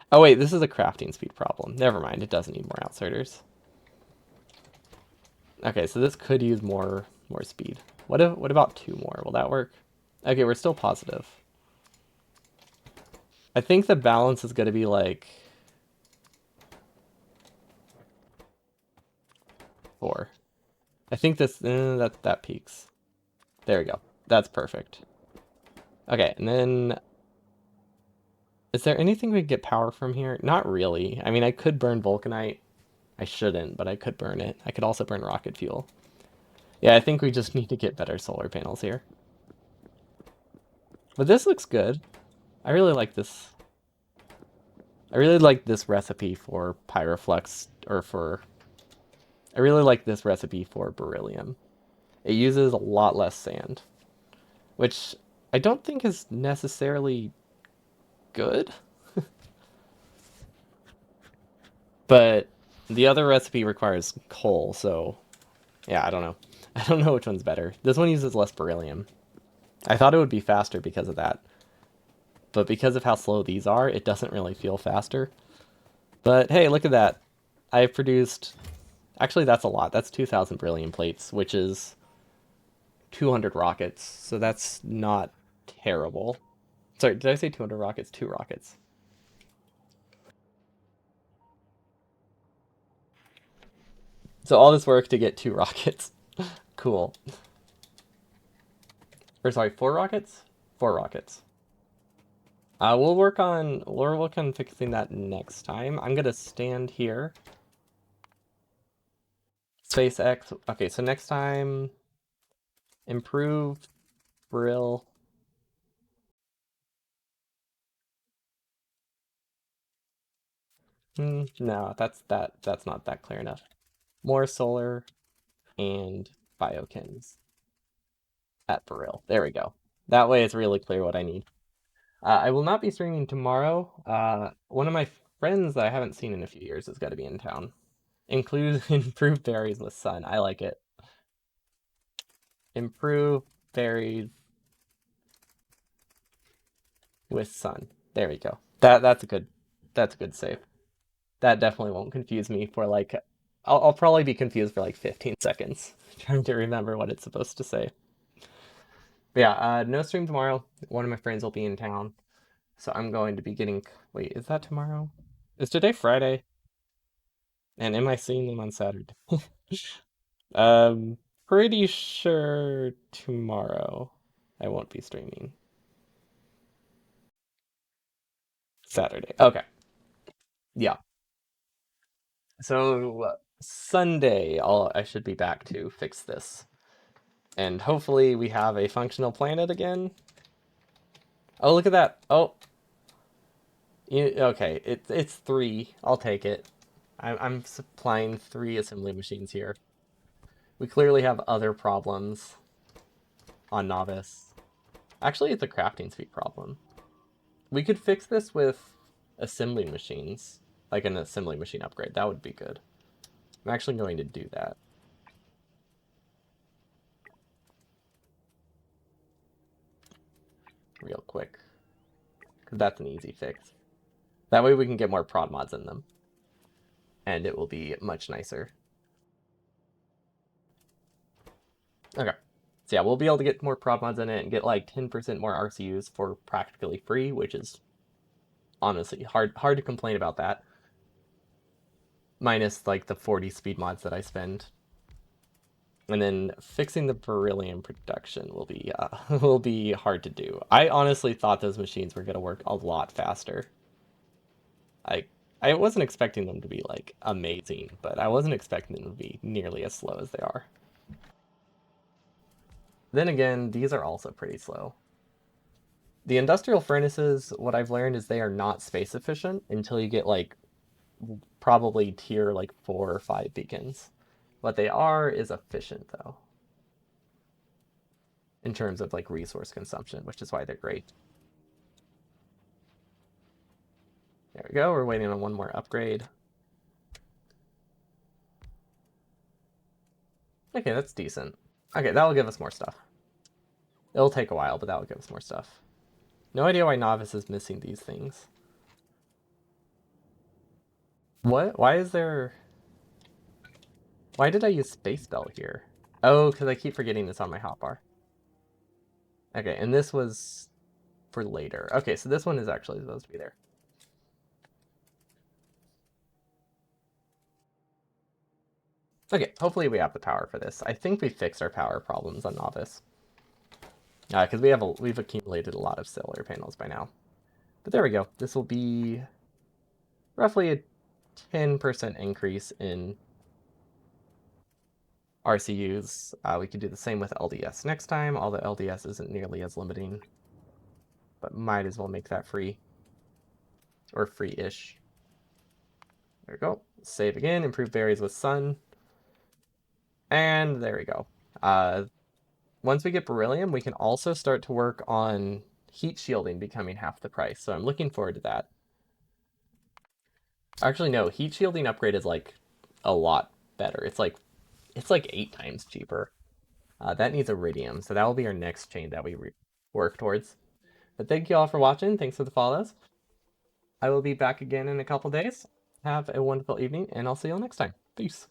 Oh wait, this is a crafting speed problem. Never mind, it doesn't need more outserters. Okay, so this could use more speed. What about 2 more? Will that work? Okay, we're still positive. I think the balance is going to be like 4. I think this that peaks. There we go. That's perfect. Okay, and then is there anything we get power from here? Not really. I mean, I could burn vulcanite. I shouldn't, but I could burn it. I could also burn rocket fuel. Yeah, I think we just need to get better solar panels here. But this looks good. I really like this. I really like this recipe for Pyroflux, or for... I really like this recipe for beryllium. It uses a lot less sand, which I don't think is necessarily good, but the other recipe requires coal, so yeah, I don't know. I don't know which one's better. This one uses less beryllium. I thought it would be faster because of that, but because of how slow these are, it doesn't really feel faster. But hey, look at that. I've produced... Actually, that's a lot. That's 2,000 beryllium plates, which is 200 rockets, so that's not terrible. Sorry, did I say 200 rockets? 2 rockets. So all this work to get 2 rockets. Cool. Or sorry, 4 rockets? 4 rockets. We'll work on fixing that next time. I'm gonna stand here. Space X. Okay, so next time, improve Brill. No, that's not that clear enough. more solar and biochem at Baril. There we go. That way it's really clear what I need. I will not be streaming tomorrow. One of my friends that I haven't seen in a few years is going to be in town. Include improve berries with sun. I like it. Improve berries with sun. There we go. That's a good save. That definitely won't confuse me for like I'll probably be confused for like 15 seconds trying to remember what it's supposed to say. But yeah, no stream tomorrow. One of my friends will be in town. So I'm going to be getting. Wait, is that tomorrow? Is today Friday? And am I seeing them on Saturday? Um, pretty sure tomorrow I won't be streaming. Saturday. Okay. Yeah. So Sunday, I should be back to fix this, and hopefully we have a functional planet again. Oh, look at that. Oh, okay. It's three. I'll take it. I'm supplying 3 assembly machines here. We clearly have other problems on Novice. Actually, it's a crafting speed problem. We could fix this with assembly machines, like an assembly machine upgrade. That would be good. I'm actually going to do that. Real quick. Because that's an easy fix. That way we can get more prod mods in them. And it will be much nicer. Okay. So yeah, we'll be able to get more prod mods in it and get like 10% more RCUs for practically free, which is honestly hard to complain about that. Minus like the 40 speed mods that I spend. And then fixing the beryllium production will be will be hard to do. I honestly thought those machines were gonna work a lot faster. I I wasn't expecting them to be like amazing, but I wasn't expecting them to be nearly as slow as they are. Then again, these are also pretty slow. The industrial furnaces, what I've learned is they are not space efficient until you get like probably tier like 4 or 5 beacons. What they are is efficient though, in terms of like resource consumption, which is why they're great. There we go. We're waiting on one more upgrade. Okay, that's decent. Okay, that'll give us more stuff. It'll take a while, but that'll give us more stuff. No idea why Novice is missing these things. What? Why is there... Why did I use Space Belt here? Oh, because I keep forgetting it's on my hotbar. Okay, and this was for later. Okay, so this one is actually supposed to be there. Okay, hopefully we have the power for this. I think we fixed our power problems on Novice. Because we've accumulated a lot of solar panels by now. But there we go. This will be roughly a 10% increase in RCUs. We could do the same with LDS next time, although LDS isn't nearly as limiting. But might as well make that free. Or free-ish. There we go. Save again, improve berries with sun. And there we go. Once we get beryllium, we can also start to work on heat shielding becoming half the price. So I'm looking forward to that. Actually, no, heat shielding upgrade is like a lot better. It's like 8 times cheaper. That needs iridium, so that will be our next chain that we work towards. But thank you all for watching. Thanks for the follows. I will be back again in a couple days. Have a wonderful evening, and I'll see you all next time. Peace.